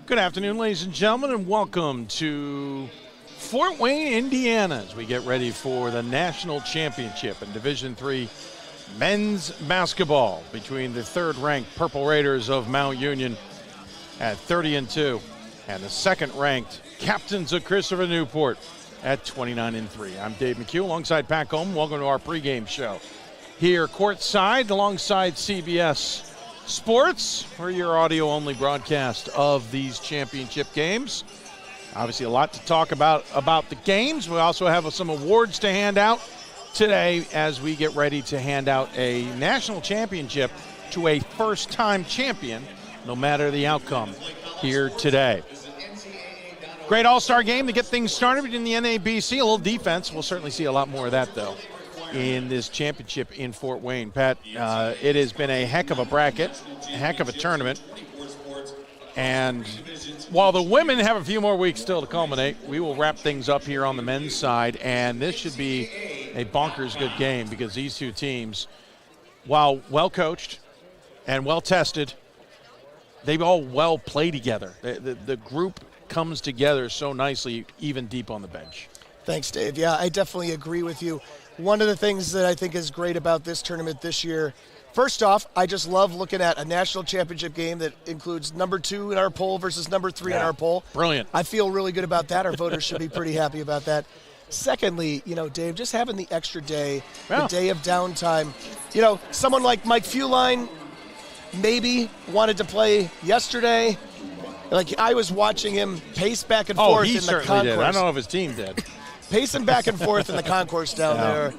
Good afternoon, ladies and gentlemen, and welcome to Fort Wayne, Indiana, as we get ready for the national championship in Division III men's basketball between the third-ranked Purple Raiders of Mount Union at 30-2 and the second-ranked Captains of Christopher Newport at 29-3. I'm Dave McHugh alongside Pat Coleman. Welcome to our pregame show here courtside alongside CBS Sports for your audio-only broadcast of these championship games. Obviously a lot to talk about the games. We also have some awards to hand out today as we get ready to hand out a national championship to a first-time champion, no matter the outcome here today. Great all-star game to get things started between the NABC. A little defense. We'll certainly see a lot more of that, though, in this championship in Fort Wayne. Pat, it has been a heck of a bracket, a heck of a tournament. And while the women have a few more weeks still to culminate, we will wrap things up here on the men's side. And this should be a bonkers good game because these two teams, while well-coached and well-tested, they all well play together. The group comes together so nicely, even deep on the bench. Thanks, Dave. Yeah, I definitely agree with you. One of the things that I think is great about this tournament this year, first off, I just love looking at a national championship game that includes number 2 in our poll versus number 3 in our poll. Brilliant. I feel really good about that. Our voters should be pretty happy about that. Secondly, Dave, just having the extra day, the day of downtime. Someone like McHugh maybe wanted to play yesterday. Like, I was watching him pace back and forth in the concourse. Oh, he certainly did. I don't know if his team did. Pacing back and forth in the concourse down there.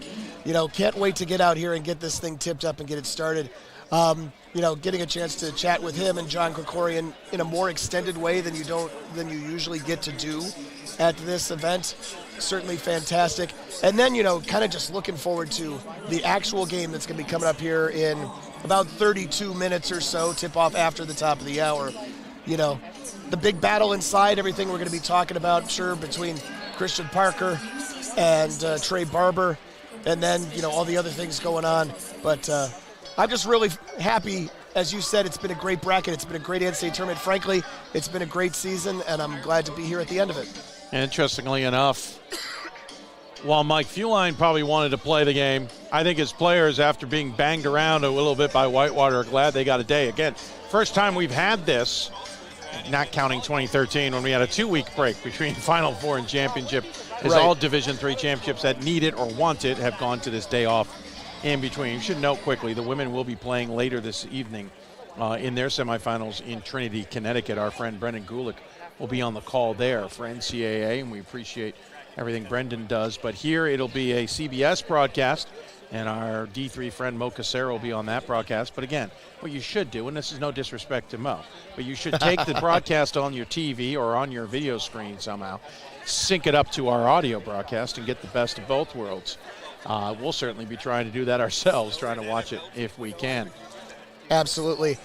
Can't wait to get out here and get this thing tipped up and get it started. Getting a chance to chat with him and John Krikorian in a more extended way than you usually get to do at this event. Certainly fantastic. And then, kind of just looking forward to the actual game that's going to be coming up here in about 32 minutes or so, tip off after the top of the hour. The big battle inside, everything we're going to be talking about, I'm sure, between Christian Parker and Trey Barber, and then, all the other things going on. But I'm just really happy. As you said, it's been a great bracket. It's been a great NCAA tournament. Frankly, it's been a great season, and I'm glad to be here at the end of it. Interestingly enough, while McHugh probably wanted to play the game, I think his players, after being banged around a little bit by Whitewater, are glad they got a day. Again, first time we've had this, not counting 2013 when we had a 2-week break between Final Four and championship, as all Division III championships that need it or want it have gone to this day off in between. You should note quickly, the women will be playing later this evening in their semifinals in Trinity, Connecticut. Our friend Brendan Gulick will be on the call there for NCAA, and we appreciate everything Brendan does. But here it'll be a CBS broadcast, and our D3 friend Mo Casero will be on that broadcast. But again, what you should do, and this is no disrespect to Mo, but you should take the broadcast on your TV or on your video screen somehow, sync it up to our audio broadcast, and get the best of both worlds. We'll certainly be trying to do that ourselves, trying to watch it if we can. Absolutely.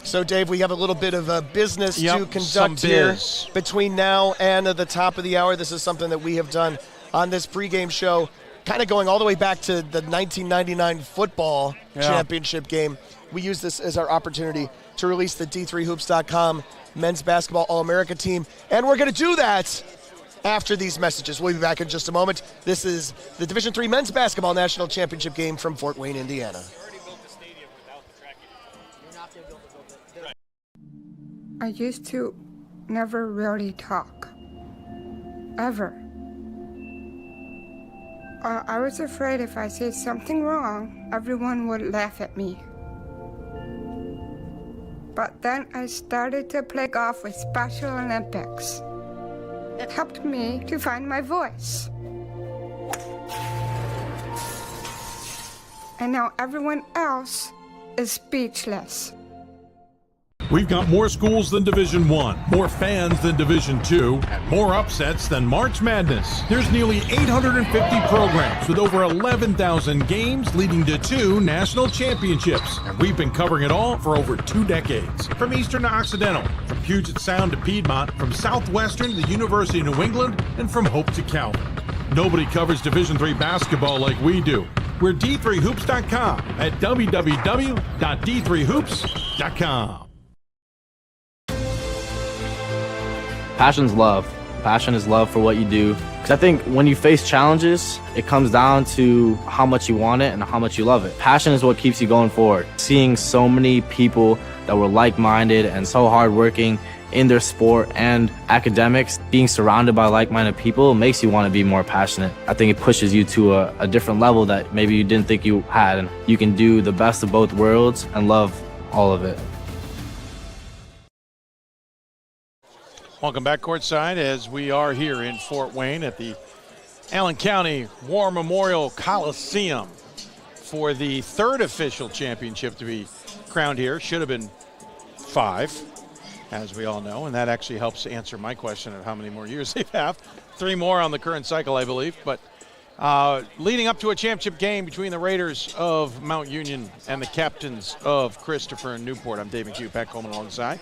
So, Dave, we have a little bit of business to conduct here between now and the top of the hour. This is something that we have done on this pregame show, kind of going all the way back to the 1999 football championship game. We use this as our opportunity to release the D3Hoops.com men's basketball All-America team, and we're going to do that after these messages. We'll be back in just a moment. This is the Division III men's basketball national championship game from Fort Wayne, Indiana. I used to never really talk, ever. I was afraid if I said something wrong, everyone would laugh at me. But then I started to play golf with Special Olympics. It helped me to find my voice. And now everyone else is speechless. We've got more schools than Division I, more fans than Division II, and more upsets than March Madness. There's nearly 850 programs with over 11,000 games leading to 2 national championships. And we've been covering it all for over 2 decades. From Eastern to Occidental, from Puget Sound to Piedmont, from Southwestern to the University of New England, and from Hope to Calvin. Nobody covers Division III basketball like we do. We're D3Hoops.com at www.d3hoops.com. Passion's love. Passion is love for what you do. Because I think when you face challenges, it comes down to how much you want it and how much you love it. Passion is what keeps you going forward. Seeing so many people that were like-minded and so hardworking in their sport and academics, being surrounded by like-minded people makes you want to be more passionate. I think it pushes you to a different level that maybe you didn't think you had. And you can do the best of both worlds and love all of it. Welcome back courtside as we are here in Fort Wayne at the Allen County War Memorial Coliseum for the third official championship to be crowned here. Should have been 5, as we all know, and that actually helps answer my question of how many more years they have. 3 more on the current cycle, I believe. But leading up to a championship game between the Raiders of Mount Union and the captains of Christopher Newport. I'm Dave McHugh, Pat Coleman alongside.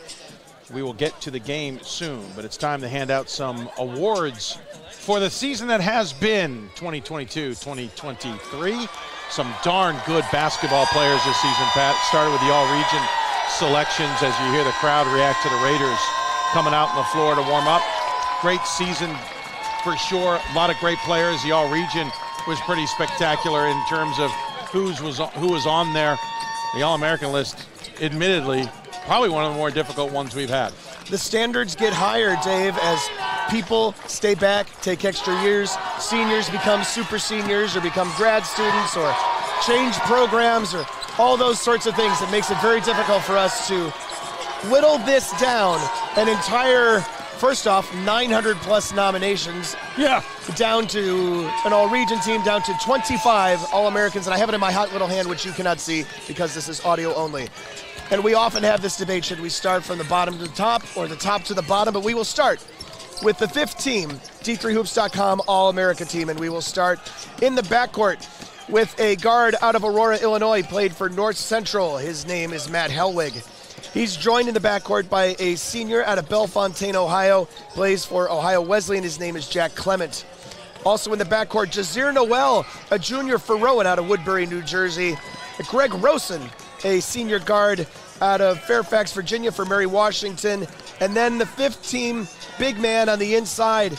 We will get to the game soon, but it's time to hand out some awards for the season that has been 2022-2023. Some darn good basketball players this season, Pat. Started with the all-region selections as you hear the crowd react to the Raiders coming out on the floor to warm up. Great season for sure. A lot of great players. The all-region was pretty spectacular in terms of who was on there. The All-American list, admittedly, probably one of the more difficult ones we've had. The standards get higher, Dave, as people stay back, take extra years. Seniors become super seniors or become grad students or change programs or all those sorts of things. It makes it very difficult for us to whittle this down. An entire, first off, 900 plus nominations. Yeah. Down to an all-region team, down to 25 All-Americans. And I have it in my hot little hand, which you cannot see because this is audio only. And we often have this debate, should we start from the bottom to the top or the top to the bottom? But we will start with the 5th team, D3Hoops.com All-America team. And we will start in the backcourt with a guard out of Aurora, Illinois, played for North Central. His name is Matt Helwig. He's joined in the backcourt by a senior out of Bellefontaine, Ohio, plays for Ohio Wesleyan. His name is Jack Clement. Also in the backcourt, Jazir Noel, a junior for Rowan out of Woodbury, New Jersey. Greg Rosen, a senior guard out of Fairfax, Virginia for Mary Washington. And then the 5th team big man on the inside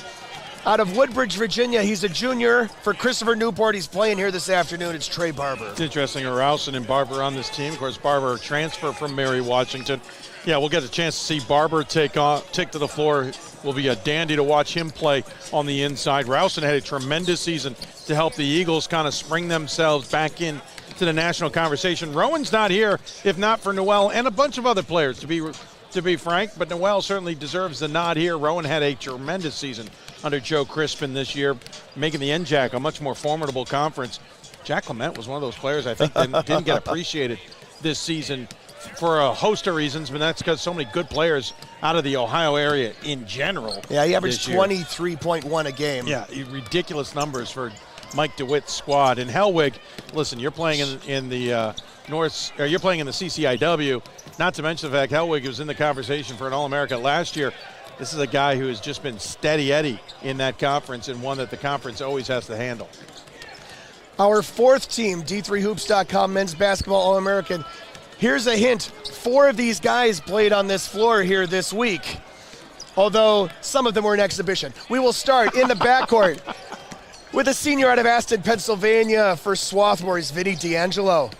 out of Woodbridge, Virginia. He's a junior for Christopher Newport. He's playing here this afternoon. It's Trey Barber. It's interesting, Rousen and Barber on this team. Of course, Barber transfer from Mary Washington. Yeah, we'll get a chance to see Barber take to the floor. Will be a dandy to watch him play on the inside. Rousen had a tremendous season to help the Eagles kind of spring themselves back in to the national conversation. Rowan's not here if not for Noel and a bunch of other players, to be frank, but Noel certainly deserves the nod here. Rowan had a tremendous season under Joe Crispin this year, making the NJAC a much more formidable conference. Jack Clement was one of those players I think didn't get appreciated this season for a host of reasons, but that's because so many good players out of the Ohio area in general. Yeah, he averaged 23.1 a game. Yeah, ridiculous numbers for Mike DeWitt's squad. And Helwig, listen, you're playing in the you're playing in the CCIW. Not to mention the fact Helwig was in the conversation for an All-America last year. This is a guy who has just been steady Eddie in that conference and one that the conference always has to handle. Our 4th team, D3Hoops.com men's basketball All-American. Here's a hint. 4 of these guys played on this floor here this week, although some of them were in exhibition. We will start in the backcourt with a senior out of Aston, Pennsylvania for Swarthmore's Vinny D'Angelo.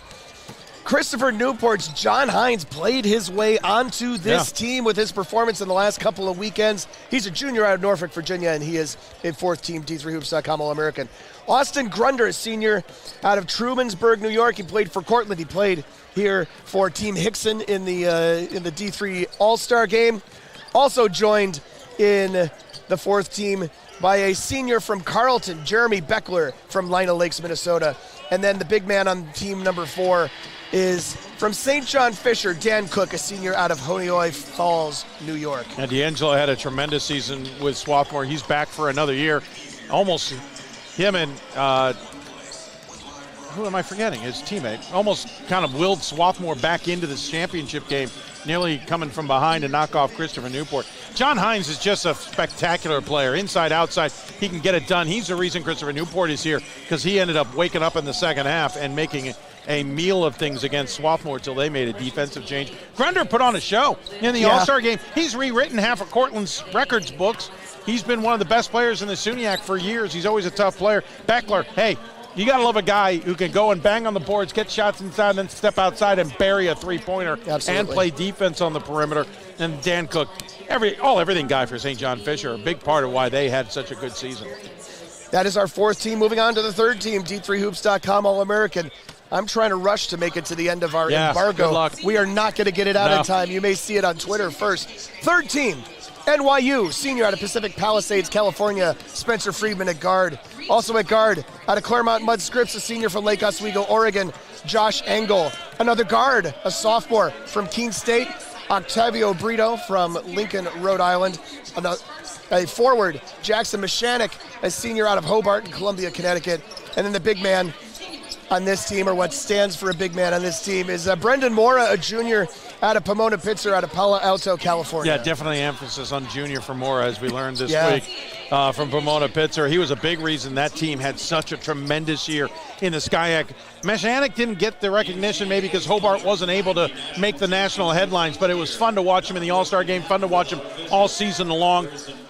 Christopher Newport's John Hines played his way onto this team with his performance in the last couple of weekends. He's a junior out of Norfolk, Virginia, and he is a 4th team D3Hoops.com All-American. Austin Grunder, a senior out of Trumansburg, New York. He played for Cortland. He played here for Team Hickson in the D3 All-Star game. Also joined in the 4th team by a senior from Carleton, Jeremy Beckler from Lina Lakes, Minnesota. And then the big man on team number 4 is from St. John Fisher, Dan Cook, a senior out of Honeoye Falls, New York. And D'Angelo had a tremendous season with Swarthmore. He's back for another year. Almost him and who am I forgetting? His teammate almost kind of willed Swarthmore back into this championship game, nearly coming from behind to knock off Christopher Newport. John Hines is just a spectacular player, inside, outside. He can get it done. He's the reason Christopher Newport is here, because he ended up waking up in the second half and making a meal of things against Swarthmore until they made a defensive change. Grunder put on a show in the All-Star game. He's rewritten half of Cortland's records books. He's been one of the best players in the SUNYAC for years. He's always a tough player. Beckler, hey, you got to love a guy who can go and bang on the boards, get shots inside, and then step outside and bury a three-pointer. Absolutely. And play defense on the perimeter. And Dan Cook, everything guy for St. John Fisher, a big part of why they had such a good season. That is our fourth team. Moving on to the third team, D3Hoops.com All-American. I'm trying to rush to make it to the end of our embargo. Good luck. We are not going to get it out in time. You may see it on Twitter first. Third team, NYU, senior out of Pacific Palisades, California, Spencer Friedman at guard. Also at guard, out of Claremont Mud Scripps, a senior from Lake Oswego, Oregon, Josh Engel. Another guard, a sophomore from Keene State, Octavio Brito from Lincoln, Rhode Island. A forward, Jackson Mashanik, a senior out of Hobart and Columbia, Connecticut. And then the big man on this team, or what stands for a big man on this team, is Brendan Mora, a junior out of Pomona-Pitzer, out of Palo Alto, California. Yeah, definitely emphasis on junior for Mora, as we learned this week from Pomona-Pitzer. He was a big reason that team had such a tremendous year in the SCIAC. Mashanik didn't get the recognition maybe because Hobart wasn't able to make the national headlines, but it was fun to watch him in the All-Star game, fun to watch him all season long.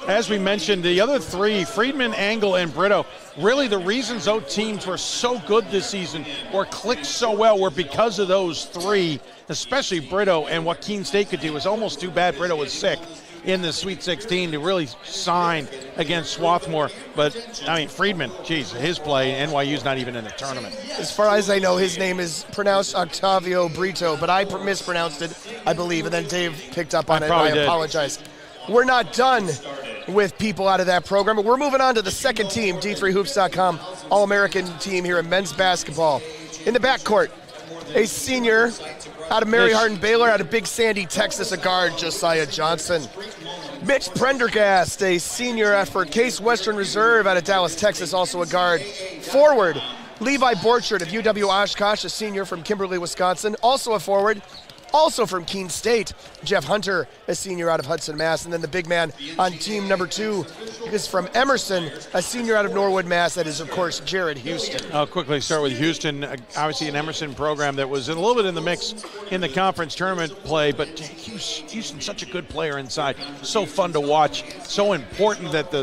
As we mentioned, the other three, Friedman, Engel, and Brito, really the reasons those teams were so good this season or clicked so well were because of those three, especially Brito, and what Keene State could do. It was almost too bad Brito was sick in the Sweet 16 to really shine against Swarthmore. But, I mean, Friedman, geez, his play, NYU's not even in the tournament. As far as I know, his name is pronounced Octavio Brito, but I mispronounced it, I believe, and then Dave picked up on it, and I apologize. We're not done with people out of that program, but we're moving on to the second team, D3Hoops.com All-American team here in men's basketball. In the backcourt, a senior out of Mary Hardin Baylor, out of Big Sandy, Texas, a guard, Josiah Johnson. Mitch Prendergast, a senior for Case Western Reserve out of Dallas, Texas, also a guard. Forward, Levi Borchard of UW Oshkosh, a senior from Kimberly, Wisconsin, also a forward. Also from Keene State, Jeff Hunter, a senior out of Hudson, Mass. And then the big man on team number 2 is from Emerson, a senior out of Norwood, Mass. That is, of course, Jared Houston. I'll quickly start with Houston. Obviously an Emerson program that was a little bit in the mix in the conference tournament play, but Houston's such a good player inside. So fun to watch. So important that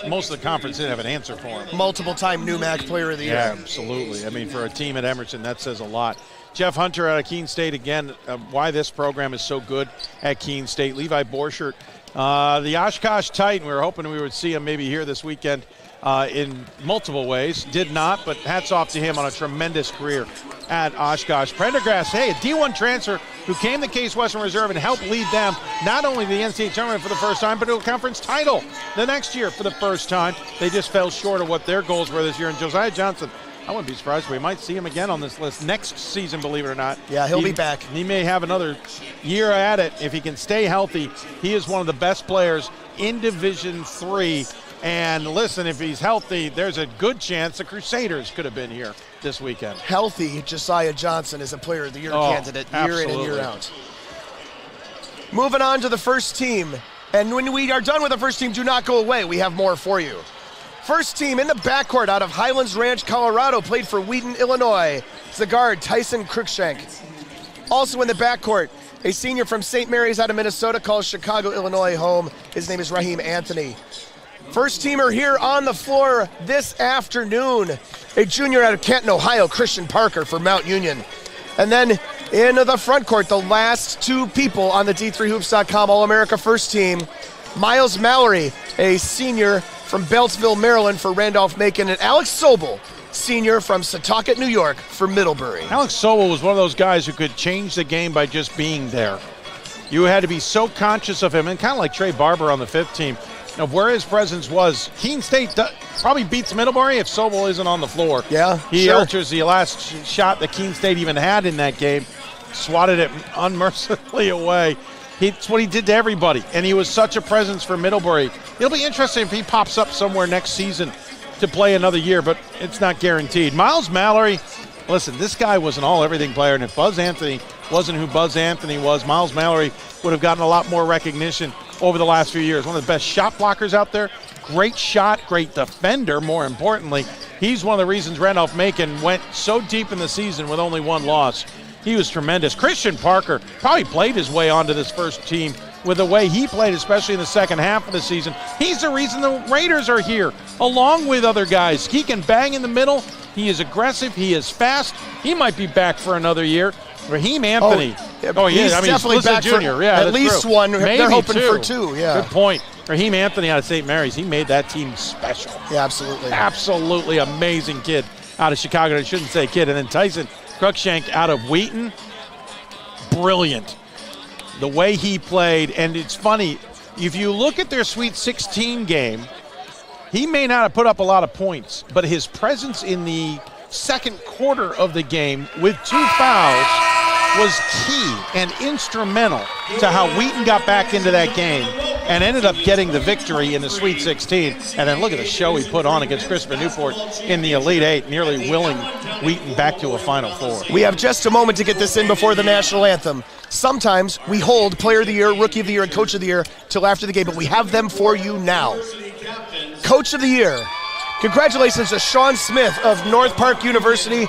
most of the conference didn't have an answer for him. Multiple-time NEWMAC player of the year. Yeah, absolutely. I mean, for a team at Emerson, that says a lot. Jeff Hunter out of Keene State, again, why this program is so good at Keene State. Levi Borchert, the Oshkosh Titan, we were hoping we would see him maybe here this weekend in multiple ways. Did not, but hats off to him on a tremendous career at Oshkosh. Prendergast, hey, a D1 transfer who came to Case Western Reserve and helped lead them not only to the NCAA tournament for the first time, but to a conference title the next year for the first time. They just fell short of what their goals were this year. And Josiah Johnson, I wouldn't be surprised. We might see him again on this list next season, believe it or not. Yeah, he'll be back. He may have another year at it. If he can stay healthy, he is one of the best players in Division III. And listen, if he's healthy, there's a good chance the Crusaders could have been here this weekend. Healthy Josiah Johnson is a player of the year candidate year in and year out. Moving on to the first team. And when we are done with the first team, do not go away. We have more for you. First team in the backcourt out of Highlands Ranch, Colorado, played for Wheaton, Illinois. It's the guard, Tyson Cruikshank. Also in the backcourt, a senior from St. Mary's out of Minnesota, calls Chicago, Illinois home. His name is Raheem Anthony. First teamer here on the floor this afternoon, a junior out of Canton, Ohio, Christian Parker for Mount Union. And then in the front court, the last two people on the D3Hoops.com All-America first team, Miles Mallory, a senior from Beltsville, Maryland for Randolph-Macon, and Alex Sobel, senior from Setauket, New York for Middlebury. Alex Sobel was one of those guys who could change the game by just being there. You had to be so conscious of him, and kind of like Trey Barber on the fifth team, of where his presence was. Keene State probably beats Middlebury if Sobel isn't on the floor. Yeah, he alters the last shot that Keene State even had in that game, swatted it unmercifully away. It's what he did to everybody, and he was such a presence for Middlebury. It'll be interesting if he pops up somewhere next season to play another year, but it's not guaranteed. Miles Mallory, listen, this guy was an all-everything player, and if Buzz Anthony wasn't who Buzz Anthony was, Miles Mallory would have gotten a lot more recognition over the last few years. One of the best shot blockers out there, great shot, great defender, more importantly, He's one of the reasons Randolph-Macon went so deep in the season with only one loss. He was tremendous. Christian Parker probably played his way onto this first team with the way he played, especially in the second half of the season. He's the reason the Raiders are here, along with other guys. He can bang in the middle. He is aggressive. He is fast. He might be back for another year. Raheem Anthony. He's definitely back Junior. for at least true. one. Maybe they're hoping two. for two. Yeah. Good point. Raheem Anthony out of St. Mary's. He made that team special. Yeah, absolutely. Absolutely amazing kid out of Chicago. I shouldn't say kid. And then Tyson Cruikshank out of Wheaton. Brilliant. The way he played. And it's funny, if you look at their Sweet 16 game, he may not have put up a lot of points, but his presence in the second quarter of the game with 2 fouls was key and instrumental to how Wheaton got back into that game and ended up getting the victory in the Sweet 16. And then look at the show he put on against Christopher Newport in the Elite Eight, nearly willing Wheaton back to a Final Four. We have just a moment to get this in before the national anthem. Sometimes we hold Player of the Year, Rookie of the Year, and Coach of the Year till after the game, but we have them for you now. Coach of the Year. Congratulations to Sean Smith of North Park University.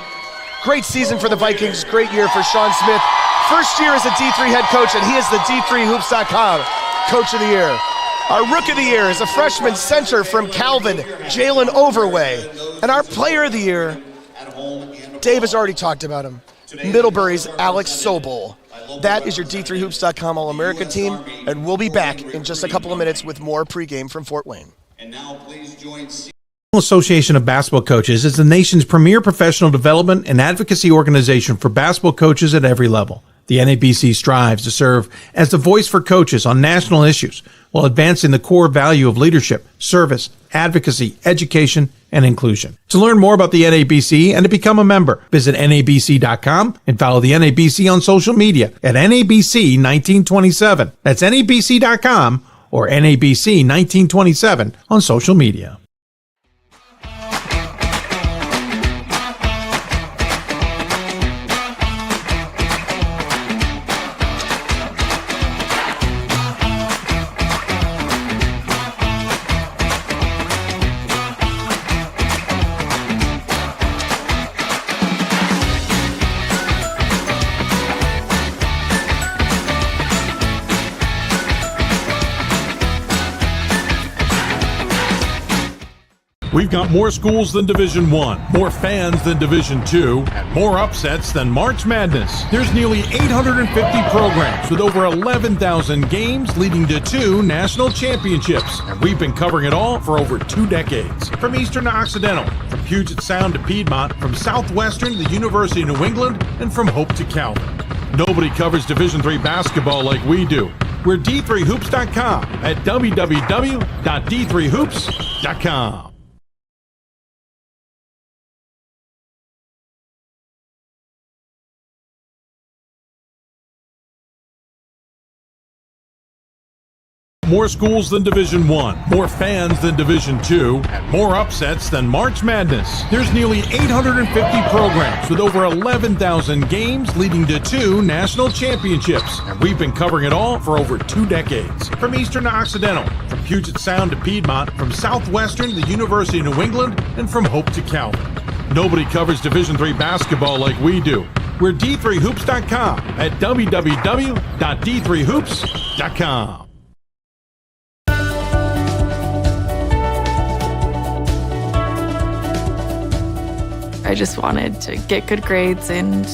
Great season for the Vikings. Great year for Sean Smith. First year as a D3 head coach, and he is the D3Hoops.com Coach of the Year. Our Rookie of the Year is a freshman center from Calvin, Jalen Overway. And our Player of the Year, Dave has already talked about him, Middlebury's Alex Sobel. That is your D3Hoops.com All-America team, and we'll be back in just a couple of minutes with more pregame from Fort Wayne. And now please join Association of Basketball Coaches is the nation's premier professional development and advocacy organization for basketball coaches at every level. The NABC strives to serve as the voice for coaches on national issues while advancing the core value of leadership, service, advocacy, education, and inclusion. To learn more about the NABC and to become a member, visit NABC.com and follow the NABC on social media at NABC1927. That's NABC.com or NABC1927 on social media. We've got more schools than Division I, more fans than Division II, and more upsets than March Madness. There's nearly 850 programs with over 11,000 games leading to 2 national championships. And we've been covering it all for over 2 decades. From Eastern to Occidental, from Puget Sound to Piedmont, from Southwestern to the University of New England, and from Hope to Calvin. Nobody covers Division III basketball like we do. We're D3Hoops.com at www.D3Hoops.com. More schools than Division I, more fans than Division II, and more upsets than March Madness. There's nearly 850 programs with over 11,000 games leading to 2 national championships. And we've been covering it all for over 2 decades. From Eastern to Occidental, from Puget Sound to Piedmont, from Southwestern to the University of New England, and from Hope to Calvin. Nobody covers Division III basketball like we do. We're D3Hoops.com at www.D3Hoops.com. I just wanted to get good grades and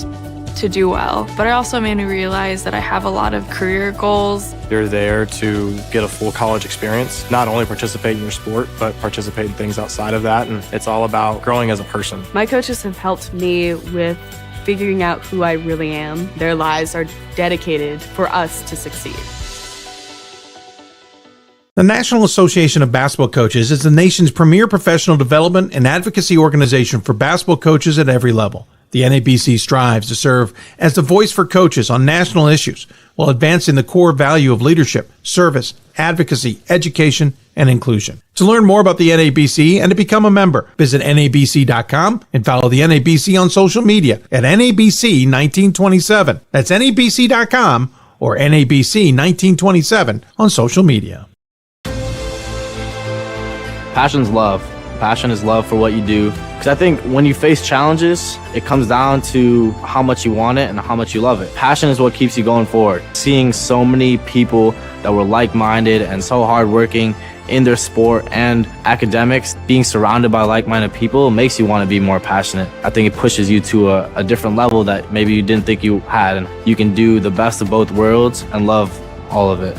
to do well. But it also made me realize that I have a lot of career goals. You're there to get a full college experience, not only participate in your sport, but participate in things outside of that. And it's all about growing as a person. My coaches have helped me with figuring out who I really am. Their lives are dedicated for us to succeed. The National Association of Basketball Coaches is the nation's premier professional development and advocacy organization for basketball coaches at every level. The NABC strives to serve as the voice for coaches on national issues while advancing the core value of leadership, service, advocacy, education, and inclusion. To learn more about the NABC and to become a member, visit NABC.com and follow the NABC on social media at NABC1927. That's NABC.com or NABC1927 on social media. Passion's love Passion is love for what you do. Because I think when you face challenges, it comes down to how much you want it and how much you love it. Passion is what keeps you going forward. Seeing so many people that were like-minded and so hardworking in their sport and academics, being surrounded by like-minded people makes you want to be more passionate. I think it pushes you to a different level that maybe you didn't think you had, and you can do the best of both worlds and love all of it.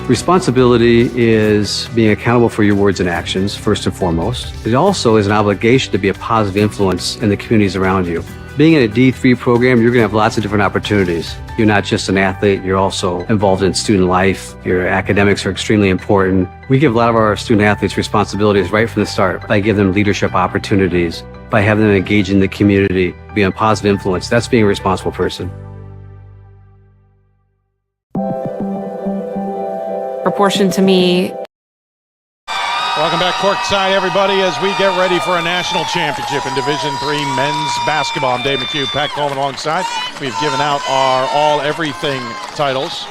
Responsibility is being accountable for your words and actions, first and foremost. It also is an obligation to be a positive influence in the communities around you. Being in a D3 program, you're going to have lots of different opportunities. You're not just an athlete, you're also involved in student life. Your academics are extremely important. We give a lot of our student athletes responsibilities right from the start by giving them leadership opportunities, by having them engage in the community, be a positive influence. That's being a responsible person. Proportion to me. Welcome back courtside, everybody, as we get ready for a national championship in Division III men's basketball. I'm Dave McHugh, Pat Coleman alongside. We've given out our all-everything titles.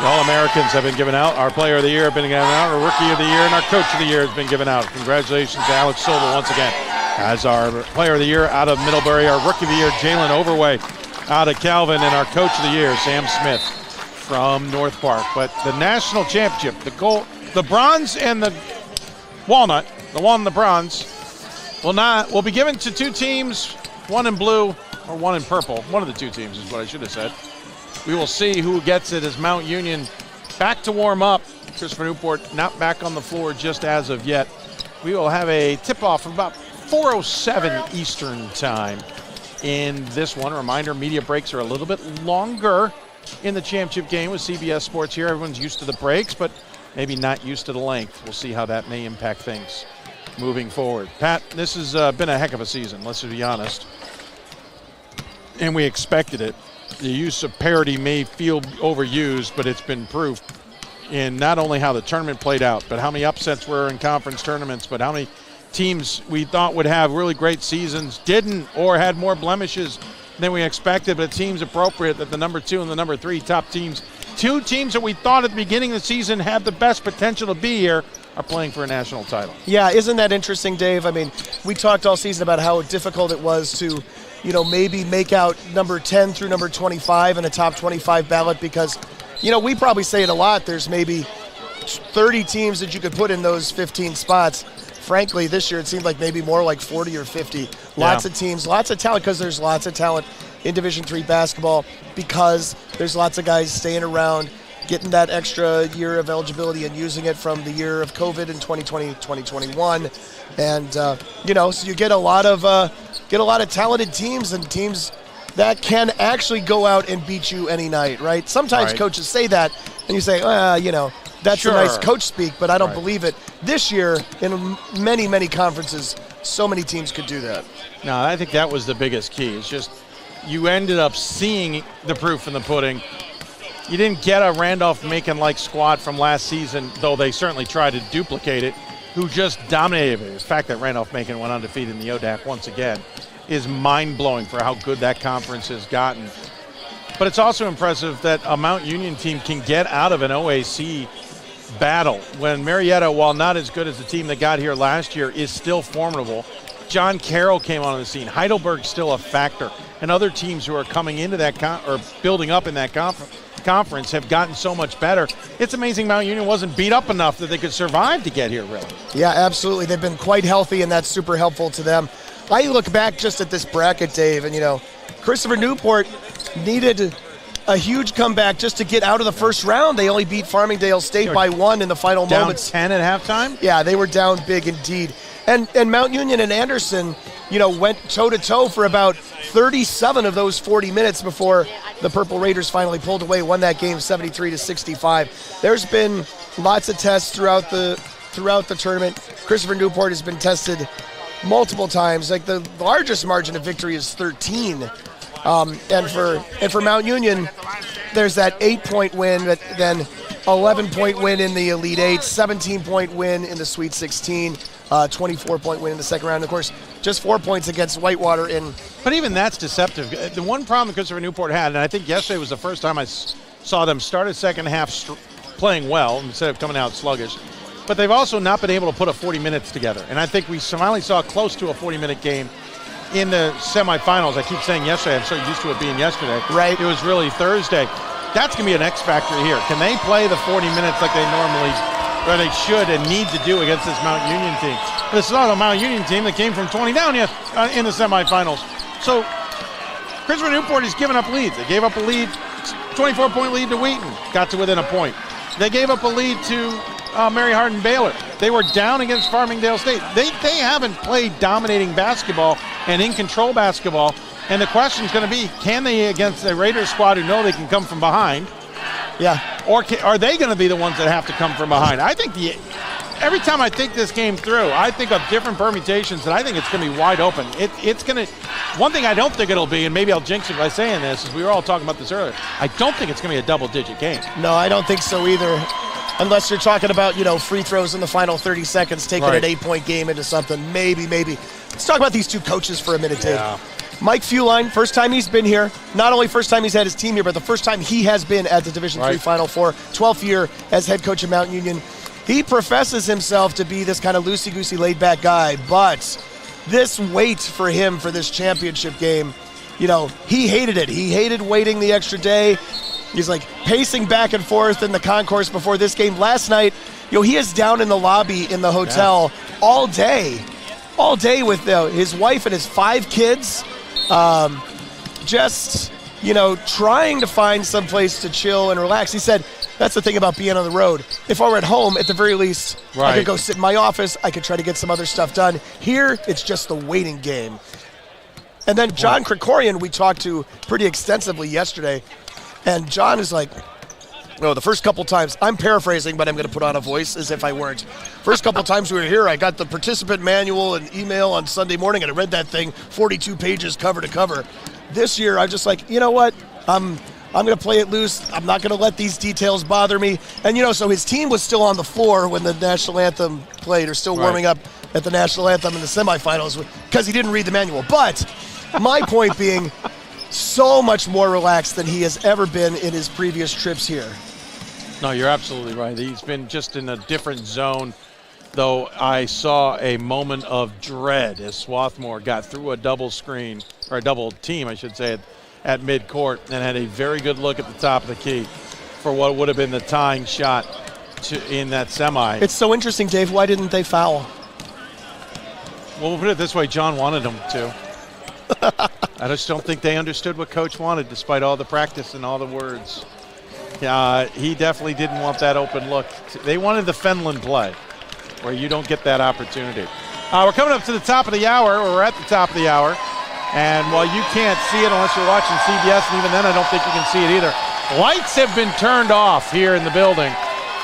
The All-Americans have been given out. Our Player of the Year have been given out. Our Rookie of the Year and our Coach of the Year has been given out. Congratulations to Alex Sobel once again as our Player of the Year out of Middlebury. Our Rookie of the Year, Jalen Overway out of Calvin. And our Coach of the Year, Sam Smith from North Park. But the national championship, the gold, the bronze and the walnut, the one and the bronze, will be given to two teams, one in blue or one in purple. One of the two teams is what I should have said. We will see who gets it as Mount Union back to warm up. Christopher Newport not back on the floor just as of yet. We will have a tip-off of about 4:07 Eastern time in this one. A reminder, media breaks are a little bit longer in the championship game with CBS Sports here. Everyone's used to the breaks, but maybe not used to the length. We'll see how that may impact things moving forward. Pat, this has been a heck of a season, let's be honest. And we expected it. The use of parity may feel overused, but it's been proof in not only how the tournament played out, but how many upsets were in conference tournaments, but how many teams we thought would have really great seasons didn't, or had more blemishes than we expected. But it seems appropriate that the number 2 and the number 3 top teams, two teams that we thought at the beginning of the season had the best potential to be here, are playing for a national title. Yeah, isn't that interesting, Dave? I mean, we talked all season about how difficult it was to, maybe make out number 10 through number 25 in a top 25 ballot because, we probably say it a lot. There's maybe 30 teams that you could put in those 15 spots. Frankly, this year it seemed like maybe more like 40 or 50. Lots of teams, lots of talent, because there's lots of talent in Division III basketball, because there's lots of guys staying around, getting that extra year of eligibility and using it from the year of COVID in 2020, 2021. And, so you get a lot of talented teams and teams that can actually go out and beat you any night, right? Sometimes coaches say that, and you say, that's a nice coach speak, but I don't believe it. This year, in many, many conferences, so many teams could do that. No, I think that was the biggest key. It's just you ended up seeing the proof in the pudding. You didn't get a Randolph-Macon-like squad from last season, though they certainly tried to duplicate it, who just dominated it. The fact that Randolph-Macon went undefeated in the ODAC once again is mind-blowing for how good that conference has gotten. But it's also impressive that a Mount Union team can get out of an OAC battle when Marietta, while not as good as the team that got here last year, is still formidable. John Carroll came on the scene. Heidelberg's still a factor. And other teams who are coming into that or building up in that conference have gotten so much better. It's amazing Mount Union wasn't beat up enough that they could survive to get here, really. Yeah, absolutely. They've been quite healthy, and that's super helpful to them. I look back just at this bracket, Dave, and, Christopher Newport needed a huge comeback just to get out of the first round. They only beat Farmingdale State by 1 in the final moments. Down 10 at halftime? Yeah, they were down big indeed. And Mount Union and Anderson, went toe-to-toe for about 37 of those 40 minutes before the Purple Raiders finally pulled away, won that game 73-65. There's been lots of tests throughout the tournament. Christopher Newport has been tested multiple times. Like the largest margin of victory is 13. And for Mount Union, there's that 8-point win, then 11-point win in the Elite Eight, 17-point win in the Sweet 16, 24-point win in the second round. Of course, just 4 points against Whitewater in. But even that's deceptive. The one problem that Christopher Newport had, and I think yesterday was the first time I saw them start a second half playing well instead of coming out sluggish. But they've also not been able to put a 40 minutes together. And I think we finally saw close to a 40-minute game in the semifinals. I keep saying yesterday. I'm so used to it being yesterday. Right. It was really Thursday. That's going to be an X factor here. Can they play the 40 minutes like they normally, or they should and need to do against this Mount Union team? This is not a Mount Union team that came from 20 down in the semifinals. So Christopher Newport has given up leads. They gave up a lead, 24-point lead to Wheaton, got to within a point. They gave up a lead to Mary Hardin Baylor. They were down against Farmingdale State. They haven't played dominating basketball and in control basketball. And the question is going to be, can they against a Raiders squad who know they can come from behind? Yeah. Or are they going to be the ones that have to come from behind? I think every time I think this game through, I think of different permutations, and I think it's going to be wide open. It's going to. One thing I don't think it'll be, and maybe I'll jinx it by saying this, is we were all talking about this earlier. I don't think it's going to be a double-digit game. No, I don't think so either. Unless you're talking about, free throws in the final 30 seconds, taking an 8-point game into something. Maybe. Let's talk about these two coaches for a minute, Dave. Yeah. Mike Feuline, first time he's been here. Not only first time he's had his team here, but the first time he has been at the Division III Final Four. 12th year as head coach of Mount Union. He professes himself to be this kind of loosey-goosey, laid-back guy, but this wait for him for this championship game, he hated it. He hated waiting the extra day. He's like pacing back and forth in the concourse before this game. Last night, he is down in the lobby in the hotel all day with his wife and his 5 kids, trying to find some place to chill and relax. He said, that's the thing about being on the road. If I were at home, at the very least, I could go sit in my office. I could try to get some other stuff done. Here, it's just the waiting game. And then John Krikorian, we talked to pretty extensively yesterday. And John is like, the first couple times, I'm paraphrasing, but I'm going to put on a voice as if I weren't. First couple times we were here, I got the participant manual and email on Sunday morning, and I read that thing 42 pages cover to cover. This year, I'm just like, you know what? I'm going to play it loose. I'm not going to let these details bother me. And, so his team was still on the floor when the national anthem played, or still warming up at the national anthem in the semifinals because he didn't read the manual. But my point being, so much more relaxed than he has ever been in his previous trips here. No, you're absolutely right. He's been just in a different zone, though I saw a moment of dread as Swarthmore got through a double screen, or a double team, I should say, at midcourt, and had a very good look at the top of the key for what would have been the tying shot in that semi. It's so interesting, Dave. Why didn't they foul? Well, we'll put it this way. John wanted them to. I just don't think they understood what Coach wanted, despite all the practice and all the words. He definitely didn't want that open look. They wanted the Fenland play, where you don't get that opportunity. We're coming up to the top of the hour, or we're at the top of the hour. And while you can't see it unless you're watching CBS, and even then I don't think you can see it either, lights have been turned off here in the building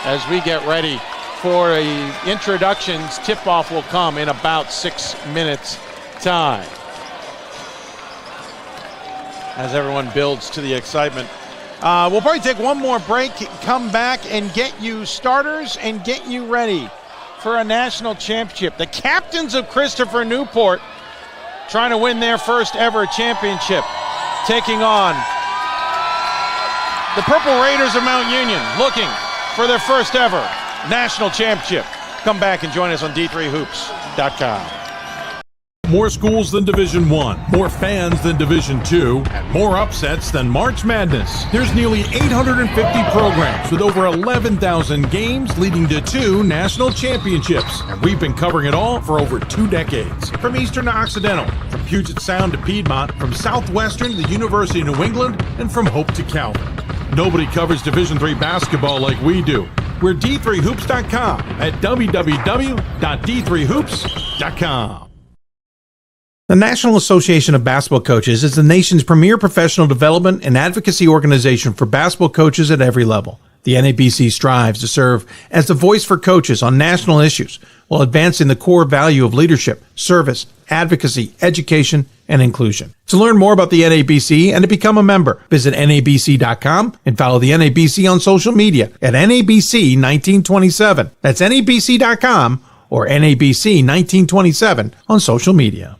as we get ready for the introductions. Tip-off will come in about 6 minutes' time, as everyone builds to the excitement. We'll probably take one more break, come back and get you starters and get you ready for a national championship. The captains of Christopher Newport trying to win their first ever championship, taking on the Purple Raiders of Mount Union, looking for their first ever national championship. Come back and join us on D3Hoops.com. More schools than Division I, more fans than Division II, and more upsets than March Madness. There's nearly 850 programs with over 11,000 games leading to 2 national championships. And we've been covering it all for over 2 decades. From Eastern to Occidental, from Puget Sound to Piedmont, from Southwestern to the University of New England, and from Hope to Calvin. Nobody covers Division III basketball like we do. We're D3Hoops.com at www.D3Hoops.com. The National Association of Basketball Coaches is the nation's premier professional development and advocacy organization for basketball coaches at every level. The NABC strives to serve as the voice for coaches on national issues while advancing the core value of leadership, service, advocacy, education, and inclusion. To learn more about the NABC and to become a member, visit NABC.com and follow the NABC on social media at NABC1927. That's NABC.com or NABC1927 on social media.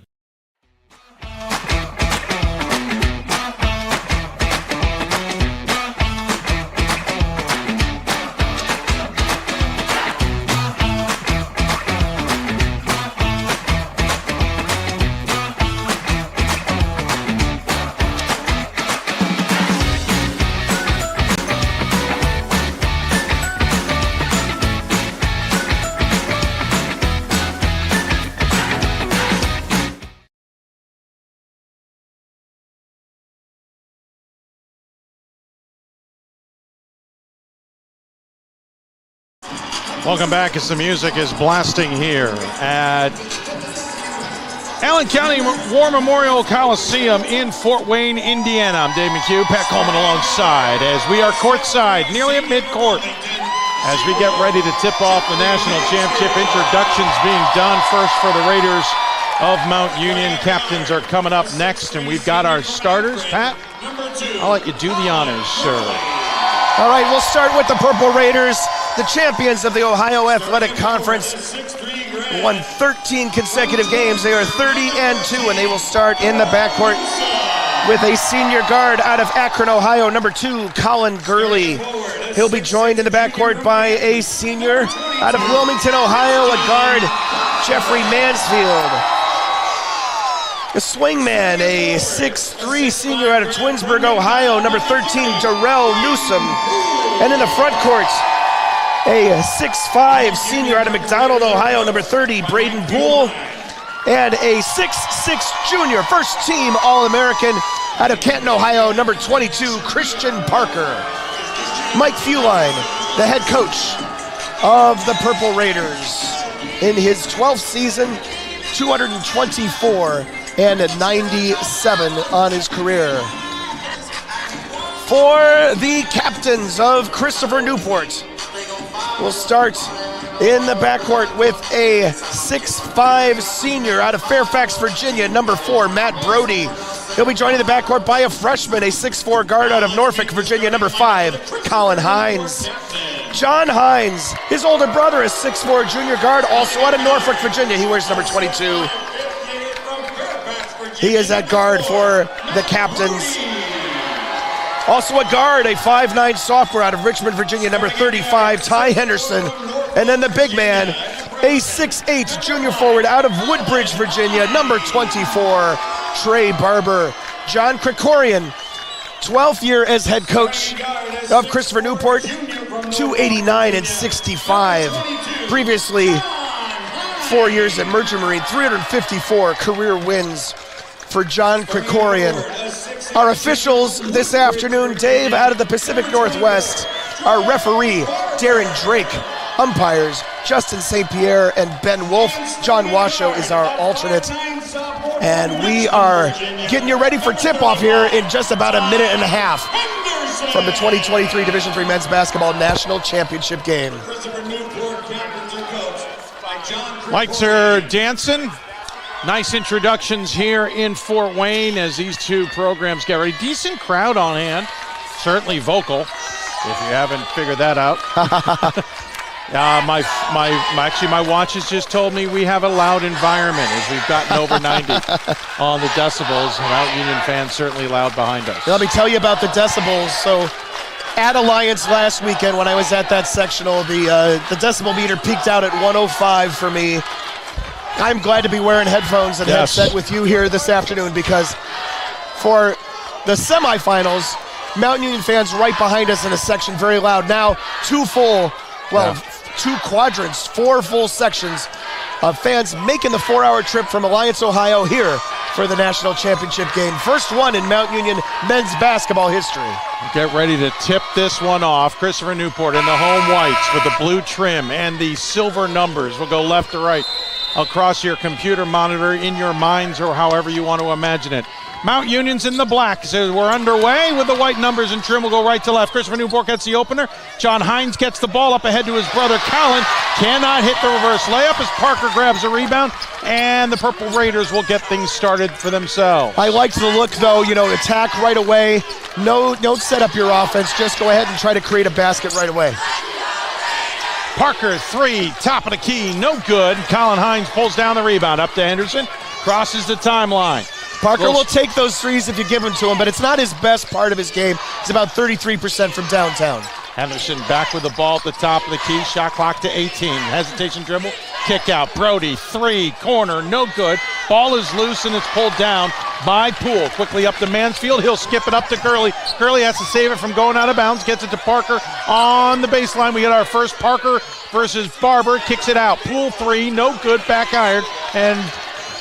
Welcome back as the music is blasting here at Allen County War Memorial Coliseum in Fort Wayne, Indiana. I'm Dave McHugh, Pat Coleman alongside as we are courtside, nearly at midcourt, as we get ready to tip off the national championship. Introductions being done first for the Raiders of Mount Union. Captains are coming up next, and we've got our starters. Pat, I'll let you do the honors, sir. All right, we'll start with the Purple Raiders, the champions of the Ohio Athletic Conference. Won 13 consecutive games. They are 30-2, and they will start in the backcourt with a senior guard out of Akron, Ohio, number 2, Colin Gurley. He'll be joined in the backcourt by a senior out of Wilmington, Ohio, a guard, Jeffrey Mansfield. The swingman, a 6'3" senior out of Twinsburg, Ohio, number 13, Darrell Newsom. And in the front court, a 6'5" senior out of McDonald, Ohio, number 30, Braden Poole. And a 6'6" junior, first team All-American out of Canton, Ohio, number 22, Christian Parker. Mike Feuline, the head coach of the Purple Raiders. In his 12th season, 224 and 97 on his career. For the captains of Christopher Newport, we'll start in the backcourt with a 6'5" senior out of Fairfax, Virginia, number 4, Matt Brody. He'll be joined in the backcourt by a freshman, a 6'4" guard out of Norfolk, Virginia, number 5, Colin Hines. John Hines, his older brother, is 6'4" junior guard, also out of Norfolk, Virginia. He wears number 22. He is at guard for the captains. Also a guard, a 5'9" sophomore out of Richmond, Virginia, number 35, Ty Henderson. And then the big man, a 6'8" junior forward out of Woodbridge, Virginia, number 24, Trey Barber. John Krikorian, 12th year as head coach of Christopher Newport, 289 and 65. Previously, 4 years at Merchant Marine, 354 career wins for John Krikorian. Our officials this afternoon, Dave, out of the Pacific Northwest. Our referee, Darren Drake. Umpires, Justin St. Pierre and Ben Wolf. John Washoe is our alternate. And we are getting you ready for tip-off here in just about a minute and a half from the 2023 Division III Men's Basketball National Championship game. Lights are dancing. Nice introductions here in Fort Wayne as these two programs get ready. Decent crowd on hand, certainly vocal, if you haven't figured that out. My watches just told me we have a loud environment as we've gotten over 90 on the decibels. Mount Union fans certainly loud behind us. Let me tell you about the decibels. So at Alliance last weekend when I was at that sectional, the decibel meter peaked out at 105 for me. I'm glad to be wearing headphones and headset with you here this afternoon because for the semifinals, Mount Union fans right behind us in a section, very loud. Now, two quadrants, 4 full sections of fans making the 4-hour trip from Alliance, Ohio here for the national championship game. First one in Mount Union men's basketball history. Get ready to tip this one off. Christopher Newport in the home whites with the blue trim and the silver numbers. We'll go left to right across your computer monitor, in your minds, or however you want to imagine it. Mount Union's in the black. So we're underway with the white numbers and trim. We'll go right to left. Christopher Newport gets the opener. John Hines gets the ball up ahead to his brother Colin. Cannot hit the reverse layup as Parker grabs a rebound, and the Purple Raiders will get things started for themselves. I liked the look, though. Attack right away. No, don't set up your offense. Just go ahead and try to create a basket right away. Parker, 3, top of the key, no good. Colin Hines pulls down the rebound, up to Henderson, crosses the timeline. Parker will take those threes if you give them to him, but it's not his best part of his game. It's about 33% from downtown. Henderson back with the ball at the top of the key, shot clock to 18. Hesitation dribble, kick out. Brody, 3, corner, no good. Ball is loose and it's pulled down by Poole. Quickly up to Mansfield, he'll skip it up to Gurley. Gurley has to save it from going out of bounds, gets it to Parker on the baseline. We get our first Parker versus Barber, kicks it out. Poole, 3, no good, back iron, and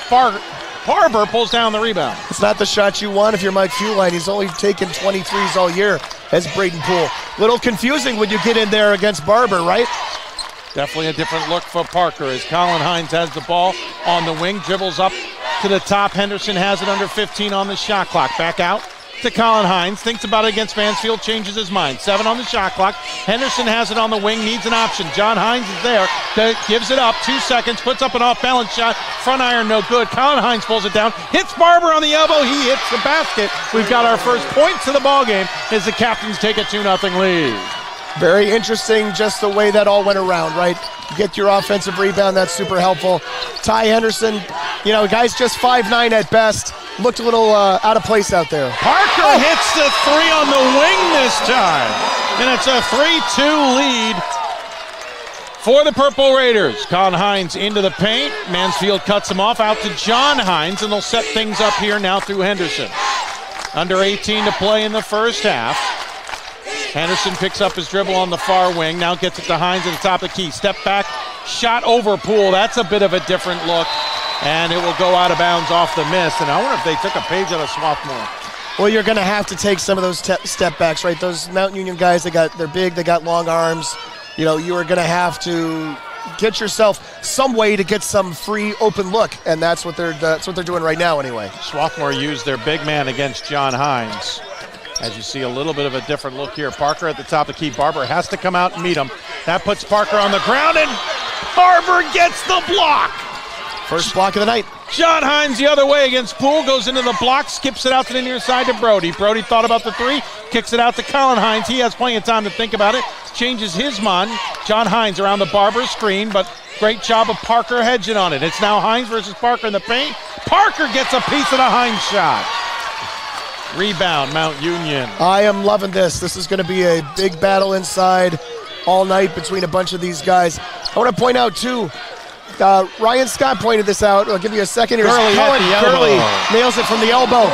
Barber pulls down the rebound. It's not the shot you want if you're Mike Feuline. He's only taken 23s all year as Braden Poole. Little confusing when you get in there against Barber, right? Definitely a different look for Parker as Colin Hines has the ball on the wing, dribbles up to the top. Henderson has it under 15 on the shot clock. Back out to Colin Hines, thinks about it against Mansfield, changes his mind. 7 on the shot clock. Henderson has it on the wing, needs an option. John Hines is there, gives it up, 2 seconds, puts up an off-balance shot. Front iron, no good. Colin Hines pulls it down, hits Barber on the elbow, he hits the basket. We've got our first points of the ball game as the Captains take a 2-0 lead. Very interesting just the way that all went around, right? You get your offensive rebound, that's super helpful. Ty Henderson, guy's just 5'9" at best. Looked a little out of place out there. Parker hits the 3 on the wing this time. And it's a 3-2 lead for the Purple Raiders. Colin Hines into the paint. Mansfield cuts him off out to John Hines, and they'll set things up here now through Henderson. Under 18 to play in the first half. Henderson picks up his dribble on the far wing, now gets it to Hines at the top of the key. Step back, shot over Poole. That's a bit of a different look, and it will go out of bounds off the miss. And I wonder if they took a page out of Swarthmore. Well, you're going to have to take some of those step backs, right? Those Mount Union guys, they're big, they got long arms. You are going to have to get yourself some way to get some free open look, and that's what they're doing right now anyway. Swarthmore used their big man against John Hines. As you see a little bit of a different look here. Parker at the top of the key. Barber has to come out and meet him. That puts Parker on the ground, and Barber gets the block. First block of the night. John Hines the other way against Poole, goes into the block, skips it out to the near side to Brody. Brody thought about the 3, kicks it out to Colin Hines. He has plenty of time to think about it. Changes his mind. John Hines around the Barber screen, but great job of Parker hedging on it. It's now Hines versus Parker in the paint. Parker gets a piece of the Hines shot. Rebound, Mount Union. I am loving this. This is going to be a big battle inside all night between a bunch of these guys. I want to point out, too, Ryan Scott pointed this out. I'll give you a second here. Gurley nails it from the elbow.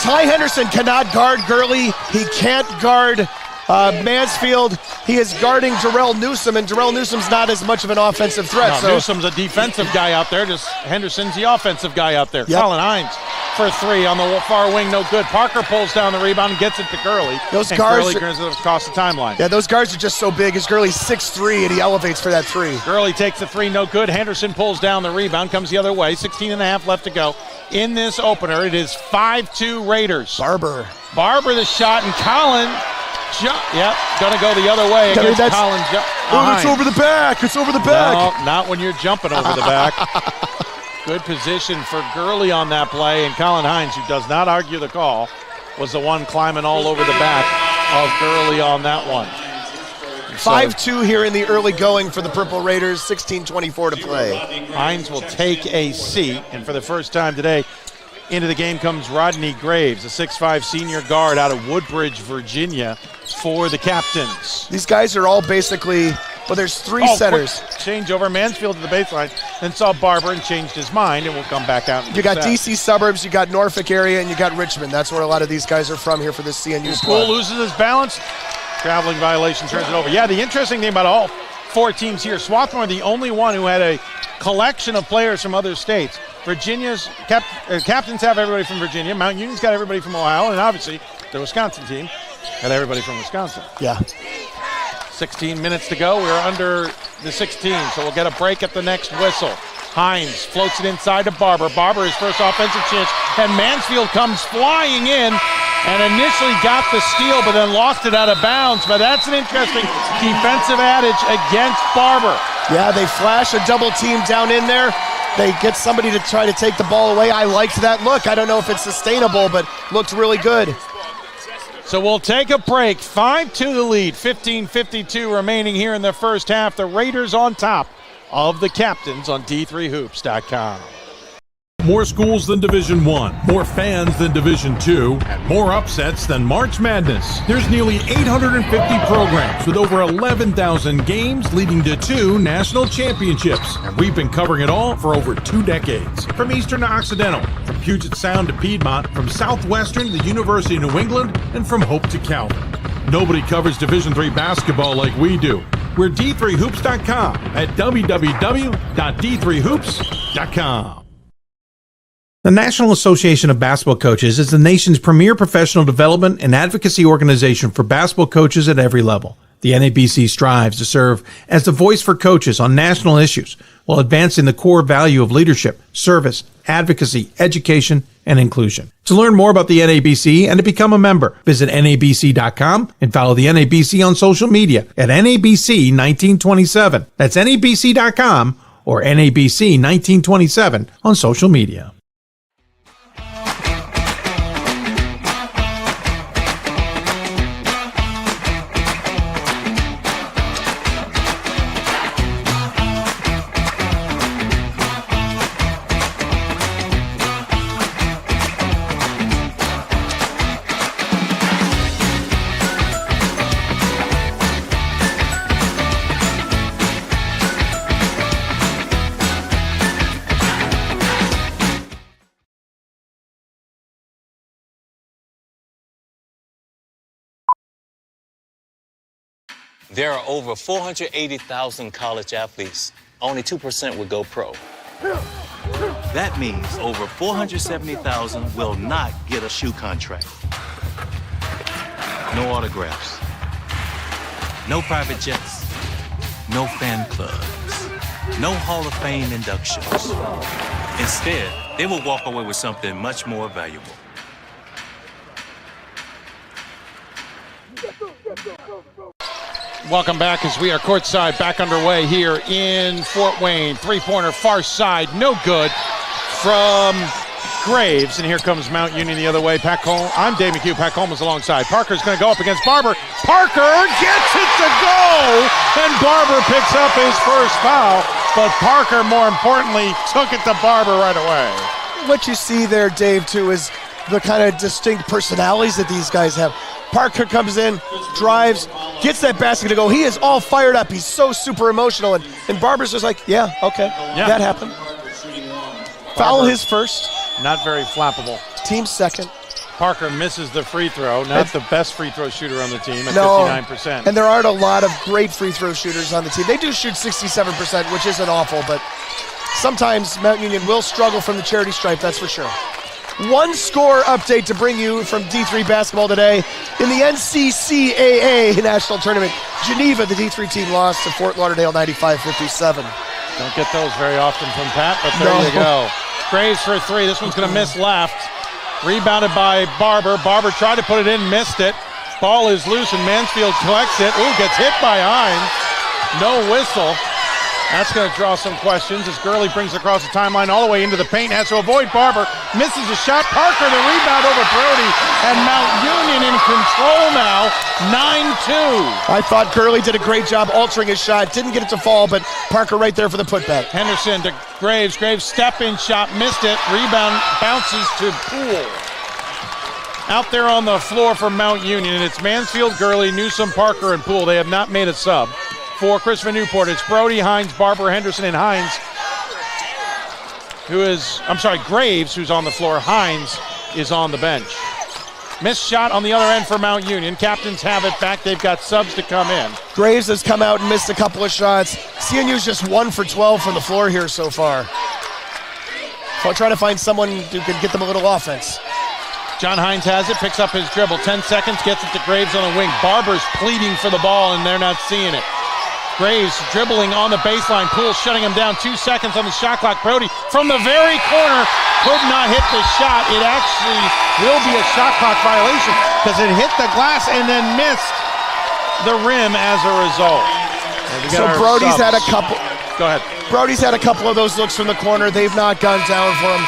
Ty Henderson cannot guard Gurley. He can't guard Mansfield. He is guarding Jarrell Newsom, and Jarrell Newsom's not as much of an offensive threat. No, Newsom's a defensive guy out there. Just Henderson's the offensive guy out there. Yep. Colin Hines for 3 on the far wing, no good. Parker pulls down the rebound and gets it to Gurley. Gurley turns it across the timeline. Yeah, those guards are just so big. His Gurley's 6'3", and he elevates for that 3. Gurley takes the 3, no good. Henderson pulls down the rebound, comes the other way. 16.5 left to go in this opener. It is 5-2 Raiders. Barber the shot, and Colin. Gonna go the other way against Colin. It's over the back. It's over the back. No, not when you're jumping over the back. Good position for Gurley on that play, and Colin Hines, who does not argue the call, was the one climbing all over the back of Gurley on that one. 5-2 here in the early going for the Purple Raiders, 16:24 to play. Hines will take a seat, and for the first time today, into the game comes Rodney Graves, a 6'5" senior guard out of Woodbridge, Virginia, for the Captains. These guys are all basically, well, there's 3 setters. Change over Mansfield to the baseline, then saw Barber and changed his mind, and will come back out. You got DC suburbs, you got Norfolk area, and you got Richmond. That's where a lot of these guys are from here for this CNU squad. Poole loses his balance. Traveling violation, turns it over. Yeah, the interesting thing about all 4 teams here, Swarthmore, the only one who had a collection of players from other states. Virginia's captains have everybody from Virginia. Mount Union's got everybody from Ohio, and obviously the Wisconsin team had everybody from Wisconsin. Yeah. 16 minutes to go. We're under the 16, so we'll get a break at the next whistle. Hines floats it inside to Barber. Barber, his first offensive chance, and Mansfield comes flying in and initially got the steal, but then lost it out of bounds. But that's an interesting defensive adage against Barber. Yeah, they flash a double team down in there. They get somebody to try to take the ball away. I liked that look. I don't know if it's sustainable, but looked really good. So we'll take a break. 5-2 the lead. 15:52 remaining here in the first half. The Raiders on top of the Captains on D3Hoops.com. More schools than Division I, more fans than Division II, and more upsets than March Madness. There's nearly 850 programs with over 11,000 games leading to 2 national championships. And we've been covering it all for over 2 decades. From Eastern to Occidental, from Puget Sound to Piedmont, from Southwestern to the University of New England, and from Hope to Calvin. Nobody covers Division III basketball like we do. We're D3Hoops.com at www.D3Hoops.com. The National Association of Basketball Coaches is the nation's premier professional development and advocacy organization for basketball coaches at every level. The NABC strives to serve as the voice for coaches on national issues while advancing the core value of leadership, service, advocacy, education, and inclusion. To learn more about the NABC and to become a member, visit NABC.com and follow the NABC on social media at NABC 1927. That's NABC.com or NABC 1927 on social media. There are over 480,000 college athletes. Only 2% would go pro. That means over 470,000 will not get a shoe contract. No autographs. No private jets. No fan clubs. No Hall of Fame inductions. Instead, they will walk away with something much more valuable. Welcome back as we are courtside, back underway here in Fort Wayne. Three-pointer far side, no good from Graves. And here comes Mount Union the other way. I'm Dave McHugh. Pat Coleman's alongside. Parker's going to go up against Barber. Parker gets it to go, and Barber picks up his first foul. But Parker, more importantly, took it to Barber right away. What you see there, Dave, too, is the kind of distinct personalities that these guys have. Parker comes in, drives, gets that basket to go. He is all fired up. He's so super emotional. And Barber's just like, yeah, okay, that happened. Foul his first. Not very flappable. Team second. Parker misses the free throw. Not the best free throw shooter on the team at 59%. And there aren't a lot of great free throw shooters on the team. They do shoot 67%, which isn't awful, but sometimes Mount Union will struggle from the charity stripe, that's for sure. One score update to bring you from D3 basketball today. In the NCCAA National Tournament, Geneva, the D3 team, lost to Fort Lauderdale 95-57. Don't get those very often from Pat, but there you go. Graves for three. This one's going to miss left. Rebounded by Barber. Barber tried to put it in, missed it. Ball is loose and Mansfield collects it. Ooh, gets hit by Hines. No whistle. That's going to draw some questions as Gurley brings it across the timeline all the way into the paint. Has to avoid Barber. Misses a shot. Parker the rebound over Brody. And Mount Union in control now. 9-2. I thought Gurley did a great job altering his shot. Didn't get it to fall, but Parker right there for the putback. Henderson to Graves. Graves step-in shot. Missed it. Rebound bounces to Poole. Out there on the floor for Mount Union. And it's Mansfield, Gurley, Newsom, Parker, and Poole. They have not made a sub. For Christopher Newport, it's Brody, Hines, Barber, Henderson, and Hines, Graves, who's on the floor. Hines is on the bench. Missed shot on the other end for Mount Union. Captains have it back. They've got subs to come in. Graves has come out and missed a couple of shots. CNU's just 1 for 12 from the floor here so far. So I'll try to find someone who can get them a little offense. John Hines has it, picks up his dribble. 10 seconds, gets it to Graves on the wing. Barber's pleading for the ball, and they're not seeing it. Graves dribbling on the baseline. Poole shutting him down. 2 seconds on the shot clock. Brody from the very corner could not hit the shot. It actually will be a shot clock violation because it hit the glass and then missed the rim as a result. So Brody's had a couple. Go ahead. Brody's had a couple of those looks from the corner. They've not gone down for him.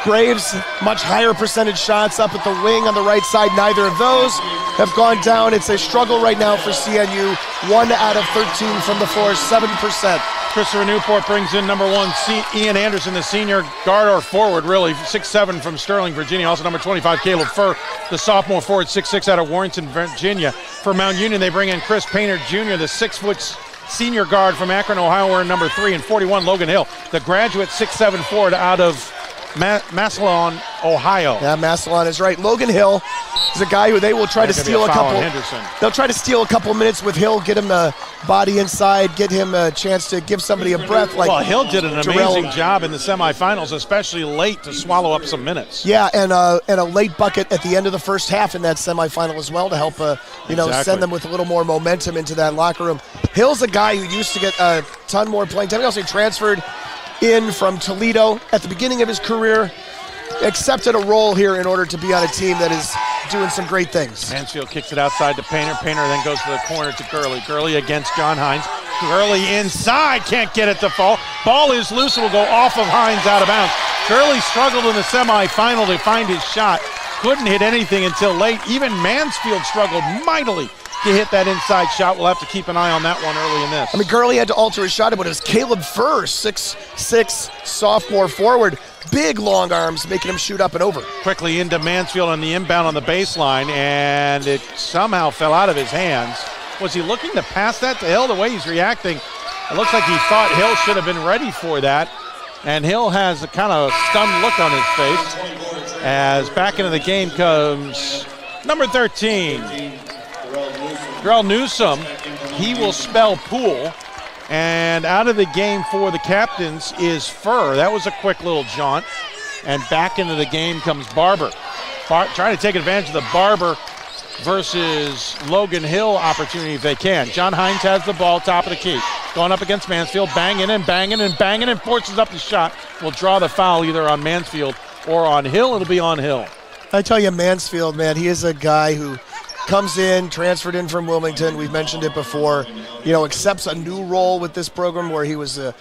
Graves, much higher percentage shots up at the wing on the right side. Neither of those have gone down. It's a struggle right now for CNU. 1 out of 13 from the floor, 7%. Christopher Newport brings in number 1, Ian Anderson, the senior guard or forward, really, 6'7" from Sterling, Virginia. Also number 25, Caleb Furr, the sophomore forward, 6'6" out of Warrenton, Virginia. For Mount Union, they bring in Chris Painter Jr., the 6-foot senior guard from Akron, Ohio, wearing number 3, and 41, Logan Hill, the graduate 6'7" forward out of Massillon, Ohio. Yeah, Massillon is right. Logan Hill is a guy who they will try to steal a couple. They'll try to steal a couple minutes with Hill, get him the body inside, get him a chance to give somebody a breath. Well, Hill did an amazing job in the semifinals, especially late to swallow up some minutes. Yeah, and a late bucket at the end of the first half in that semifinal as well to help send them with a little more momentum into that locker room. Hill's a guy who used to get a ton more playing time. He also transferred in from Toledo at the beginning of his career, accepted a role here in order to be on a team that is doing some great things. Mansfield kicks it outside to Painter. Painter then goes to the corner to Gurley. Gurley against John Hines. Gurley inside, can't get it to fall. Ball is loose and will go off of Hines out of bounds. Gurley struggled in the semifinal to find his shot. Couldn't hit anything until late. Even Mansfield struggled mightily to hit that inside shot. We'll have to keep an eye on that one early in this. I mean, Gurley had to alter his shot, but it was Caleb Furr, 6'6", sophomore forward. Big long arms, making him shoot up and over. Quickly into Mansfield on the inbound on the baseline, and it somehow fell out of his hands. Was he looking to pass that to Hill? The way he's reacting, it looks like he thought Hill should have been ready for that. And Hill has a kind of stunned look on his face as back into the game comes number 13, Darrell Newsom. He will spell pool. And out of the game for the captains is Furr. That was a quick little jaunt. And back into the game comes Barber. Trying to take advantage of the Barber versus Logan Hill opportunity if they can. John Hines has the ball, top of the key. Going up against Mansfield, banging and forces up the shot. Will draw the foul either on Mansfield or on Hill. It'll be on Hill. I tell you, Mansfield, man, he is a guy who comes in, transferred in from Wilmington. We've mentioned it before. Accepts a new role with this program where he was, the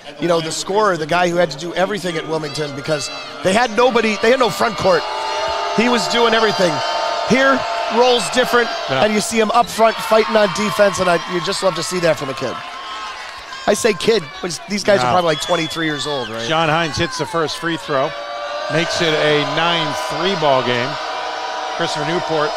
scorer, the guy who had to do everything at Wilmington because they had nobody, they had no front court. He was doing everything. Here, role's different, and you see him up front fighting on defense, and you just love to see that from a kid. I say kid, but these guys are probably like 23 years old, right? John Hines hits the first free throw, makes it a 9-3 ball game. Christopher Newport,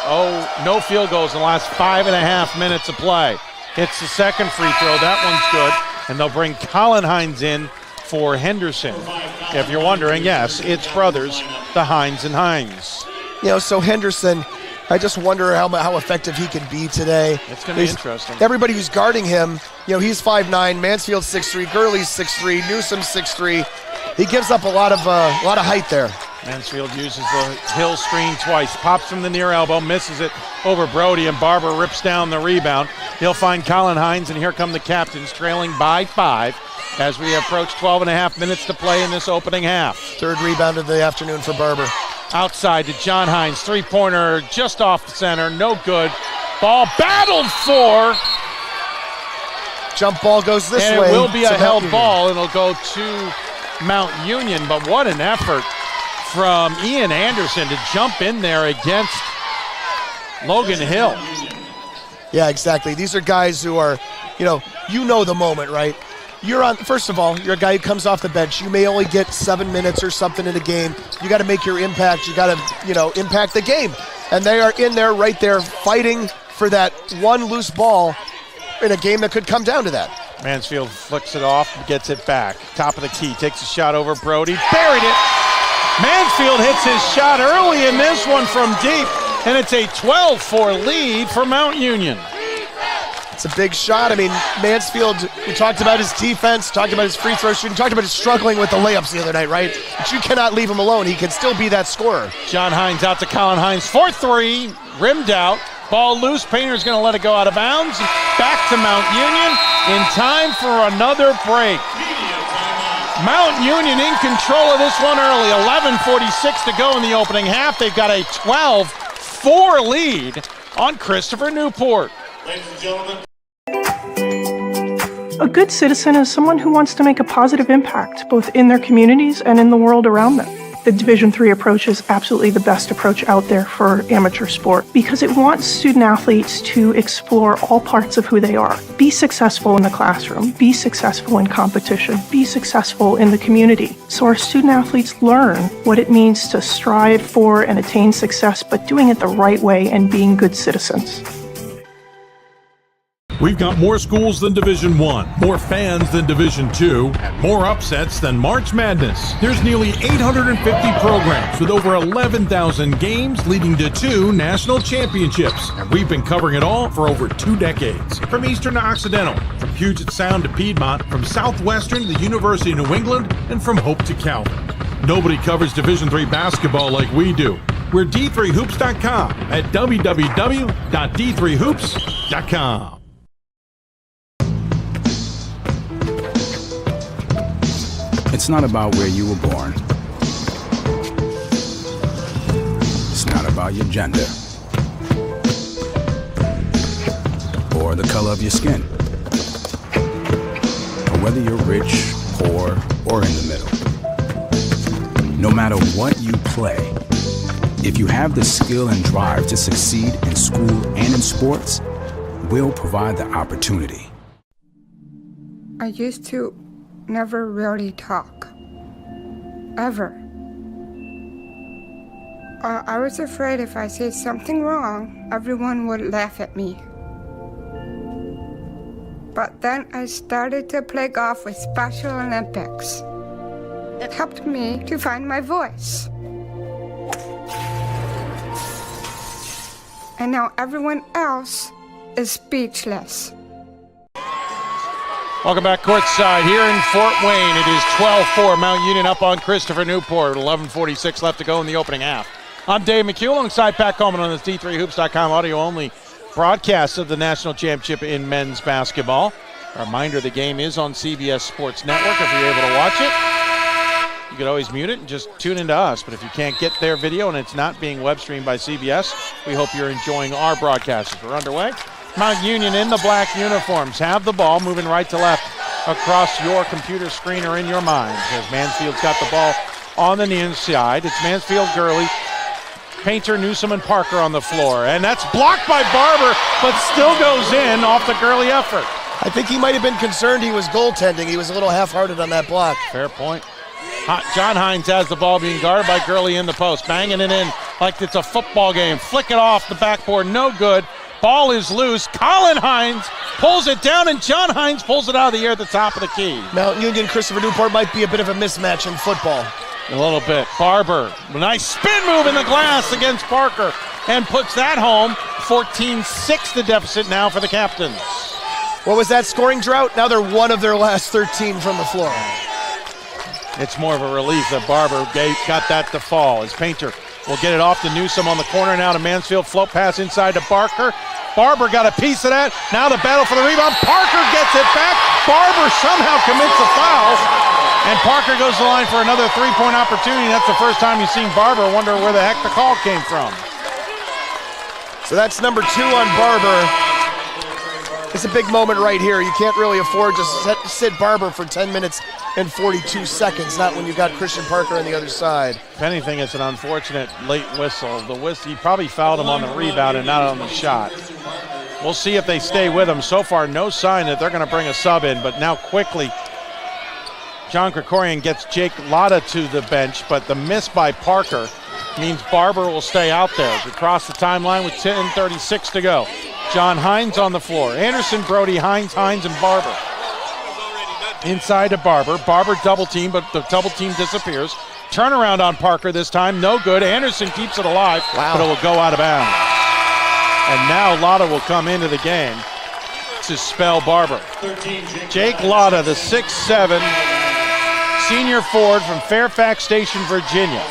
no field goals in the last 5.5 minutes of play. Hits the second free throw, that one's good, and they'll bring Colin Hines in for Henderson. If you're wondering, yes, it's brothers, the Hines and Hines. So Henderson, I just wonder how effective he can be today. It's going to be interesting. Everybody who's guarding him, he's 5'9", Mansfield's 6'3", Gurley's 6'3", Newsom's 6'3". He gives up a lot of height there. Mansfield uses the Hill screen twice, pops from the near elbow, misses it over Brody, and Barber rips down the rebound. He'll find Colin Hines, and here come the captains, trailing by 5 as we approach 12.5 minutes to play in this opening half. Third rebound of the afternoon for Barber. Outside to John Hines, three-pointer just off the center, no good. Ball battled for. Jump ball goes this way. And it will be a held ball, and it'll go to Mount Union, but what an effort from Ian Anderson to jump in there against Logan Hill. Yeah, exactly. These are guys who are, the moment, right? First of all, you're a guy who comes off the bench. You may only get 7 minutes or something in a game. You got to make your impact. You got to, impact the game. And they are in there, right there, fighting for that one loose ball in a game that could come down to that. Mansfield flicks it off, gets it back. Top of the key, takes a shot over Brody, buried it. Mansfield hits his shot early in this one from deep, and it's a 12-4 lead for Mount Union. It's a big shot. I mean, Mansfield, we talked about his defense, talked about his free throw shooting, talked about his struggling with the layups the other night, right? But you cannot leave him alone. He can still be that scorer. John Hines out to Colin Hines for 3, rimmed out. Ball loose, Painter's going to let it go out of bounds. Back to Mount Union in time for another break. Mount Union in control of this one early. 11:46 to go in the opening half. They've got a 12-4 lead on Christopher Newport. Ladies and gentlemen. A good citizen is someone who wants to make a positive impact, both in their communities and in the world around them. The Division III approach is absolutely the best approach out there for amateur sport because it wants student athletes to explore all parts of who they are. Be successful in the classroom, be successful in competition, be successful in the community. So our student athletes learn what it means to strive for and attain success, but doing it the right way and being good citizens. We've got more schools than Division I, more fans than Division II, and more upsets than March Madness. There's nearly 850 programs with over 11,000 games leading to 2 national championships. And we've been covering it all for over 2 decades. From Eastern to Occidental, from Puget Sound to Piedmont, from Southwestern to the University of New England, and from Hope to Calvin. Nobody covers Division III basketball like we do. We're D3Hoops.com at www.d3hoops.com. It's not about where you were born. It's not about your gender or the color of your skin, or whether you're rich, poor, or in the middle. No matter what you play, if you have the skill and drive to succeed in school and in sports, we'll provide the opportunity. I used to never really talk. Ever. I was afraid if I said something wrong, everyone would laugh at me. But then I started to play golf with Special Olympics. It helped me to find my voice. And now everyone else is speechless. Welcome back courtside here in Fort Wayne. It is 12-4, Mount Union up on Christopher Newport. 11:46 left to go in the opening half. I'm Dave McHugh alongside Pat Coleman on this D3Hoops.com audio-only broadcast of the National Championship in men's basketball. A reminder, the game is on CBS Sports Network if you're able to watch it. You could always mute it and just tune into us, but if you can't get their video and it's not being web streamed by CBS, we hope you're enjoying our broadcast as we're underway. Mount Union in the black uniforms have the ball moving right to left across your computer screen or in your mind, as Mansfield's got the ball on the near side. It's Mansfield, Gurley, Painter, Newsom, and Parker on the floor. And that's blocked by Barber, but still goes in off the Gurley effort. I think he might have been concerned he was goaltending. He was a little half-hearted on that block. Fair point. John Hines has the ball being guarded by Gurley in the post, banging it in like it's a football game. Flick it off the backboard, no good. Ball is loose. Colin Hines pulls it down, and John Hines pulls it out of the air at the top of the key. Mount Union, Christopher Newport might be a bit of a mismatch in football. A little bit. Barber, nice spin move in the glass against Parker, and puts that home. 14-6 the deficit now for the Captains. What was that scoring drought? Now they're one of their last 13 from the floor. It's more of a relief that Barber got that to fall, as Painter will get it off to Newsom on the corner now to Mansfield. Float pass inside to Barker. Barber got a piece of that. Now the battle for the rebound. Parker gets it back. Barber somehow commits a foul. And Parker goes to the line for another three-point opportunity. That's the first time you've seen Barber wonder where the heck the call came from. So that's number 2 on Barber. It's a big moment right here. You can't really afford to sit Barber for 10 minutes and 42 seconds, not when you've got Christian Parker on the other side. If anything, it's an unfortunate late whistle. The whistle, he probably fouled him on the rebound and not on the shot. We'll see if they stay with him. So far, no sign that they're going to bring a sub in, but now quickly, John Krikorian gets Jake Lotta to the bench, but the miss by Parker means Barber will stay out there. As we cross the timeline with 10:36 to go. John Hines on the floor. Anderson, Brody, Hines, and Barber. Inside to Barber. Barber double team, but the double team disappears. Turnaround on Parker this time, no good. Anderson keeps it alive, but it will go out of bounds. And now Lotta will come into the game to spell Barber. Jake Lotta, the 6'7", senior forward from Fairfax Station, Virginia.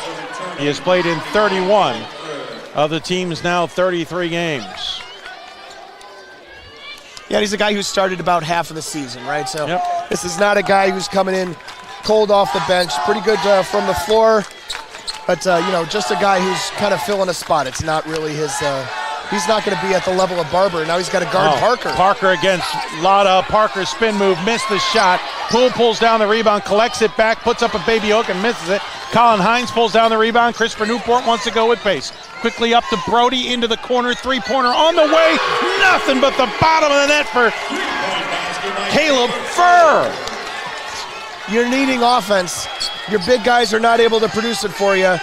He has played in 31 of the team's now 33 games. Yeah, he's a guy who started about half of the season, right? So This is not a guy who's coming in cold off the bench. Pretty good from the floor, but just a guy who's kind of filling a spot. It's not really his. He's not going to be at the level of Barber. Now he's got to guard Parker. Parker against Lotta. Parker spin move, missed the shot. Poole pulls down the rebound, collects it back, puts up a baby hook and misses it. Colin Hines pulls down the rebound. Christopher Newport wants to go with pace. Quickly up to Brody into the corner, three-pointer on the way. Nothing but the bottom of the net for Caleb Furr. You're needing offense. Your big guys are not able to produce it for you.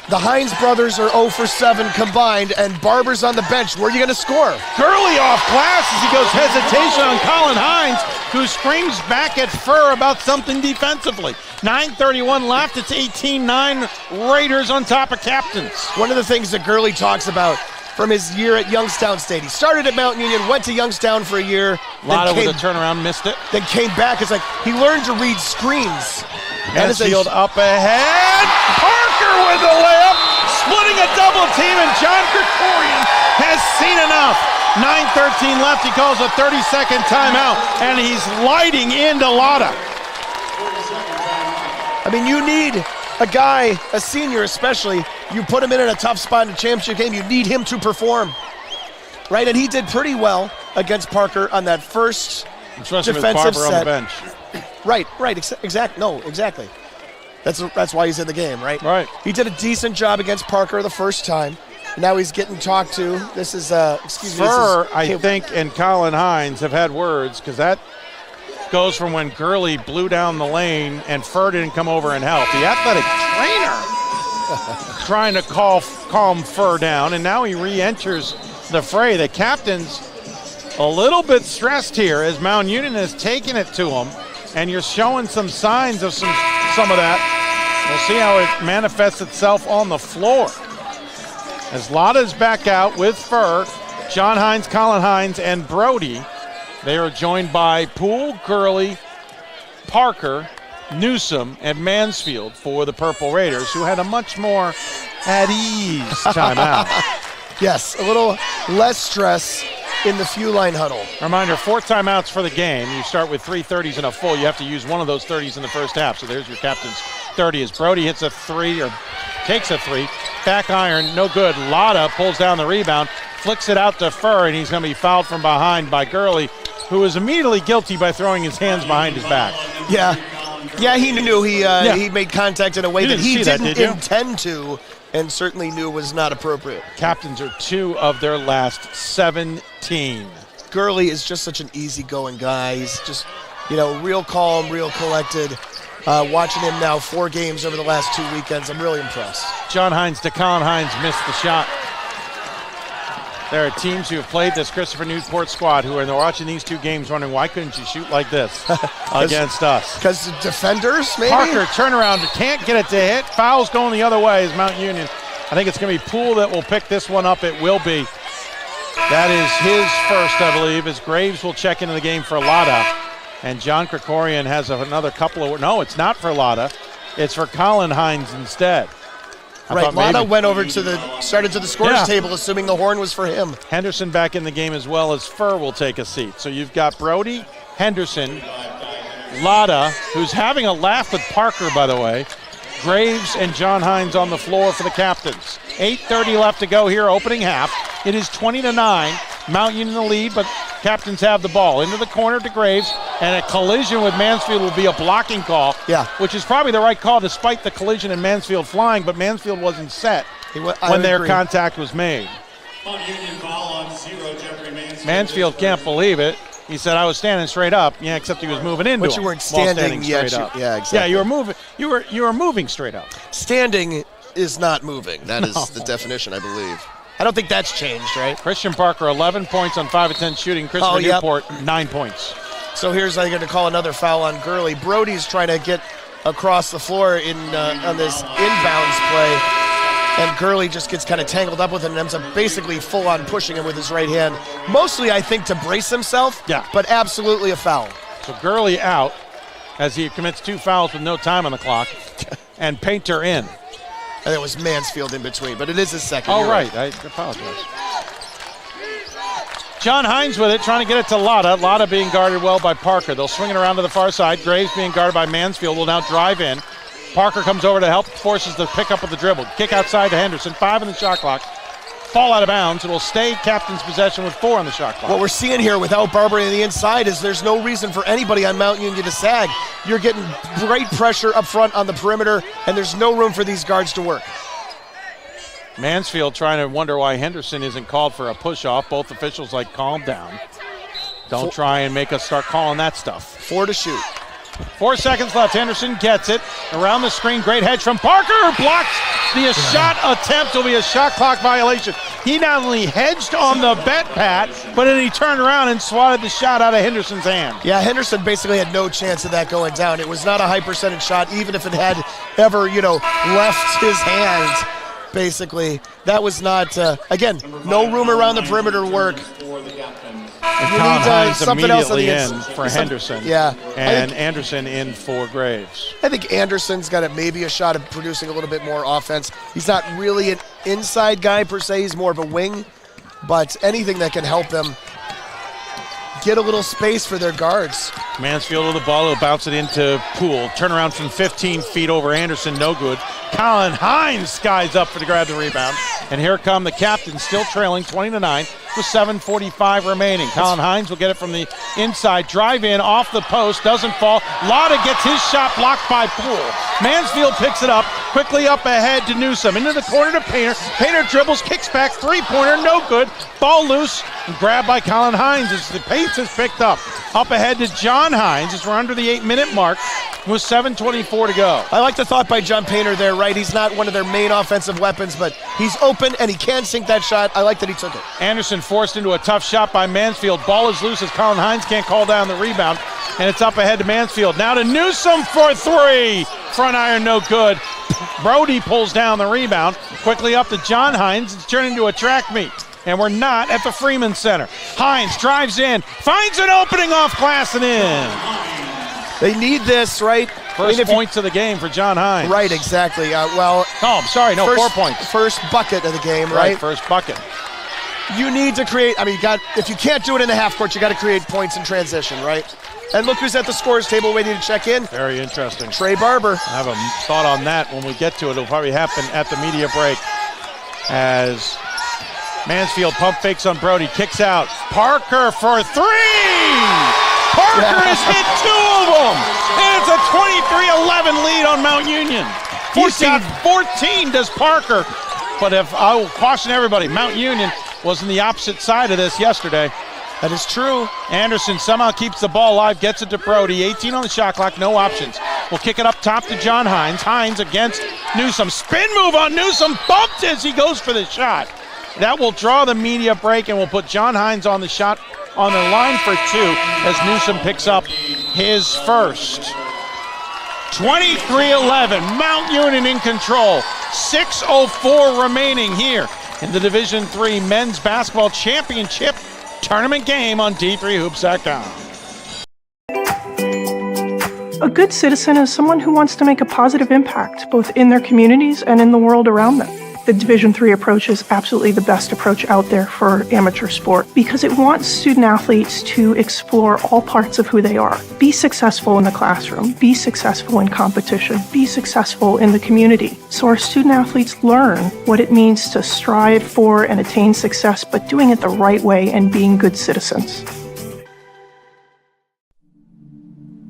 The Hines brothers are 0 for 7 combined, and Barber's on the bench. Where are you going to score? Gurley off glass as he goes hesitation on Colin Hines, who screams back at Furr about something defensively. 9:31 left. It's 18-9 Raiders on top of Captains. One of the things that Gurley talks about from his year at Youngstown State. He started at Mount Union, went to Youngstown for a year. Lotta with a turnaround, missed it. Then came back. It's like he learned to read screens. Mansfield up ahead. Parker with the layup, splitting a double team, and John Krikorian has seen enough. 9:13 left. He calls a 30-second timeout, and he's lighting into Lotta. I mean, you need a guy, a senior especially, you put him in a tough spot in a championship game, you need him to perform. Right? And he did pretty well against Parker on that first especially defensive with Barber set. on the bench. Right. Exactly. That's why he's in the game, right? Right. He did a decent job against Parker the first time. Now he's getting talked to. This is, Furr, I think, and Colin Hines have had words, because that goes from when Gurley blew down the lane and Furr didn't come over and help. The athletic trainer trying to calm Furr down, and now he re-enters the fray. The captain's a little bit stressed here as Mount Union has taken it to him, and you're showing some signs of some of that. We'll see how it manifests itself on the floor. As Lotta's back out with Furr, John Hines, Colin Hines, and Brody. They are joined by Poole, Gurley, Parker, Newsom, and Mansfield for the Purple Raiders, who had a much more at ease timeout. Yes, a little less stress in the few line huddle. Reminder, 4 timeouts for the game. You start with 3 30s and a full. You have to use one of those 30s in the first half. So there's your captain's 30 as Brody hits a 3 or takes a 3. Back iron, no good. Lotta pulls down the rebound, flicks it out to Furr, and he's going to be fouled from behind by Gurley, who is immediately guilty by throwing his hands behind his back. Yeah, he knew he made contact in a way that he didn't intend to, and certainly knew was not appropriate. Captains are 2 of their last 17. Gurley is just such an easygoing guy. He's just, real calm, real collected. Watching him now 4 games over the last 2 weekends, I'm really impressed. John Hines to Colin Hines missed the shot. There are teams who have played this Christopher Newport squad who are watching these 2 games wondering, why couldn't you shoot like this against us? Because the defenders, maybe? Parker, turnaround, can't get it to hit. Foul's going the other way as Mount Union. I think it's going to be Poole that will pick this one up. It will be. That is his first, I believe, as Graves will check into the game for Lotta. And John Krikorian has another couple of... No, it's not for Lotta. It's for Colin Hines instead. Right, Lotta went over started to the scorer's table, assuming the horn was for him. Henderson back in the game as well as Furr will take a seat. So you've got Brody, Henderson, Lotta, who's having a laugh with Parker, by the way, Graves, and John Hines on the floor for the captains. 8:30 left to go here, opening half. It is 20-9. Mount Union in the lead, but captains have the ball. Into the corner to Graves, and a collision with Mansfield will be a blocking call, which is probably the right call despite the collision and Mansfield flying, but Mansfield wasn't set when their contact was made. Mansfield can't believe it. He said, I was standing straight up. Yeah, except he was moving into him. But you weren't standing yet. Straight up. Yeah, exactly. Yeah, you were moving. You were moving straight up. Standing is not moving. That is the definition, I believe. I don't think that's changed, right? Christian Parker, 11 points on 5 of 10 shooting. Christopher Newport, 9 points. So here's going to call another foul on Gurley. Brody's trying to get across the floor on this inbounds play, and Gurley just gets kind of tangled up with it and ends up basically full-on pushing him with his right hand. Mostly, I think, to brace himself, but absolutely a foul. So Gurley out as he commits 2 fouls with no time on the clock, and Painter in. And it was Mansfield in between, but it is his second. Oh, right. I apologize. John Hines with it, trying to get it to Lotta. Lotta being guarded well by Parker. They'll swing it around to the far side. Graves being guarded by Mansfield will now drive in. Parker comes over to help, forces the pickup of the dribble. Kick outside to Henderson. 5 in the shot clock. Fall out of bounds. It will stay captain's possession with 4 on the shot clock. What we're seeing here without Barber on the inside is there's no reason for anybody on Mount Union to sag. You're getting great pressure up front on the perimeter, and there's no room for these guards to work. Mansfield trying to wonder why Henderson isn't called for a push-off. Both officials like, calm down. Don't try and make us start calling that stuff. 4 to shoot. 4 seconds left. Henderson gets it. Around the screen, great hedge from Parker. Blocked The shot attempt will be a shot clock violation. He not only hedged on the bet, Pat, but then he turned around and swatted the shot out of Henderson's hand. Yeah, Henderson basically had no chance of that going down. It was not a high percentage shot, even if it had ever, left his hand. Basically, that was not, again, no room around the perimeter work. And Colin Hines immediately in for Henderson. Yeah. And Anderson in for Graves. I think Anderson's got maybe a shot of producing a little bit more offense. He's not really an inside guy per se. He's more of a wing. But anything that can help them get a little space for their guards. Mansfield with the ball. He'll bounce it into Poole. Turnaround from 15 feet over Anderson. No good. Colin Hines skies up to grab the rebound. And here come the captains, still trailing 20-9 with 7:45 remaining. Colin Hines will get it from the inside. Drive in off the post. Doesn't fall. Lotta gets his shot blocked by Poole. Mansfield picks it up. Quickly up ahead to Newsome. Into the corner to Painter. Painter dribbles, kicks back. Three-pointer, no good. Ball loose. And grabbed by Colin Hines as the pace is picked up. Up ahead to John Hines as we're under the 8-minute mark with 7:24 to go. I like the thought by John Painter there, right? He's not one of their main offensive weapons, but he's open and he can sink that shot. I like that he took it. Anderson forced into a tough shot by Mansfield. Ball is loose as Colin Hines can't call down the rebound. And it's up ahead to Mansfield. Now to Newsome for three. Front iron, no good. Brody pulls down the rebound. Quickly up to John Hines. It's turned into a track meet. And we're not at the Freeman Center. Hines drives in, finds an opening off glass and in. They need this, right? First points of the game for John Hines. Right, exactly. 4 points. First bucket of the game, right? First bucket. You need to create, if you can't do it in the half court, you got to create points in transition, right? And look who's at the scorer's table waiting to check in. Very interesting. Trey Barber. I have a thought on that when we get to it. It'll probably happen at the media break as Mansfield pump fakes on Brody, kicks out. Parker for three! Parker has hit two of them! And it's a 23-11 lead on Mount Union. He's got 14, does Parker. But I will caution everybody, Mount Union was on the opposite side of this yesterday. That is true. Anderson somehow keeps the ball alive, gets it to Brody. 18 on the shot clock, no options. We'll kick it up top to John Hines. Hines against Newsome. Spin move on Newsome, bumped as he goes for the shot. That will draw the media break and we'll put John Hines on the shot on the line for two as Newsome picks up his first. 23-11, Mount Union in control. 6:04 remaining here in the Division III Men's Basketball Championship Tournament game on D3Hoops.com. A good citizen is someone who wants to make a positive impact, both in their communities and in the world around them. The Division III approach is absolutely the best approach out there for amateur sport because it wants student athletes to explore all parts of who they are. Be successful in the classroom, be successful in competition, be successful in the community. So our student athletes learn what it means to strive for and attain success, but doing it the right way and being good citizens.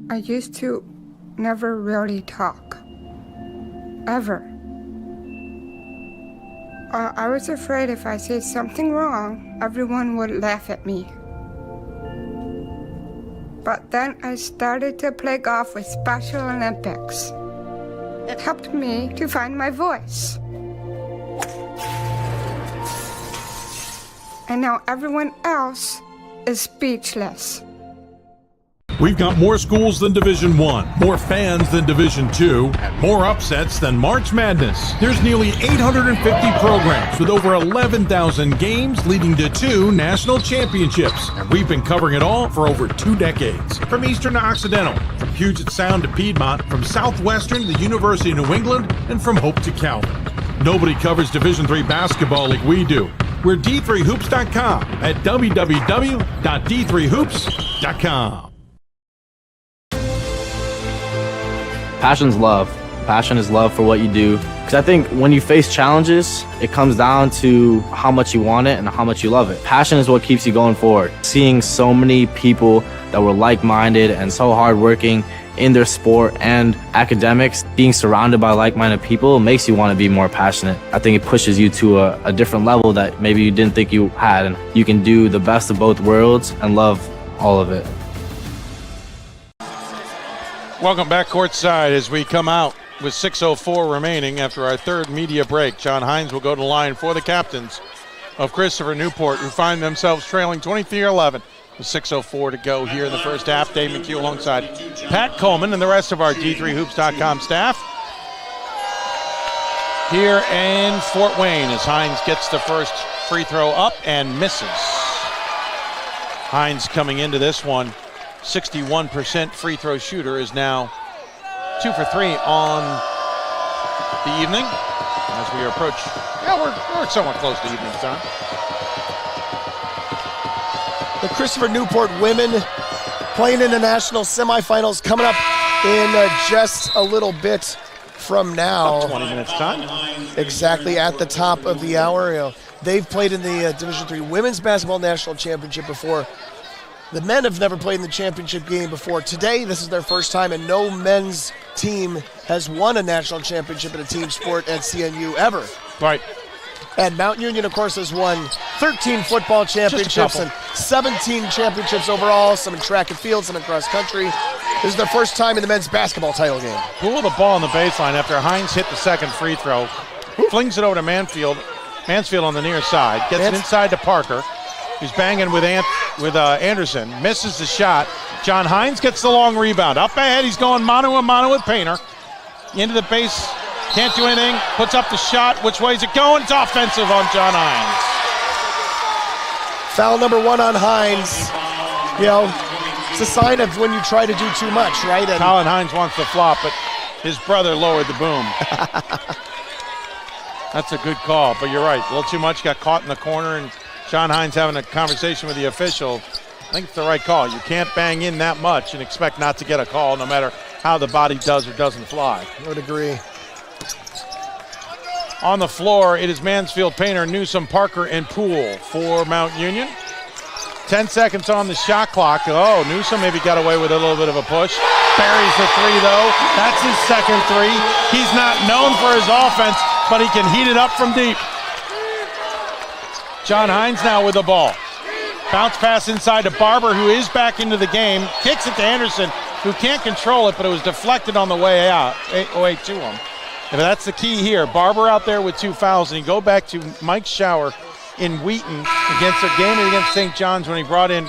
I used to never really talk. Ever. I was afraid if I said something wrong, everyone would laugh at me. But then I started to play golf with Special Olympics. It helped me to find my voice. And now everyone else is speechless. We've got more schools than Division I, more fans than Division II, and more upsets than March Madness. There's nearly 850 programs with over 11,000 games leading to 2 national championships. And we've been covering it all for over 2 decades. From Eastern to Occidental, from Puget Sound to Piedmont, from Southwestern to the University of New England, and from Hope to Calvin. Nobody covers Division III basketball like we do. We're D3Hoops.com at www.d3hoops.com. Passion's love. Passion is love for what you do. Because I think when you face challenges, it comes down to how much you want it and how much you love it. Passion is what keeps you going forward. Seeing so many people that were like-minded and so hardworking in their sport and academics, being surrounded by like-minded people makes you want to be more passionate. I think it pushes you to a different level that maybe you didn't think you had. And you can do the best of both worlds and love all of it. Welcome back courtside as we come out with 6:04 remaining after our third media break. John Hines will go to the line for the captains of Christopher Newport, who find themselves trailing 23-11 with 6:04 to go here in the first half. Dave McHugh alongside Pat Coleman and the rest of our D3Hoops.com staff here in Fort Wayne as Hines gets the first free throw up and misses. Hines coming into this one, 61% free throw shooter, is now 2 for 3 on the evening as we approach. Yeah, we're somewhat close to evening time. The Christopher Newport women playing in the national semifinals coming up in just a little bit from now. About 20 minutes time. Exactly at the top of the hour. You know, they've played in the Division III Women's Basketball National Championship before. The men have never played in the championship game before. Today, this is their first time, and no men's team has won a national championship in a team sport at CNU ever. Right. And Mount Union, of course, has won 13 football championships and 17 championships overall, some in track and field, some in cross country. This is their first time in the men's basketball title game. Pool the ball on the baseline after Hines hit the second free throw. Flings it over to Mansfield. Mansfield on the near side. Gets it inside to Parker. He's banging with Anderson. Misses the shot. John Hines gets the long rebound. Up ahead, he's going mano-a-mano with Painter. Into the base. Can't do anything. Puts up the shot. Which way is it going? It's offensive on John Hines. Foul number 1 on Hines. You know, it's a sign of when you try to do too much, right? And Colin Hines wants to flop, but his brother lowered the boom. That's a good call, but you're right. A little too much. Got caught in the corner, and John Hines having a conversation with the official. I think it's the right call. You can't bang in that much and expect not to get a call no matter how the body does or doesn't fly. I would agree. On the floor, it is Mansfield, Painter, Newsom, Parker, and Poole for Mount Union. 10 seconds on the shot clock. Oh, Newsom maybe got away with a little bit of a push. Buries the three, though. That's his second three. He's not known for his offense, but he can heat it up from deep. John Hines now with the ball. Bounce pass inside to Barber, who is back into the game. Kicks it to Anderson, who can't control it, but it was deflected on the way out, way to him. And that's the key here. Barber out there with 2 fouls, and you go back to Mike Schauer in Wheaton against a game against St. John's when he brought in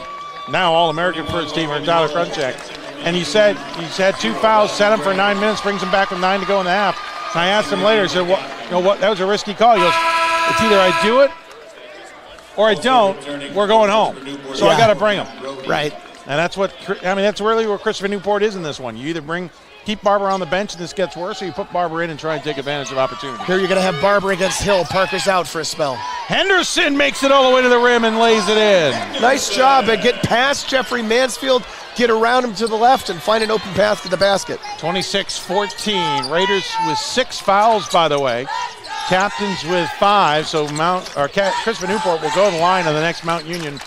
now All-American first teamer Tyler Krunchak. And he said he's had 2 fouls, set him for 9 minutes, brings him back with 9 to go in the half. And I asked him later, I said, what, that was a risky call. He goes, it's either I do it or I don't, we're going home. So I got to bring him. Right. And that's that's really where Christopher Newport is in this one. You either keep Barber on the bench and this gets worse, or you put Barber in and try and take advantage of opportunity. Here you're going to have Barber against Hill. Parker's out for a spell. Henderson makes it all the way to the rim and lays it in. Nice job. Get past Jeffrey Mansfield, get around him to the left, and find an open path to the basket. 26-14. Raiders with 6 fouls, by the way. Captains with 5, so Christopher Newport will go to the line on the next Mount Union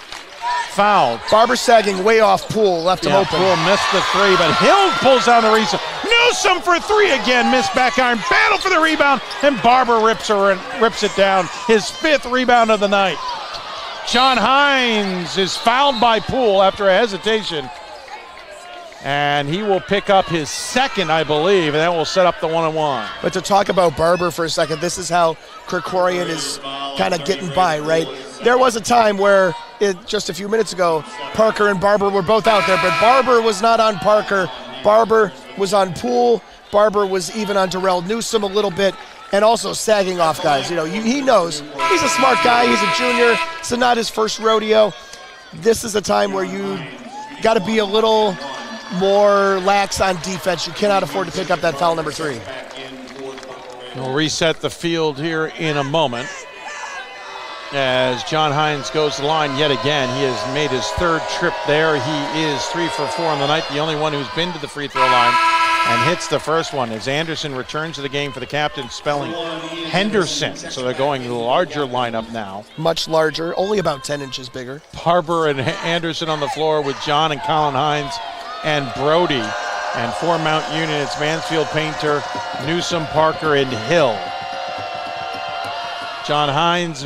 foul. Barber sagging way off Poole, left him open. Poole missed the 3, but Hill pulls down the rebound. Newsom for 3 again, missed back iron, battle for the rebound, and Barber rips it down. His 5th rebound of the night. John Hines is fouled by Poole after a hesitation, and he will pick up his 2nd, I believe, and that will set up the 1-on-1. But to talk about Barber for a second, this is how Krikorian is kind of getting by, right? There was a time where, just a few minutes ago, Parker and Barber were both out there, but Barber was not on Parker. Barber was on Poole. Barber was even on Darrell Newsom a little bit, and also sagging off guys. You know, he knows. He's a smart guy. He's a junior. It's not his first rodeo. This is a time where you got to be a little more lax on defense. You cannot afford to pick up that foul number 3. We'll reset the field here in a moment as John Hines goes to the line yet again. He has made his 3rd trip there. He is 3 for 4 on the night, the only one who's been to the free throw line and hits the first one as Anderson returns to the game for the captain, spelling Henderson. So they're going the larger lineup now. Much larger, only about 10 inches bigger. Barber and Anderson on the floor with John and Colin Hines and Brody. And for Mount Union, it's Mansfield, Painter, Newsom, Parker, and Hill. John Hines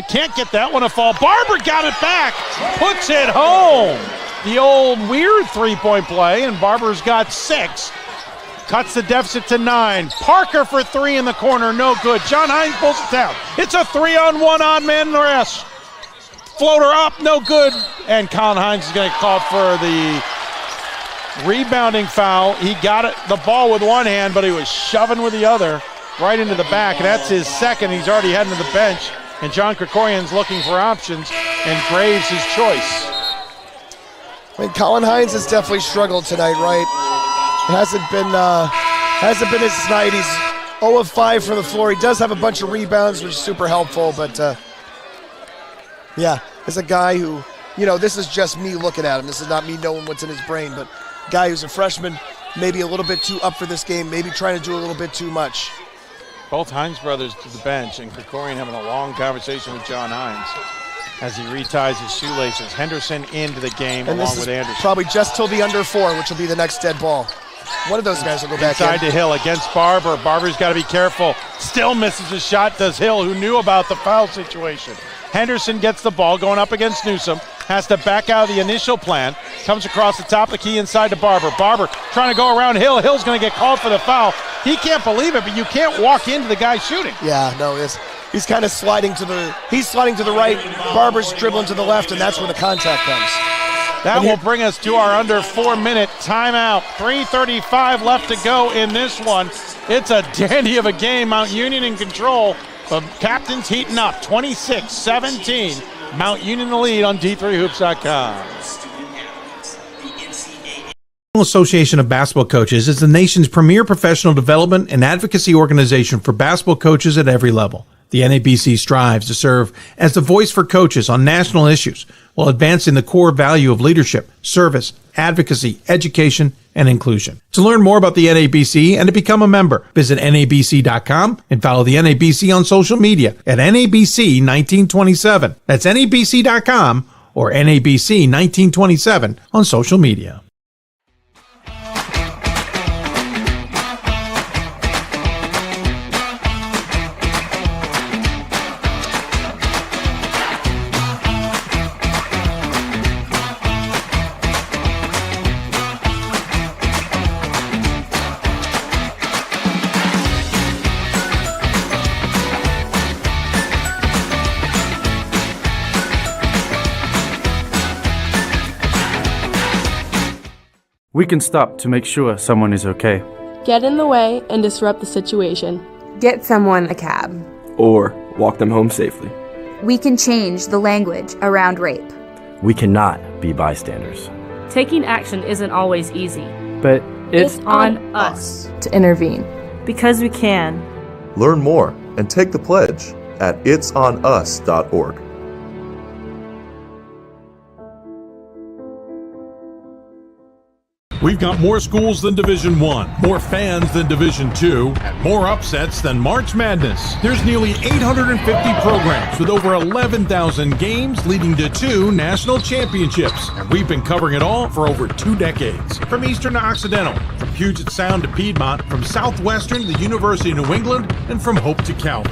can't get that one to fall. Barber got it back, puts it home. The old weird 3-point play, and Barber's got 6. Cuts the deficit to 9. Parker for 3 in the corner, no good. John Hines pulls it down. It's a 3-on-1 odd man rush. Floater up, no good. And Colin Hines is going to call for the rebounding foul. He got the ball with one hand, but he was shoving with the other right into the back. And that's his second. He's already heading to the bench. And John Krikorian's looking for options, and Graves his choice. I mean, Colin Hines has definitely struggled tonight, right? It hasn't been his night. He's 0 of 5 from the floor. He does have a bunch of rebounds, which is super helpful. But yeah, as a guy who, this is just me looking at him. This is not me knowing what's in his brain. But guy who's a freshman, maybe a little bit too up for this game, maybe trying to do a little bit too much. Both Hines brothers to the bench, and Krikorian having a long conversation with John Hines as he reties his shoelaces. Henderson into the game and along with Anderson. Probably just till the under 4, which will be the next dead ball. One of those guys will go back inside to Hill against Barber. Barber's got to be careful. Still misses a shot, does Hill, who knew about the foul situation. Henderson gets the ball going up against Newsom. Has to back out of the initial plan. Comes across the top of the key inside to Barber. Barber trying to go around Hill. Hill's going to get called for the foul. He can't believe it, but you can't walk into the guy shooting. Yeah, no, he's kind of sliding to the right. Barber's dribbling to the left, and that's where the contact comes. That will bring us to our under 4-minute timeout. 3:35 left to go in this one. It's a dandy of a game. Mount Union in control. The captain's heating up. 26-17. Mount Union the lead on D3Hoops.com. The Association of Basketball Coaches is the nation's premier professional development and advocacy organization for basketball coaches at every level. The NABC strives to serve as the voice for coaches on national issues while advancing the core value of leadership, service, advocacy, education, and inclusion. To learn more about the NABC and to become a member, visit NABC.com and follow the NABC on social media at NABC 1927. That's NABC.com or NABC 1927 on social media. We can stop to make sure someone is okay. Get in the way and disrupt the situation. Get someone a cab. Or walk them home safely. We can change the language around rape. We cannot be bystanders. Taking action isn't always easy. But it's on us to intervene. Because we can. Learn more and take the pledge at itsonus.org. We've got more schools than Division I, more fans than Division II, and more upsets than March Madness. There's nearly 850 programs with over 11,000 games leading to 2 national championships. And we've been covering it all for over 2 decades. From Eastern to Occidental, from Puget Sound to Piedmont, from Southwestern to the University of New England, and from Hope to Calvin.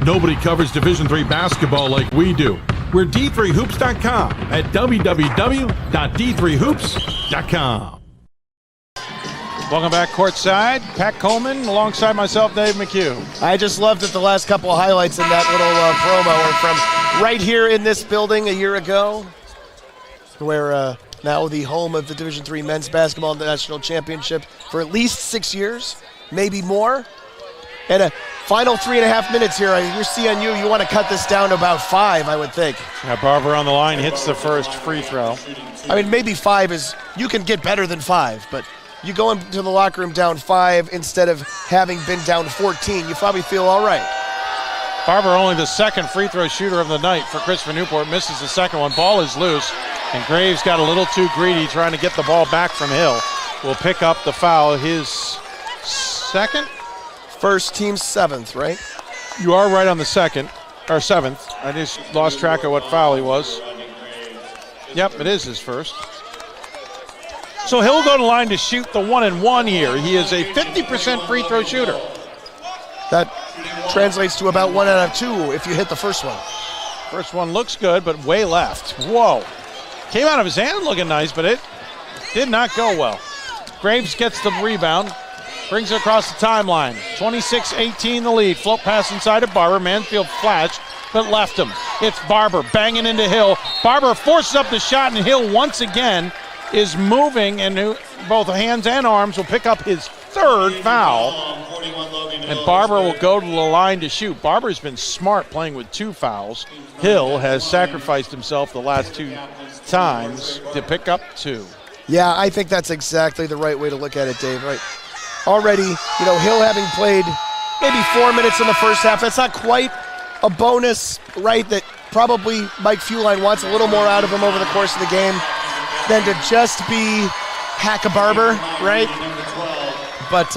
Nobody covers Division III basketball like we do. We're D3Hoops.com at www.d3hoops.com. Welcome back courtside. Pat Coleman alongside myself, Dave McHugh. I just loved that the last couple of highlights in that little promo are from right here in this building a year ago, where now the home of the Division III men's basketball national championship for at least 6 years, maybe more. And a final 3.5 minutes here. You're CNU. You want to cut this down to about 5, I would think. Yeah, Barber on the line hits the first free throw. I mean, maybe 5 is, you can get better than 5, but you go into the locker room down 5 instead of having been down 14, you probably feel all right. Barber only the second free throw shooter of the night for Christopher Newport. Misses the second one. Ball is loose, and Graves got a little too greedy trying to get the ball back from Hill. Will pick up the foul. His second? First, team 7th, right? You are right on the second, or 7th. I just lost track of what foul he was. Yep, it is his first. So he'll go to the line to shoot the 1-and-1 here. He is a 50% free throw shooter. That translates to about 1 out of 2 if you hit the first one. First one looks good, but way left. Whoa. Came out of his hand looking nice, but it did not go well. Graves gets the rebound. Brings it across the timeline. 26-18 the lead. Float pass inside of Barber. Mansfield flashed, but left him. It's Barber banging into Hill. Barber forces up the shot, and Hill once again is moving, and both hands and arms will pick up his third foul. And Barber will go to the line to shoot. Barber's been smart playing with 2 fouls. Hill has sacrificed himself the last 2 times to pick up 2. Yeah, I think that's exactly the right way to look at it, Dave. Right. Already, Hill having played maybe 4 minutes in the first half, that's not quite a bonus, right, that probably Mike Fuline wants a little more out of him over the course of the game than to just be hack-a-barber, right? But,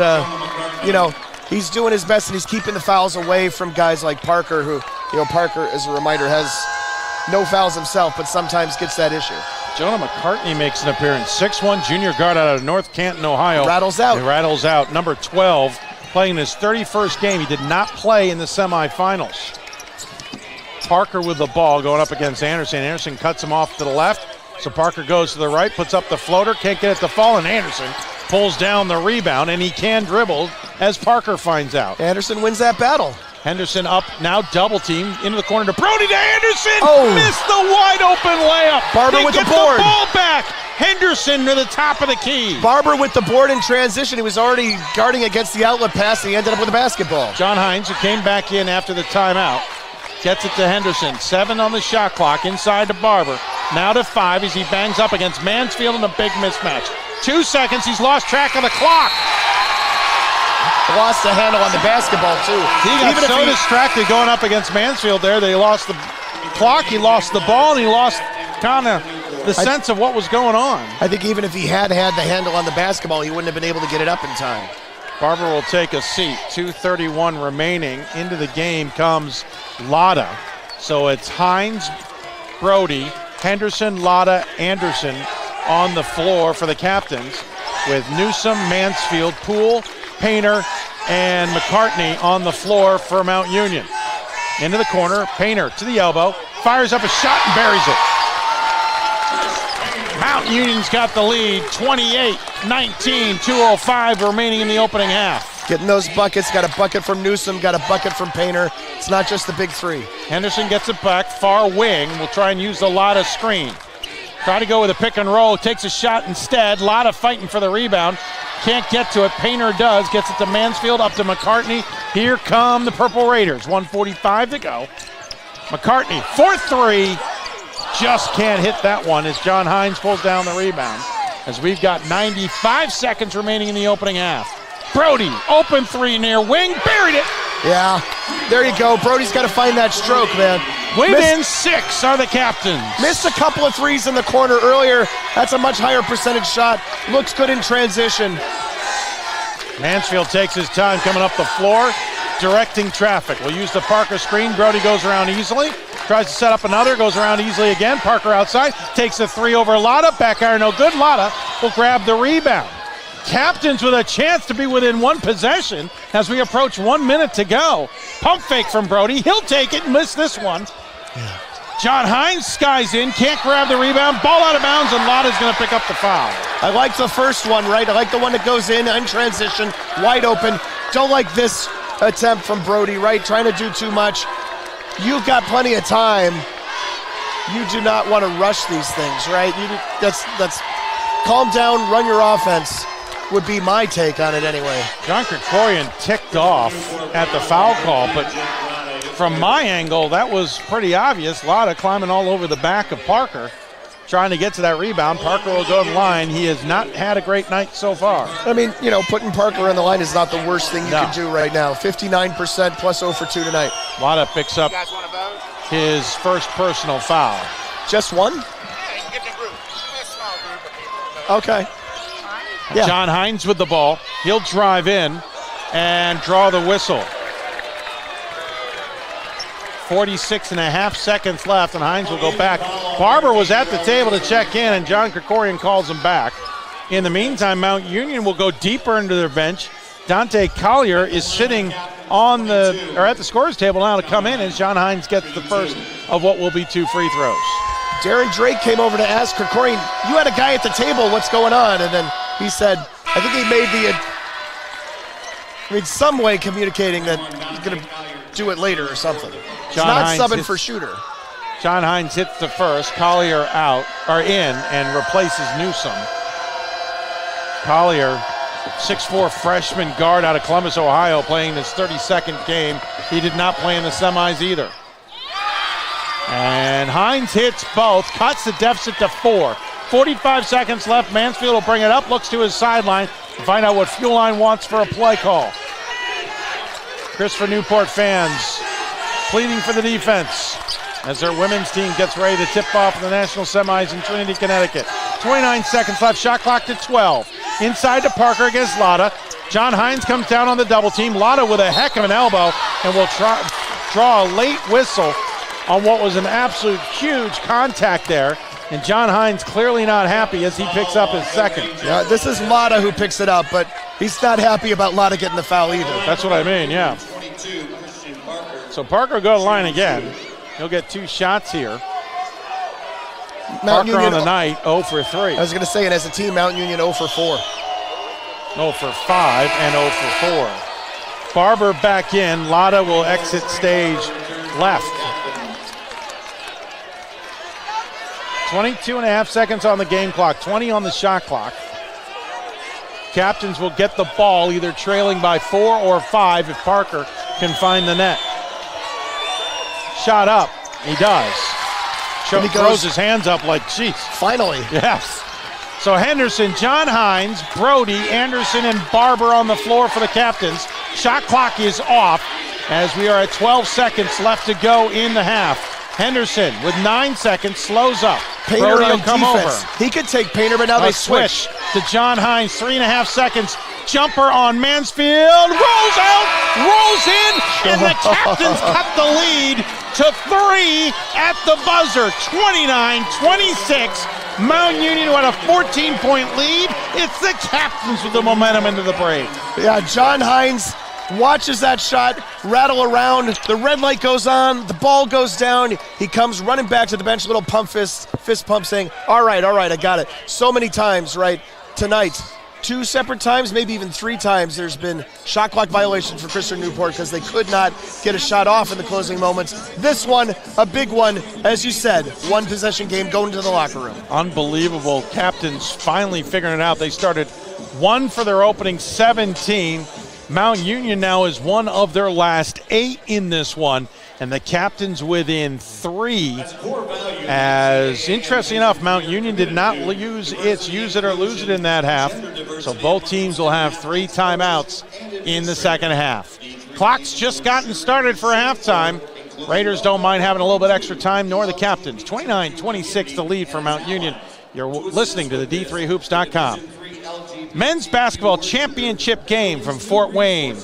he's doing his best, and he's keeping the fouls away from guys like Parker, who, Parker, as a reminder, has no fouls himself, but sometimes gets that issue. Jonah McCartney makes an appearance. 6'1" junior guard out of North Canton, Ohio. Rattles out. He rattles out. Number 12, playing his 31st game. He did not play in the semifinals. Parker with the ball going up against Anderson. Anderson cuts him off to the left. So Parker goes to the right, puts up the floater, can't get it to fall, and Anderson pulls down the rebound, and he can dribble as Parker finds out. Anderson wins that battle. Henderson up, now double team, into the corner to Brody to Anderson. Oh. Missed the wide open layup. Barber with the board. The ball back. Henderson to the top of the key. Barber with the board in transition. He was already guarding against the outlet pass, and he ended up with a basketball. John Hines, who came back in after the timeout, gets it to Henderson. 7 on the shot clock, inside to Barber. Now to 5 as he bangs up against Mansfield in a big mismatch. 2 seconds, he's lost track of the clock. Lost the handle on the basketball, too. He got so distracted going up against Mansfield there, they lost the clock, he lost the ball, and he lost kind of the sense of what was going on. I think even if he had the handle on the basketball, he wouldn't have been able to get it up in time. Barber will take a seat. 2:31 remaining. Into the game comes Lotta. So it's Hines, Brody, Henderson, Lotta, Anderson on the floor for the captains, with Newsom, Mansfield, Poole, Painter, and McCartney on the floor for Mount Union. Into the corner, Painter to the elbow, fires up a shot and buries it. Mount Union's got the lead, 28-19, 2:05 remaining in the opening half. Getting those buckets, got a bucket from Newsom, got a bucket from Painter. It's not just the big 3. Henderson gets it back, far wing, will try and use the Lotta screen. Try to go with a pick and roll, takes a shot instead. Lotta fighting for the rebound, can't get to it. Painter does, gets it to Mansfield, up to McCartney. Here come the Purple Raiders, 1:45 to go. McCartney, 4-3, just can't hit that one as John Hines pulls down the rebound, as we've got 95 seconds remaining in the opening half. Brody, open 3 near wing, buried it. Yeah, there you go. Brody's got to find that stroke, man. Within 6 are the captains. Missed a couple of threes in the corner earlier. That's a much higher percentage shot. Looks good in transition. Mansfield takes his time coming up the floor, directing traffic. We'll use the Parker screen. Brody goes around easily. Tries to set up another, goes around easily again. Parker outside, takes a 3 over Lotta. Back iron, no good. Lotta will grab the rebound. Captains with a chance to be within 1 possession as we approach 1 minute to go. Pump fake from Brody. He'll take it and miss this one. Yeah. John Hines skies in, can't grab the rebound. Ball out of bounds, and Lotta's going to pick up the foul. I like the first one, right? I like the one that goes in transition, wide open. Don't like this attempt from Brody, right? Trying to do too much. You've got plenty of time. You do not want to rush these things, right? That's calm down, run your offense would be my take on it anyway. John Krikorian ticked off at the foul call, but from my angle, that was pretty obvious. Lotta climbing all over the back of Parker, trying to get to that rebound. Parker will go to the line. He has not had a great night so far. I mean, putting Parker on the line is not the worst thing you can do right now. 59% plus 0 for 2 tonight. Lotta picks up his first personal foul. Just one? Okay. Yeah. John Hines with the ball. He'll drive in and draw the whistle. 46.5 seconds left, and Hines will go back. Barber was at the table to check in, and John Krikorian calls him back. In the meantime, Mount Union will go deeper into their bench. Dante Collier is sitting at the scorer's table now to come in as John Hines gets the first of what will be 2 free throws. Darren Drake came over to ask Krikorian, you had a guy at the table, what's going on? And then he said, I think he made I mean, some way communicating that he's going to do it later or something. He's not subbing for Shooter. John Hines hits the first. Collier in and replaces Newsom. Collier, 6'4" freshman guard out of Columbus, Ohio, playing his 32nd game. He did not play in the semis either. And Hines hits both, cuts the deficit to 4. 45 seconds left. Mansfield will bring it up, looks to his sideline to find out what Fuel Line wants for a play call. Christopher Newport fans pleading for the defense as their women's team gets ready to tip off the national semis in Trinity, Connecticut. 29 seconds left, shot clock to 12. Inside to Parker against Lotta. John Hines comes down on the double team. Lotta with a heck of an elbow and will draw a late whistle on what was an absolute huge contact there. And John Hines clearly not happy as he picks up his second. Yeah, this is Lotta who picks it up, but he's not happy about Lotta getting the foul either. That's what I mean, yeah. So Parker will go to the line again. He'll get 2 shots here. Parker on the night, 0 for 3. I was going to say, and as a team, Mount Union 0 for 4. 0 for 5 and 0 for 4. Barber back in. Lotta will exit stage left. 22.5 seconds on the game clock, 20 on the shot clock. Captains will get the ball, either trailing by 4 or 5 if Parker can find the net. Shot up, he does. He throws his hands up like, geez. Finally. Yes. So Henderson, John Hines, Brody, Anderson, and Barber on the floor for the captains. Shot clock is off as we are at 12 seconds left to go in the half. Henderson with 9 seconds slows up. Painter Brody will on come defense. over. He could take Painter, but now they switch. To John Hines, 3.5 seconds. Jumper on Mansfield, rolls out, rolls in, and the captains cut the lead to 3 at the buzzer. 29-26. Mount Union who had a 14-point lead. It's the captains with the momentum into the break. Yeah, John Hines watches that shot rattle around. The red light goes on. The ball goes down. He comes running back to the bench, little pump fist pump saying, all right, I got it. So many times, right, tonight, 2 separate times, maybe even 3 times, there's been shot clock violations for Christopher Newport because they could not get a shot off in the closing moments. This one, a big one, as you said, 1 possession game going to the locker room. Unbelievable. Captains finally figuring it out. They started 1 for their opening 17. Mount Union now is 1 of their last 8 in this one, and the captains within 3. As interesting enough, Mount Union did not use it or lose it in that half, so both teams will have 3 timeouts in the second half. Clock's just gotten started for halftime. Raiders don't mind having a little bit extra time, nor the captains. 29-26 the lead for Mount Union. You're listening to the D3Hoops.com. Men's basketball championship game from Fort Wayne.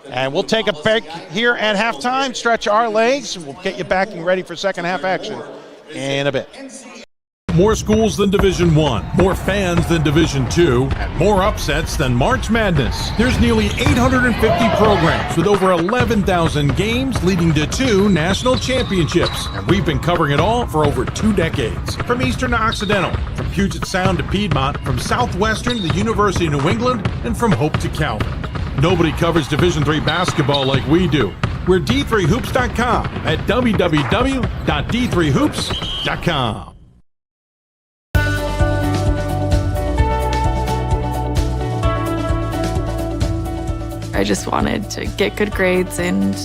And we'll take a break here at halftime, stretch our legs, and we'll get you back and ready for second half action in a bit. More schools than Division I, more fans than Division II, and more upsets than March Madness. There's nearly 850 programs with over 11,000 games leading to 2 national championships. And we've been covering it all for over 2 decades. From Eastern to Occidental, from Puget Sound to Piedmont, from Southwestern to the University of New England, and from Hope to Calvin. Nobody covers Division III basketball like we do. We're D3Hoops.com at www.D3Hoops.com. I just wanted to get good grades and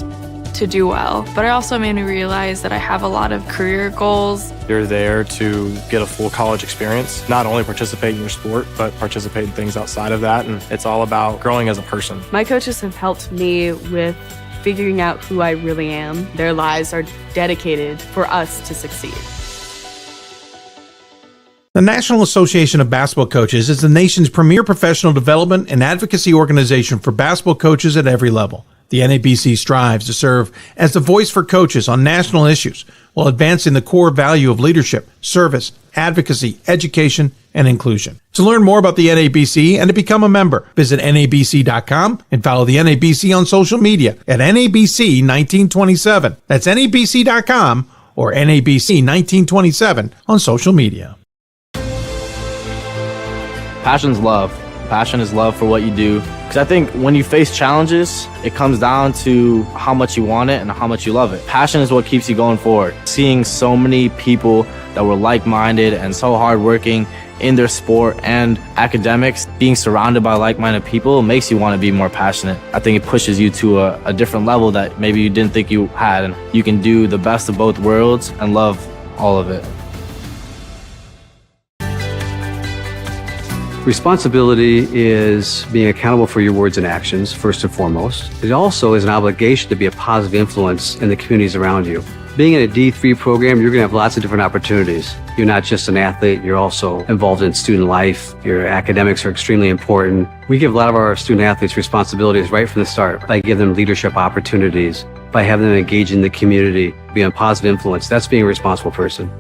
to do well. But it also made me realize that I have a lot of career goals. You're there to get a full college experience, not only participate in your sport, but participate in things outside of that. And it's all about growing as a person. My coaches have helped me with figuring out who I really am. Their lives are dedicated for us to succeed. The National Association of Basketball Coaches is the nation's premier professional development and advocacy organization for basketball coaches at every level. The NABC strives to serve as the voice for coaches on national issues while advancing the core value of leadership, service, advocacy, education, and inclusion. To learn more about the NABC and to become a member, visit NABC.com and follow the NABC on social media at NABC 1927. That's NABC.com or NABC 1927 on social media. Passion's love. Passion is love for what you do. Because I think when you face challenges, it comes down to how much you want it and how much you love it. Passion is what keeps you going forward. Seeing so many people that were like-minded and so hardworking in their sport and academics, being surrounded by like-minded people makes you want to be more passionate. I think it pushes you to a different level that maybe you didn't think you had. And you can do the best of both worlds and love all of it. Responsibility is being accountable for your words and actions, first and foremost. It also is an obligation to be a positive influence in the communities around you. Being in a D3 program, you're going to have lots of different opportunities. You're not just an athlete, you're also involved in student life. Your academics are extremely important. We give a lot of our student athletes responsibilities right from the start by giving them leadership opportunities, by having them engage in the community, be a positive influence. That's being a responsible person.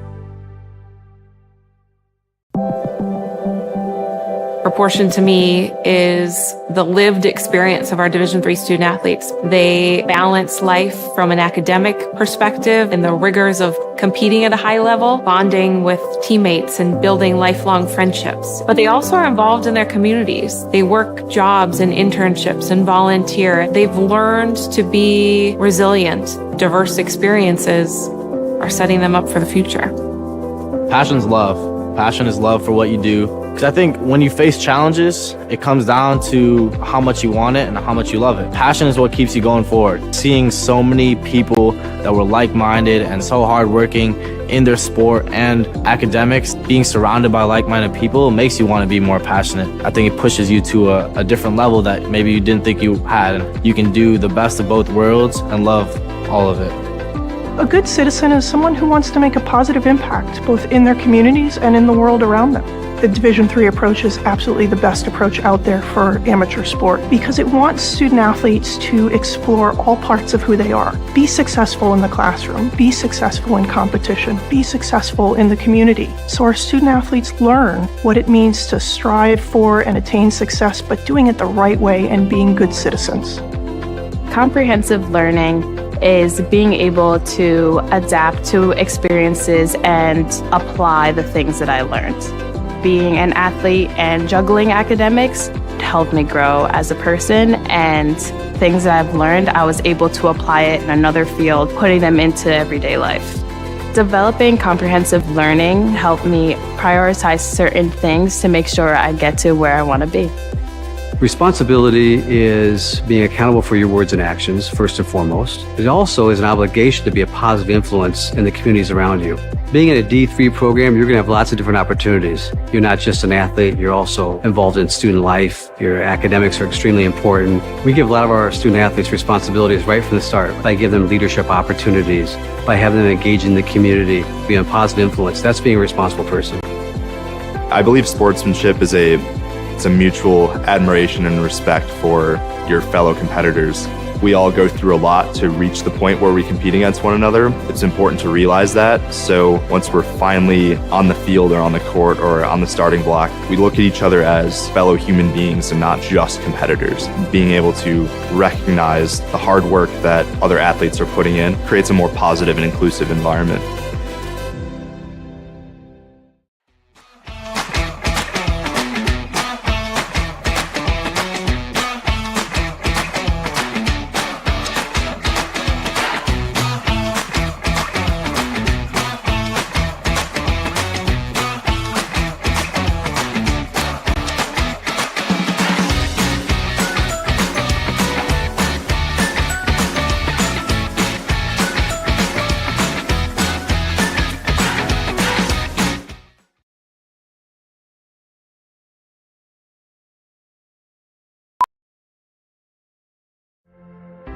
Proportion to me is the lived experience of our Division III student athletes. They balance life from an academic perspective and the rigors of competing at a high level, bonding with teammates and building lifelong friendships. But they also are involved in their communities. They work jobs and internships and volunteer. They've learned to be resilient. Diverse experiences are setting them up for the future. Passion's love. Passion is love for what you do. Because I think when you face challenges, it comes down to how much you want it and how much you love it. Passion is what keeps you going forward. Seeing so many people that were like-minded and so hardworking in their sport and academics, being surrounded by like-minded people makes you want to be more passionate. I think it pushes you to a different level that maybe you didn't think you had. And you can do the best of both worlds and love all of it. A good citizen is someone who wants to make a positive impact, both in their communities and in the world around them. The Division III approach is absolutely the best approach out there for amateur sport because it wants student athletes to explore all parts of who they are. Be successful in the classroom, be successful in competition, be successful in the community. So our student athletes learn what it means to strive for and attain success, but doing it the right way and being good citizens. Comprehensive learning is being able to adapt to experiences and apply the things that I learned. Being an athlete and juggling academics helped me grow as a person, and things that I've learned, I was able to apply it in another field, putting them into everyday life. Developing comprehensive learning helped me prioritize certain things to make sure I get to where I want to be. Responsibility is being accountable for your words and actions, first and foremost. It also is an obligation to be a positive influence in the communities around you. Being in a D3 program, you're going to have lots of different opportunities. You're not just an athlete, you're also involved in student life. Your academics are extremely important. We give a lot of our student athletes responsibilities right from the start by giving them leadership opportunities, by having them engage in the community, be a positive influence. That's being a responsible person. I believe sportsmanship is a mutual admiration and respect for your fellow competitors. We all go through a lot to reach the point where we compete against one another. It's important to realize that. So once we're finally on the field or on the court or on the starting block, we look at each other as fellow human beings and not just competitors. Being able to recognize the hard work that other athletes are putting in creates a more positive and inclusive environment.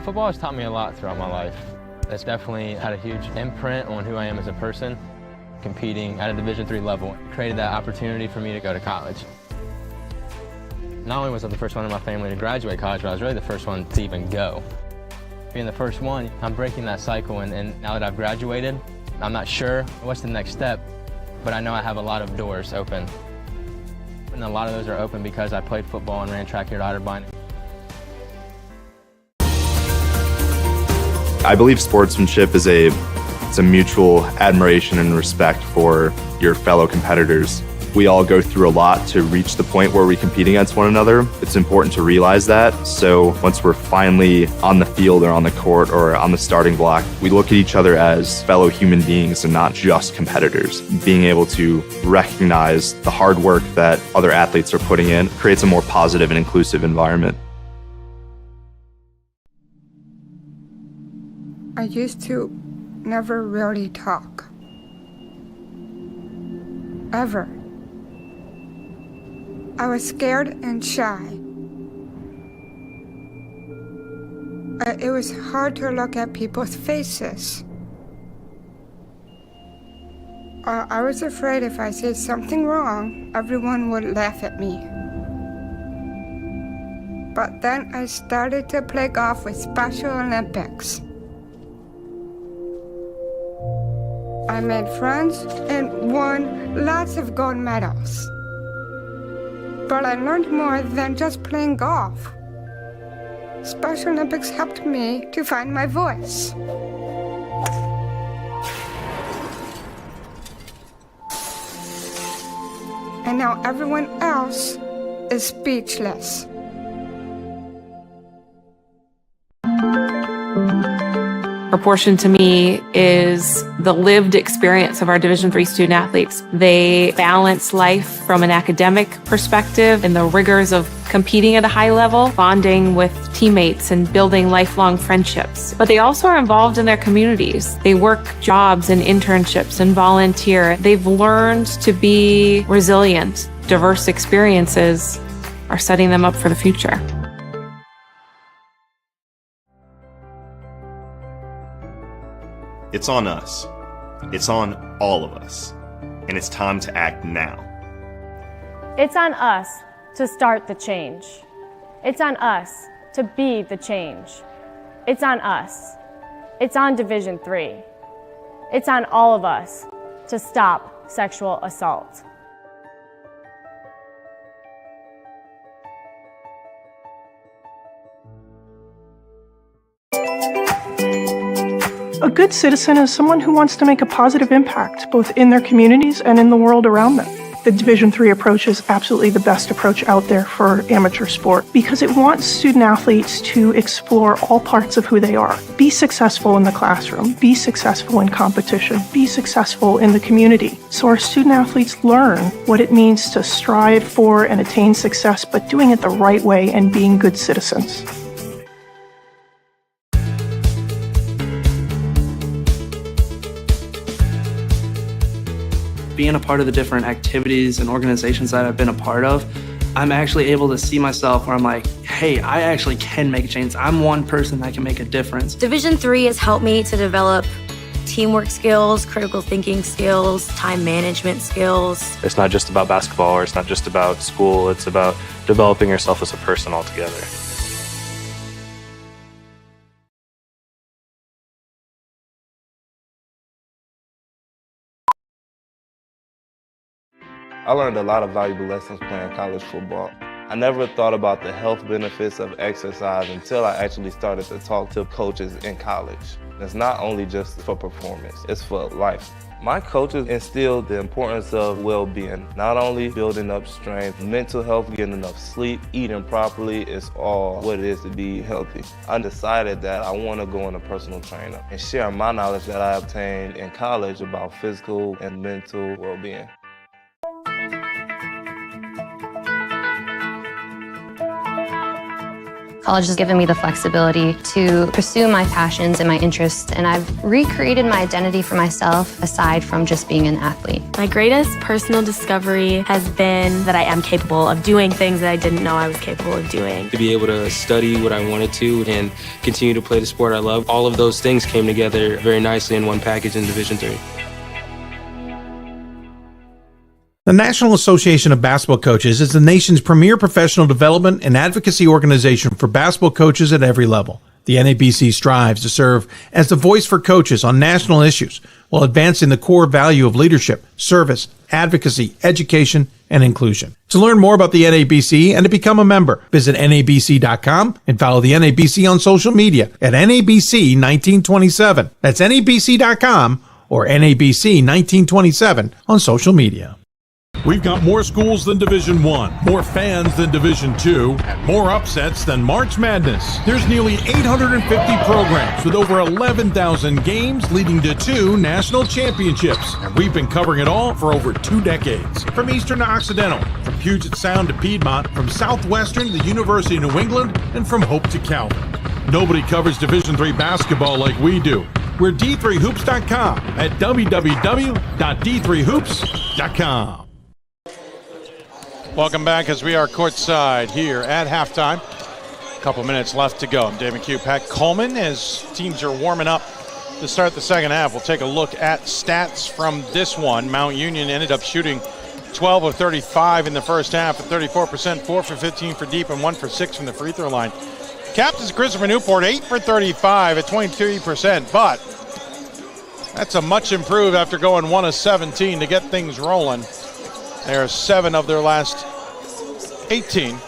Football has taught me a lot throughout my life. It's definitely had a huge imprint on who I am as a person. Competing at a Division III level created that opportunity for me to go to college. Not only was I the first one in my family to graduate college, but I was really the first one to even go. Being the first one, I'm breaking that cycle, and now that I've graduated, I'm not sure what's the next step, but I know I have a lot of doors open. And a lot of those are open because I played football and ran track here at Otterbein. I believe sportsmanship is a mutual admiration and respect for your fellow competitors. We all go through a lot to reach the point where we compete against one another. It's important to realize that. So once we're finally on the field or on the court or on the starting block, we look at each other as fellow human beings and not just competitors. Being able to recognize the hard work that other athletes are putting in creates a more positive and inclusive environment. I used to never really talk. Ever. I was scared and shy. It was hard to look at people's faces. I was afraid if I said something wrong, everyone would laugh at me. But then I started to play golf with Special Olympics. I made friends and won lots of gold medals. But I learned more than just playing golf. Special Olympics helped me to find my voice. And now everyone else is speechless. Proportion to me is the lived experience of our Division III student athletes. They balance life from an academic perspective and the rigors of competing at a high level, bonding with teammates and building lifelong friendships. But they also are involved in their communities. They work jobs and internships and volunteer. They've learned to be resilient. Diverse experiences are setting them up for the future. It's on us. It's on all of us. And it's time to act now. It's on us to start the change. It's on us to be the change. It's on us. It's on Division III. It's on all of us to stop sexual assault. A good citizen is someone who wants to make a positive impact, both in their communities and in the world around them. The Division III approach is absolutely the best approach out there for amateur sport because it wants student athletes to explore all parts of who they are. Be successful in the classroom, be successful in competition, be successful in the community. So our student athletes learn what it means to strive for and attain success, but doing it the right way and being good citizens. Being a part of the different activities and organizations that I've been a part of, I'm actually able to see myself where I'm like, hey, I actually can make a change. I'm one person that can make a difference. Division III has helped me to develop teamwork skills, critical thinking skills, time management skills. It's not just about basketball or it's not just about school. It's about developing yourself as a person altogether. I learned a lot of valuable lessons playing college football. I never thought about the health benefits of exercise until I actually started to talk to coaches in college. It's not only just for performance, it's for life. My coaches instilled the importance of well-being, not only building up strength, mental health, getting enough sleep, eating properly is all what it is to be healthy. I decided that I want to go into personal trainer and share my knowledge that I obtained in college about physical and mental well-being. College has given me the flexibility to pursue my passions and my interests, and I've recreated my identity for myself aside from just being an athlete. My greatest personal discovery has been that I am capable of doing things that I didn't know I was capable of doing. To be able to study what I wanted to and continue to play the sport I love, all of those things came together very nicely in one package in Division III. The National Association of Basketball Coaches is the nation's premier professional development and advocacy organization for basketball coaches at every level. The NABC strives to serve as the voice for coaches on national issues while advancing the core value of leadership, service, advocacy, education, and inclusion. To learn more about the NABC and to become a member, visit NABC.com and follow the NABC on social media at NABC 1927. That's NABC.com or NABC 1927 on social media. We've got more schools than Division I, more fans than Division II, and more upsets than March Madness. There's nearly 850 programs with over 11,000 games leading to 2 national championships. And we've been covering it all for over 2 decades. From Eastern to Occidental, from Puget Sound to Piedmont, from Southwestern to the University of New England, and from Hope to Calvin. Nobody covers Division III basketball like we do. We're D3Hoops.com at www.d3hoops.com. Welcome back as we are courtside here at halftime. A couple minutes left to go. I'm Dave McHugh, Pat Coleman, as teams are warming up to start the second half. We'll take a look at stats from this one. Mount Union ended up shooting 12 of 35 in the first half at 34%, 4 for 15 for deep, and 1 for 6 from the free throw line. Captains Christopher Newport, 8 for 35 at 23%, but that's a much improved after going 1 of 17 to get things rolling. They're 7 of their last 18.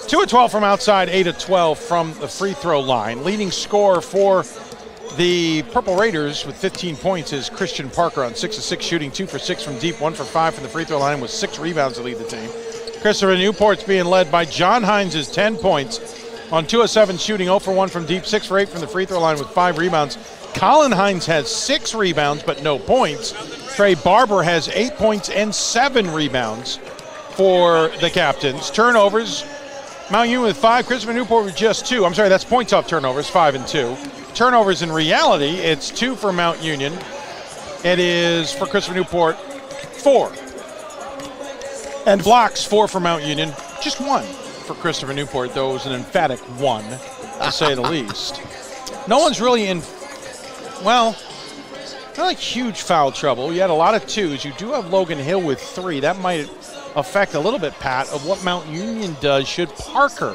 2 of 12 from outside, 8 of 12 from the free throw line. Leading scorer for the Purple Raiders with 15 points is Christian Parker on 6 of 6 shooting, 2 for 6 from deep, 1 for 5 from the free throw line with 6 rebounds to lead the team. Christopher Newport's being led by John Hines' 10 points on 2 of 7 shooting, 0 for 1 from deep, 6 for 8 from the free throw line with 5 rebounds. Colin Hines has 6 rebounds but no points. Trey Barber has 8 points and 7 rebounds for the captains. Turnovers, Mount Union with 5, Christopher Newport with just 2. I'm sorry, that's points off turnovers, 5 and 2. Turnovers in reality, it's 2 for Mount Union. It is for Christopher Newport, 4. And blocks, 4 for Mount Union, just 1 for Christopher Newport, though it was an emphatic 1, to say the least. No one's really in, well, not like huge foul trouble. You had a lot of 2s. You do have Logan Hill with 3. That might affect a little bit, Pat, of what Mount Union does should Parker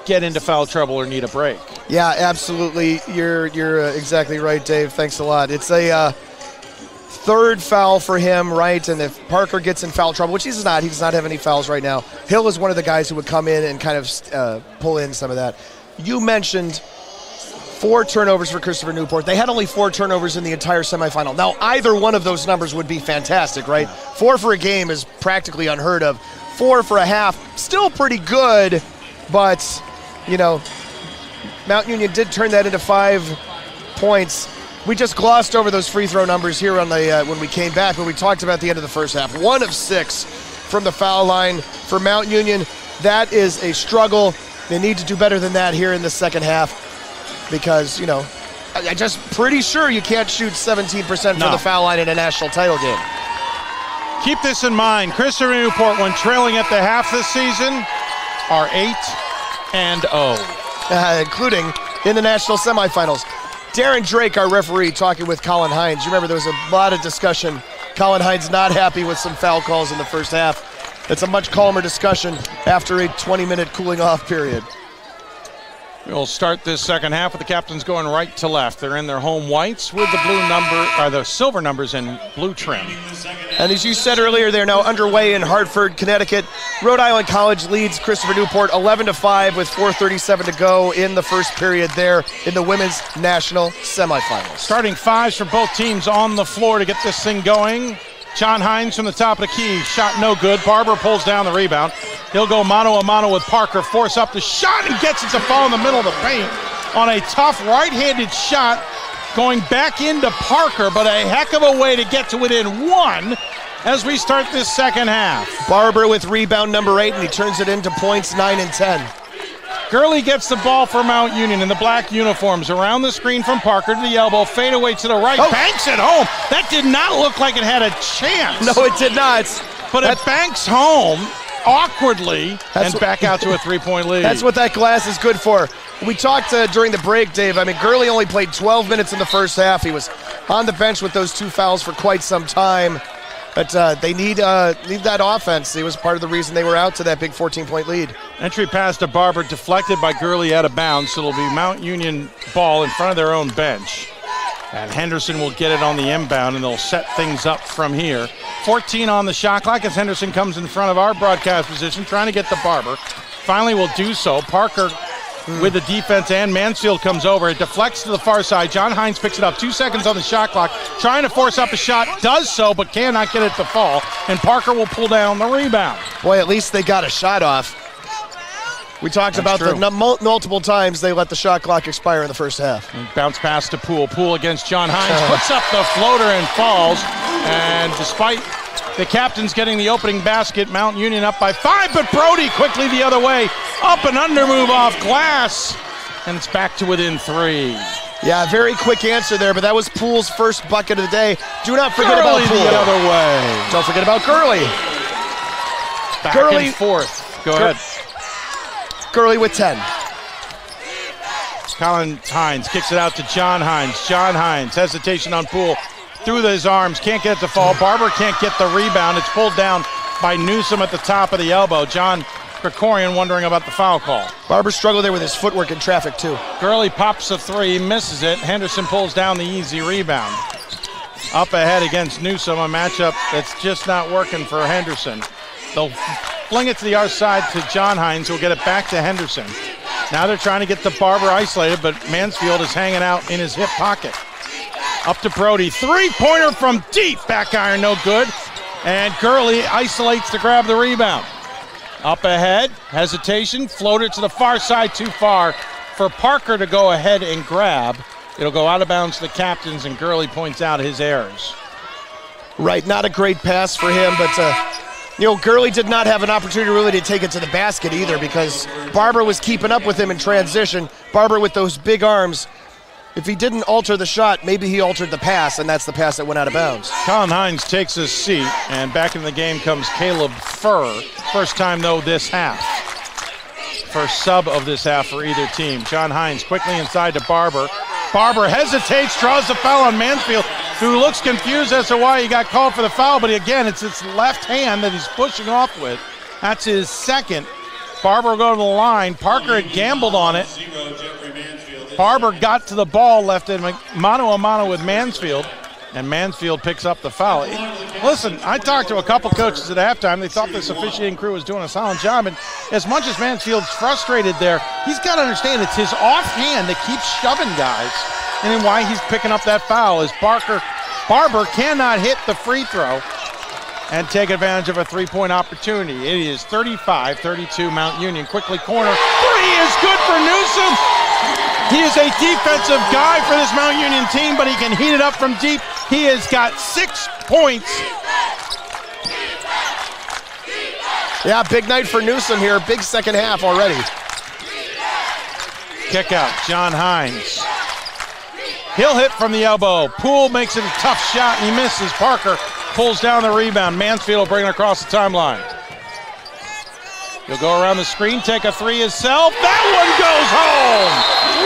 get into foul trouble or need a break. Yeah, absolutely. You're exactly right, Dave. Thanks a lot. It's a third foul for him, right? And if Parker gets in foul trouble, which he does not have any fouls right now, Hill is one of the guys who would come in and kind of pull in some of that. You mentioned 4 turnovers for Christopher Newport. They had only 4 turnovers in the entire semifinal. Now, either one of those numbers would be fantastic, right? 4 for a game is practically unheard of. 4 for a half, still pretty good, but, you know, Mount Union did turn that into 5 points. We just glossed over those free throw numbers here on the when we came back, when we talked about the end of the first half. 1 of 6 from the foul line for Mount Union. That is a struggle. They need to do better than that here in the second half, because, you know, I'm just pretty sure you can't shoot 17% from the foul line in a national title game. Keep this in mind. Christopher Newport, when trailing at the half this season, are 8-0. Including in the national semifinals. Darren Drake, our referee, talking with Colin Hines. You remember there was a lot of discussion. Colin Hines not happy with some foul calls in the first half. It's a much calmer discussion after a 20-minute cooling off period. We'll start this second half with the captains going right to left. They're in their home whites with the the silver numbers and blue trim. And as you said earlier, they're now underway in Hartford, Connecticut. Rhode Island College leads Christopher Newport 11-5 with 4:37 to go in the first period there in the women's national semifinals. Starting 5s for both teams on the floor to get this thing going. John Hines from the top of the key, shot no good. Barber pulls down the rebound. He'll go mano-a-mano with Parker, force up the shot, and gets it to fall in the middle of the paint on a tough right-handed shot going back into Parker, but a heck of a way to get to within 1 as we start this second half. Barber with rebound number 8, and he turns it into points 9 and 10. Gurley gets the ball for Mount Union in the black uniforms. Around the screen from Parker to the elbow, fade away to the right, banks it home. That did not look like it had a chance. No, it did not. But it banks home awkwardly and back out to a 3-point lead. That's what that glass is good for. We talked during the break, Dave. I mean, Gurley only played 12 minutes in the first half. He was on the bench with those 2 fouls for quite some time. But they need that offense. It was part of the reason they were out to that big 14-point lead. Entry pass to Barber, deflected by Gurley out of bounds, so it'll be Mount Union ball in front of their own bench. And Henderson will get it on the inbound, and they'll set things up from here. 14 on the shot clock as Henderson comes in front of our broadcast position, trying to get to Barber. Finally will do so. Parker with the defense, and Mansfield comes over. It deflects to the far side. John Hines picks it up. 2 seconds on the shot clock. Trying to force up a shot. Does so, but cannot get it to fall. And Parker will pull down the rebound. Boy, at least they got a shot off. We talked about multiple times they let the shot clock expire in the first half. And bounce pass to Poole. Poole against John Hines. Puts up the floater and falls. And despite the captains getting the opening basket, Mount Union up by 5, but Brody quickly the other way. Up and under move off glass. And it's back to within 3. Yeah, very quick answer there, but that was Poole's first bucket of the day. Do not forget about Poole. The other way. Don't forget about Gurley. Back and forth. Go ahead. Gurley with 10. Colin Hines kicks it out to John Hines. John Hines, hesitation on Poole. Through his arms, can't get it to fall. Barber can't get the rebound. It's pulled down by Newsom at the top of the elbow. John Krikorian wondering about the foul call. Barber struggled there with his footwork in traffic too. Gurley pops a 3, misses it. Henderson pulls down the easy rebound. Up ahead against Newsom, a matchup that's just not working for Henderson. They'll fling it to the other side to John Hines, who'll get it back to Henderson. Now they're trying to get the Barber isolated, but Mansfield is hanging out in his hip pocket. Up to Brody, 3-pointer from deep, back iron, no good. And Gurley isolates to grab the rebound. Up ahead, hesitation, floater to the far side, too far for Parker to go ahead and grab. It'll go out of bounds to the captains, and Gurley points out his errors. Right, not a great pass for him, but Gurley did not have an opportunity really to take it to the basket either because Barber was keeping up with him in transition. Barber with those big arms. If he didn't alter the shot, maybe he altered the pass, and that's the pass that went out of bounds. Colin Hines takes his seat, and back in the game comes Caleb Furr. First time, though, this half. First sub of this half for either team. John Hines quickly inside to Barber. Barber hesitates, draws the foul on Mansfield, who looks confused as to why he got called for the foul, but again, it's his left hand that he's pushing off with. That's his second. Barber will go to the line. Parker had gambled on it. Barber got to the ball, left in mano-a-mano with Mansfield, and Mansfield picks up the foul. Listen, I talked to a couple coaches at halftime. They thought this officiating crew was doing a solid job, and as much as Mansfield's frustrated there, he's got to understand it's his offhand that keeps shoving guys, and then why he's picking up that foul is Barber cannot hit the free throw and take advantage of a three-point opportunity. It is 35-32 Mount Union. Quickly corner. 3 is good for Newsom. He is a defensive guy for this Mount Union team, but he can heat it up from deep. He has got 6 points. Yeah, big night for Newsom here. Big second half already. Kick out, John Hines. He'll hit from the elbow. Poole makes it a tough shot, and he misses. Parker pulls down the rebound. Mansfield will bring it across the timeline. He'll go around the screen, take a 3 himself. That one goes home.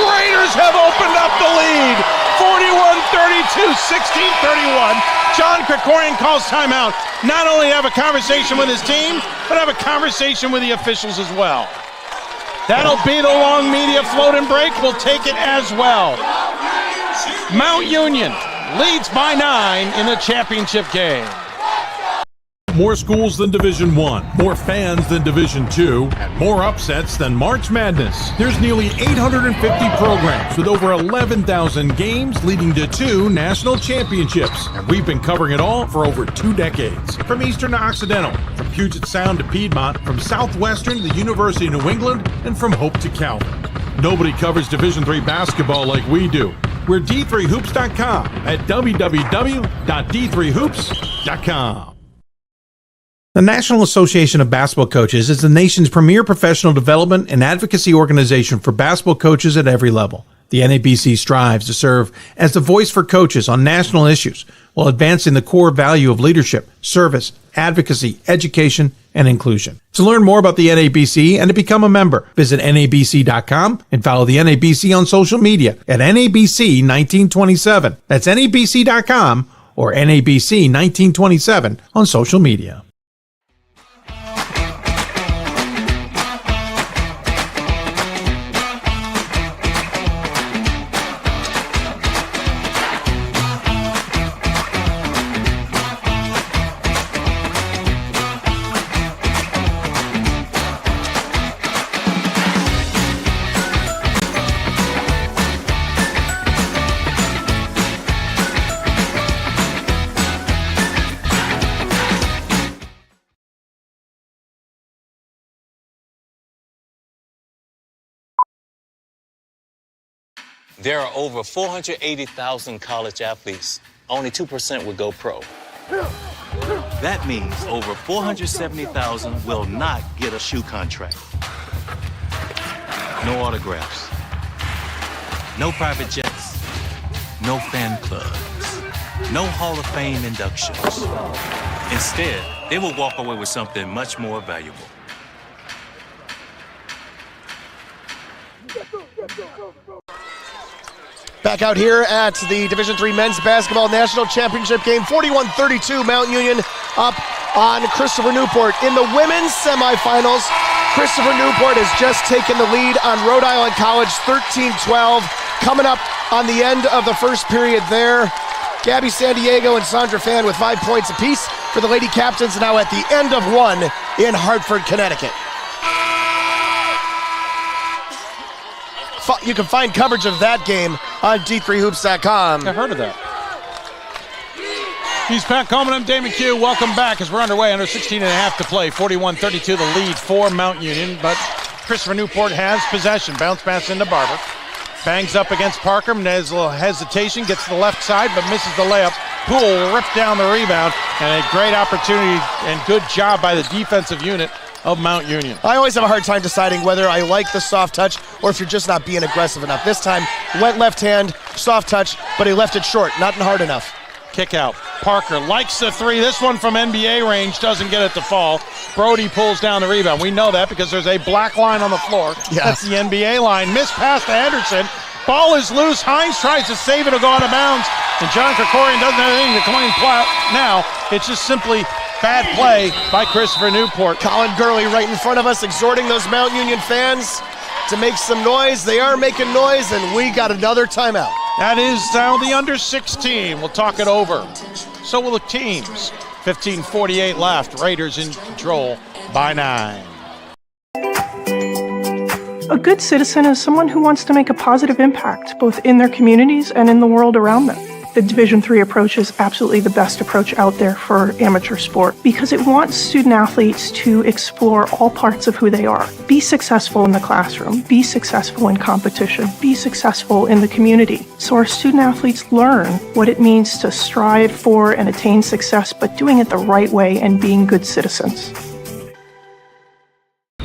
Raiders have opened up the lead. 41-32, 16-31. John Krikorian calls timeout. Not only have a conversation with his team, but have a conversation with the officials as well. That'll be the long media float and break. We'll take it as well. Mount Union leads by 9 in the championship game. More schools than Division I, more fans than Division II, and more upsets than March Madness. There's nearly 850 programs with over 11,000 games leading to 2 national championships. And we've been covering it all for over 2 decades. From Eastern to Occidental, from Puget Sound to Piedmont, from Southwestern to the University of New England, and from Hope to Calvin. Nobody covers Division III basketball like we do. We're D3Hoops.com at www.d3hoops.com. The National Association of Basketball Coaches is the nation's premier professional development and advocacy organization for basketball coaches at every level. The NABC strives to serve as the voice for coaches on national issues while advancing the core value of leadership, service, advocacy, education, and inclusion. To learn more about the NABC and to become a member, visit NABC.com and follow the NABC on social media at NABC1927. That's NABC.com or NABC1927 on social media. There are over 480,000 college athletes. Only 2% would go pro. That means over 470,000 will not get a shoe contract. No autographs. No private jets. No fan clubs. No Hall of Fame inductions. Instead, they will walk away with something much more valuable. Back out here at the Division III Men's Basketball National Championship game, 41-32, Mount Union up on Christopher Newport. In the women's semifinals, Christopher Newport has just taken the lead on Rhode Island College, 13-12. Coming up on the end of the first period there, Gabby Sandiego and Sandra Fan with 5 points apiece for the Lady Captains, now at the end of one in Hartford, Connecticut. You can find coverage of that game on D3Hoops.com. I heard of that. He's Pat Coleman. I'm Dave McHugh. Welcome back as we're underway. Under 16 and a half to play. 41-32 the lead for Mount Union, but Christopher Newport has possession. Bounce pass into Barber. Bangs up against Parker. Has a little hesitation. Gets to the left side, but misses the layup. Poole ripped down the rebound, and a great opportunity and good job by the defensive unit of Mount Union. I always have a hard time deciding whether I like the soft touch or if you're just not being aggressive enough. This time, went left hand, soft touch, but he left it short, not hard enough. Kick out. Parker likes the three. This one from NBA range doesn't get it to fall. Brody pulls down the rebound. We know that because there's a black line on the floor. Yeah. That's the NBA line. Missed pass to Henderson. Ball is loose. Hines tries to save it to go out of bounds. And John Krikorian doesn't have anything to complain now. It's just simply bad play by Christopher Newport. Colin Gurley right in front of us, exhorting those Mount Union fans to make some noise. They are making noise, and we got another timeout. That is now the under 16. We'll talk it over. So will the teams. 15:48 left. Raiders in control by 9. A good citizen is someone who wants to make a positive impact, both in their communities and in the world around them. The Division III approach is absolutely the best approach out there for amateur sport because it wants student athletes to explore all parts of who they are. Be successful in the classroom, be successful in competition, be successful in the community. So our student athletes learn what it means to strive for and attain success, but doing it the right way and being good citizens.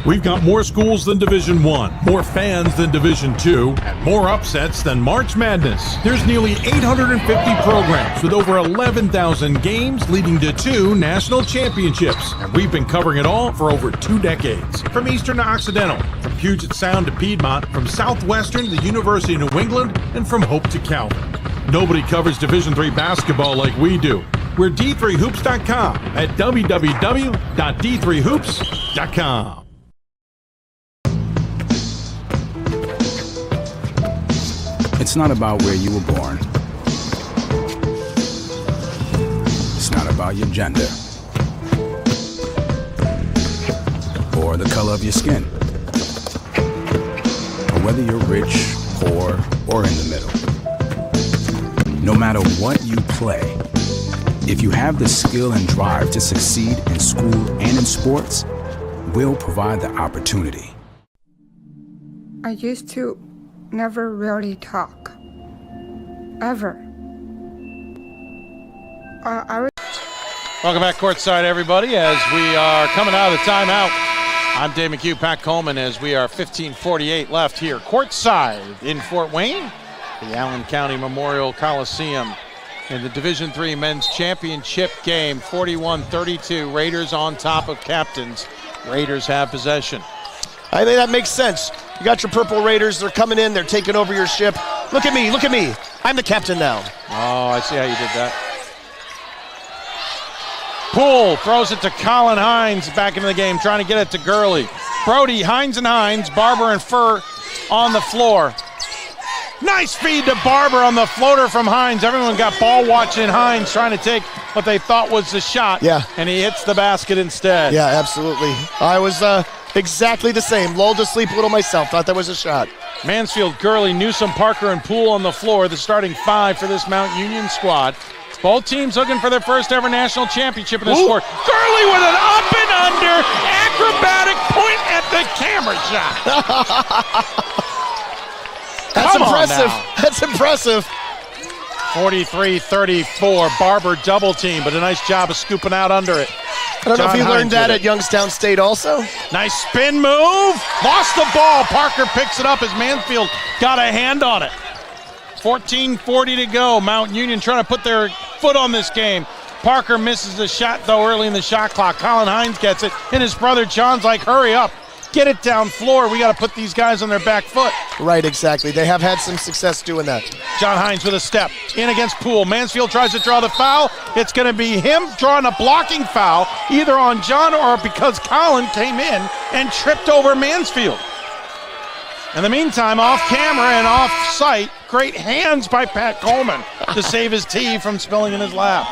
We've got more schools than Division I, more fans than Division II, and more upsets than March Madness. There's nearly 850 programs with over 11,000 games leading to 2 national championships. And we've been covering it all for over 2 decades. From Eastern to Occidental, from Puget Sound to Piedmont, from Southwestern to the University of New England, and from Hope to Calvin. Nobody covers Division III basketball like we do. We're D3Hoops.com at www.d3hoops.com. It's not about where you were born. It's not about your gender. Or the color of your skin. Or whether you're rich, poor, or in the middle. No matter what you play, if you have the skill and drive to succeed in school and in sports, we'll provide the opportunity. I used to never really talk. Ever. Welcome back courtside, everybody, as we are coming out of the timeout. I'm Dave McHugh, Pat Coleman, as we are 15:48 left here courtside in Fort Wayne, the Allen County Memorial Coliseum in the Division III Men's Championship game. 41-32, Raiders on top of Captains. Raiders have possession. I think that makes sense. You got your Purple Raiders. They're coming in. They're taking over your ship. Look at me. Look at me. I'm the captain now. Oh, I see how you did that. Poole throws it to Colin Hines back into the game, trying to get it to Gurley. Brody, Hines and Hines, Barber and Furr on the floor. Nice feed to Barber on the floater from Hines. Everyone got ball watching Hines trying to take what they thought was the shot. Yeah. And he hits the basket instead. Yeah, absolutely. I was exactly the same. Lulled to sleep a little myself. Thought that was a shot. Mansfield, Gurley, Newsom, Parker, and Poole on the floor. The starting 5 for this Mount Union squad. Both teams looking for their first ever national championship in the sport. Gurley with an up and under acrobatic point at the camera shot. That's Come on impressive. now. That's impressive. 43-34. Barber double team, but a nice job of scooping out under it. I don't know if John you learned Hines that with at Youngstown State also. Nice spin move. Lost the ball. Parker picks it up as Mansfield got a hand on it. 14:40 to go. Mount Union trying to put their foot on this game. Parker misses the shot, though, early in the shot clock. Colin Hines gets it, and his brother John's like, hurry up. Get it down floor. We got to put these guys on their back foot. Right, exactly. They have had some success doing that. John Hines with a step. In against Poole. Mansfield tries to draw the foul. It's going to be him drawing a blocking foul, either on John or because Colin came in and tripped over Mansfield. In the meantime, off camera and off site, great hands by Pat Coleman to save his tea from spilling in his lap.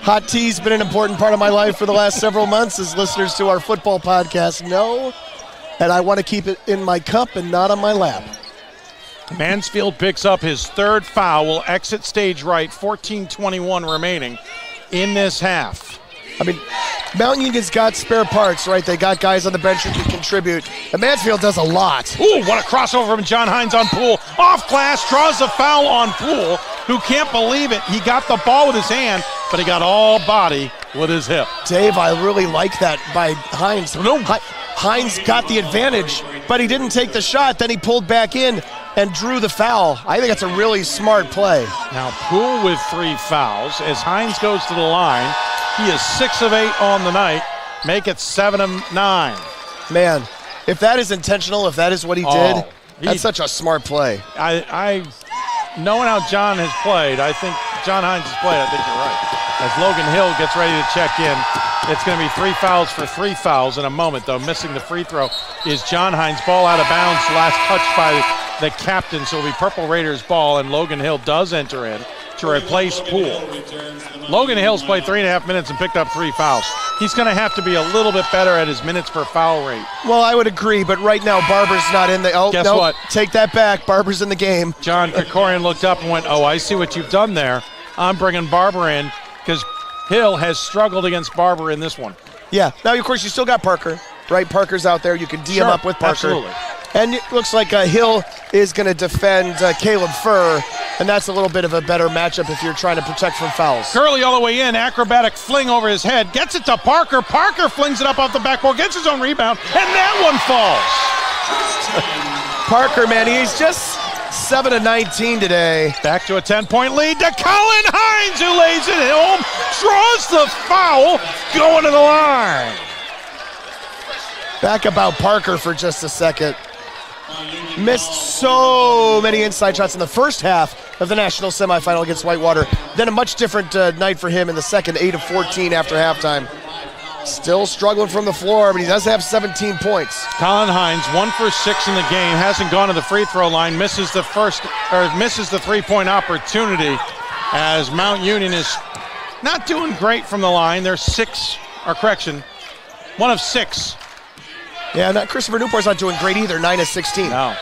Hot tea's been an important part of my life for the last several months, as listeners to our football podcast know, and I want to keep it in my cup and not on my lap. Mansfield picks up his third foul, will exit stage right, 14:21 remaining in this half. I mean, Mount Union's got spare parts, right? They got guys on the bench who can contribute. And Mansfield does a lot. Ooh, what a crossover from John Hines on Poole. Off glass, draws the foul on Poole, who can't believe it. He got the ball with his hand, but he got all body with his hip. Dave, I really like that by Hines. No. Hines got the advantage, but he didn't take the shot. Then he pulled back in and drew the foul. I think that's a really smart play. Now Poole with 3 fouls. As Hines goes to the line, he is 6 of 8 on the night. Make it 7 of 9. Man, if that is intentional, if that is what he did, that's such a smart play. I knowing how John has played, I think John Hines has played, I think you're right. As Logan Hill gets ready to check in, it's going to be 3 fouls for 3 fouls in a moment, though. Missing the free throw is John Hines. Ball out of bounds, last touch by the captain, so it'll be Purple Raiders ball, and Logan Hill does enter in to replace Poole. Logan Hill's played 3.5 minutes and picked up 3 fouls. He's going to have to be a little bit better at his minutes per foul rate. Well, I would agree, but right now Barber's not in the... Oh, guess no, what? Take that back. Barber's in the game. John Krikorian looked up and went, oh, I see what you've done there. I'm bringing Barber in because Hill has struggled against Barber in this one. Yeah. Now, of course, you still got Parker, right? Parker's out there. You can D him up with Parker. Absolutely. And it looks like Hill is going to defend Caleb Furr, and that's a little bit of a better matchup if you're trying to protect from fouls. Curley all the way in, acrobatic fling over his head, gets it to Parker. Parker flings it up off the backboard, gets his own rebound, and that one falls. Parker, man, he's just 7 of 19 today. Back to a 10-point lead to Colin Hines, who lays it home, draws the foul, going to the line. Back about Parker for just a second. Missed so many inside shots in the first half of the national semifinal against Whitewater. Then a much different night for him in the second, 8 of 14 after halftime. Still struggling from the floor, but he does have 17 points. Colin Hines, 1 for 6 in the game, hasn't gone to the free throw line, misses the 3-point opportunity as Mount Union is not doing great from the line. They're 1 of 6. Yeah, Christopher Newport's not doing great either, 9 of 16. No.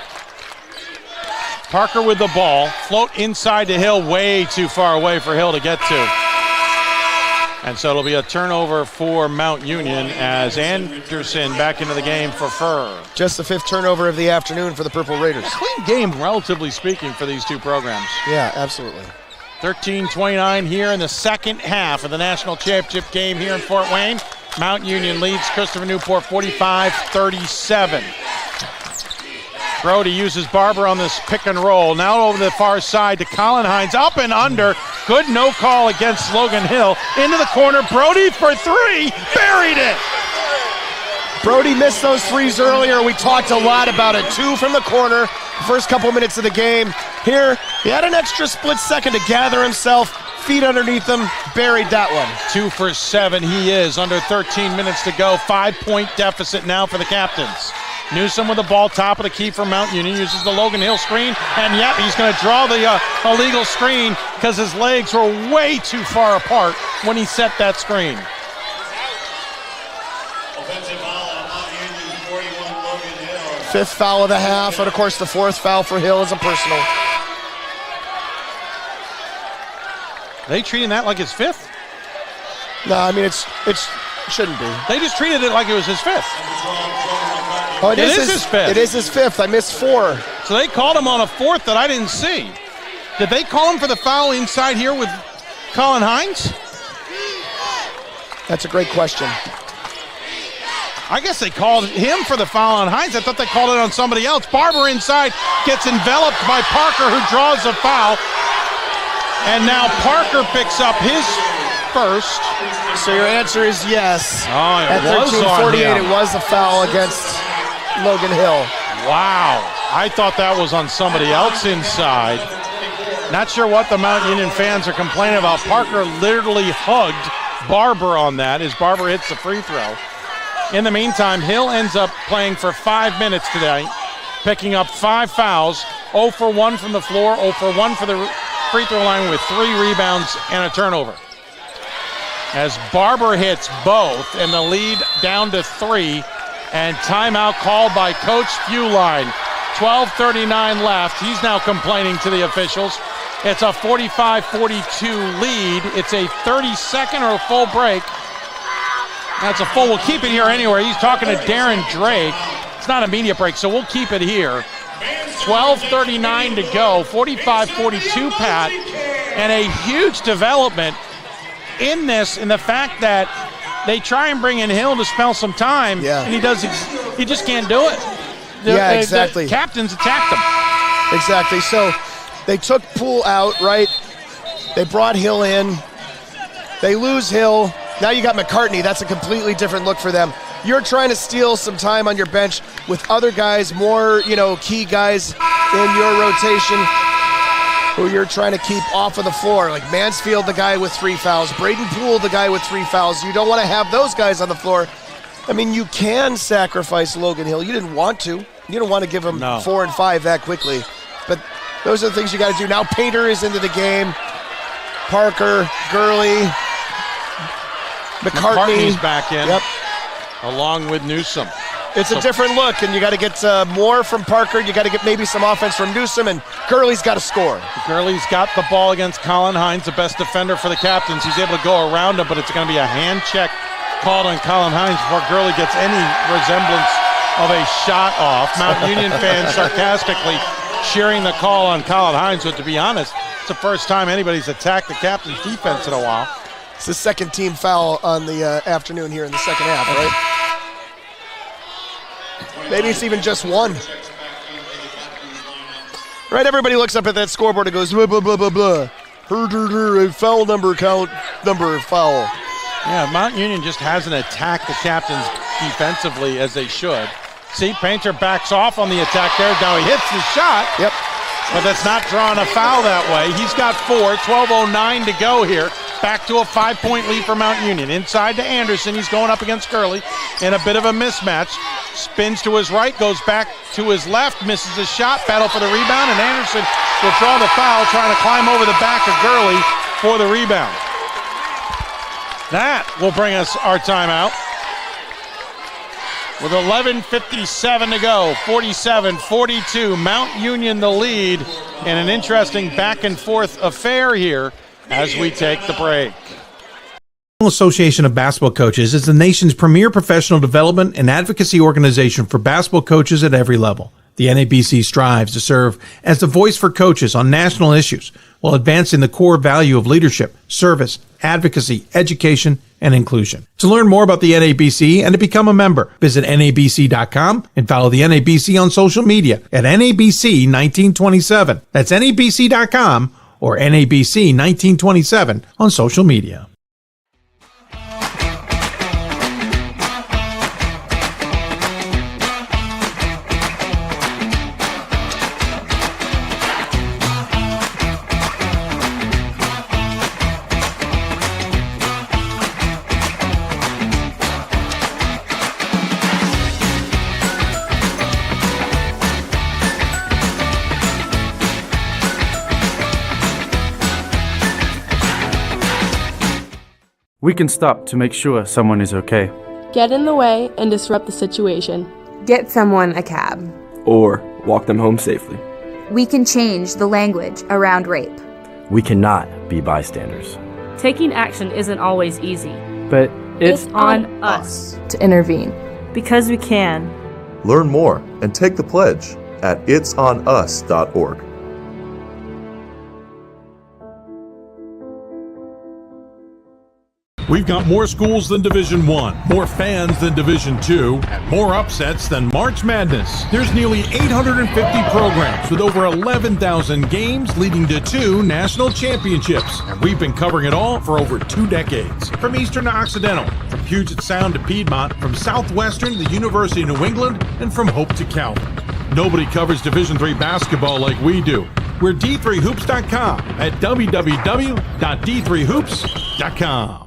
Parker with the ball, float inside to Hill, way too far away for Hill to get to. And so it'll be a turnover for Mount Union as Anderson back into the game for Furr. Just the 5th turnover of the afternoon for the Purple Raiders. Clean game, relatively speaking, for these two programs. Yeah, absolutely. 13:29 here in the second half of the national championship game here in Fort Wayne. Mount Union leads Christopher Newport 45-37. Brody uses Barber on this pick and roll. Now over the far side to Colin Hines. Up and under. Good no call against Logan Hill. Into the corner. Brody for 3. Buried it. Brody missed those threes earlier. We talked a lot about it. 2 from the corner. First couple minutes of the game. Here, he had an extra split second to gather himself. Feet underneath him, buried that one. 2 for 7 he is, under 13 minutes to go. 5-point deficit now for the captains. Newsom with the ball, top of the key for Mount Union, uses the Logan Hill screen, and yep, he's going to draw the illegal screen because his legs were way too far apart when he set that screen. Offensive foul on Mount Union, 41, Logan Hill. 5th foul of the half, and of course the 4th foul for Hill is a personal. They treating that like his 5th? No, I mean, it shouldn't be. They just treated it like it was his 5th. Oh, it is his 5th. It is his 5th. I missed 4. So they called him on a fourth that I didn't see. Did they call him for the foul inside here with Colin Hines? That's a great question. I guess they called him for the foul on Hines. I thought they called it on somebody else. Barber inside gets enveloped by Parker, who draws a foul. And now Parker picks up his first. So your answer is yes. Oh, At 13:48, it was a foul against Logan Hill. Wow. I thought that was on somebody else inside. Not sure what the Mount Union fans are complaining about. Parker literally hugged Barber on that as Barber hits the free throw. In the meantime, Hill ends up playing for 5 minutes today, picking up 5 fouls, 0 for 1 from the floor, 0 for 1 for the free throw line with 3 rebounds and a turnover. As Barber hits both and the lead down to 3, and timeout called by Coach Feuline. 12:39 left. He's now complaining to the officials. It's a 45-42 lead. It's a 30-second or a full break. That's a full. We'll keep it here anyway. He's talking to Darren Drake. It's not a media break, so we'll keep it here. 12:39 to go. 45-42, Pat. And a huge development in this, in the fact that they try and bring in Hill to spell some time, and he just can't do it. Exactly. The captains attacked him. Exactly. So they took Poole out, right? They brought Hill in. They lose Hill. Now you got McCartney. That's a completely different look for them. You're trying to steal some time on your bench with other guys, more, key guys in your rotation who you're trying to keep off of the floor. Like Mansfield, the guy with 3 fouls. Braden Poole, the guy with 3 fouls. You don't want to have those guys on the floor. I mean, you can sacrifice Logan Hill. You didn't want to. You don't want to give him 4 and 5 that quickly. But those are the things you got to do. Now Painter is into the game. Parker, Gurley, McCartney's back in. Yep. Along with Newsom. It's a different look, and you got to get more from Parker. You got to get maybe some offense from Newsom, and Gurley's got to score. Gurley's got the ball against Colin Hines, the best defender for the Captains. He's able to go around him, but it's going to be a hand check called on Colin Hines before Gurley gets any resemblance of a shot off. Mount Union fans sarcastically cheering the call on Colin Hines, but to be honest, it's the first time anybody's attacked the Captains' defense in a while. It's the second team foul on the afternoon here in the second half, right? Maybe it's even just one. Right, everybody looks up at that scoreboard and goes, blah, blah, blah, blah, blah. Foul number, foul. Yeah, Mount Union just hasn't attacked the Captains defensively as they should. See, Painter backs off on the attack there. Now he hits the shot. Yep. But that's not drawing a foul that way. He's got 4, 12:09 to go here. Back to a 5-point lead for Mount Union. Inside to Anderson. He's going up against Gurley in a bit of a mismatch. Spins to his right, goes back to his left, misses a shot, battle for the rebound, and Anderson will draw the foul, trying to climb over the back of Gurley for the rebound. That will bring us our timeout. With 11:57 to go, 47-42, Mount Union the lead in an interesting back and forth affair here as we take the break. The National Association of Basketball Coaches is the nation's premier professional development and advocacy organization for basketball coaches at every level. The NABC strives to serve as the voice for coaches on national issues while advancing the core value of leadership, service, advocacy, education, and inclusion. To learn more about the NABC and to become a member, visit NABC.com and follow the NABC on social media at NABC 1927. That's NABC.com or NABC 1927 on social media. We can stop to make sure someone is okay. Get in the way and disrupt the situation. Get someone a cab. Or walk them home safely. We can change the language around rape. We cannot be bystanders. Taking action isn't always easy. But it's on us to intervene. Because we can. Learn more and take the pledge at itsonus.org. We've got more schools than Division I, more fans than Division II, and more upsets than March Madness. There's nearly 850 programs with over 11,000 games leading to 2 national championships. And we've been covering it all for over 2 decades. From Eastern to Occidental, from Puget Sound to Piedmont, from Southwestern to the University of New England, and from Hope to Calvin. Nobody covers Division III basketball like we do. We're D3Hoops.com at www.d3hoops.com.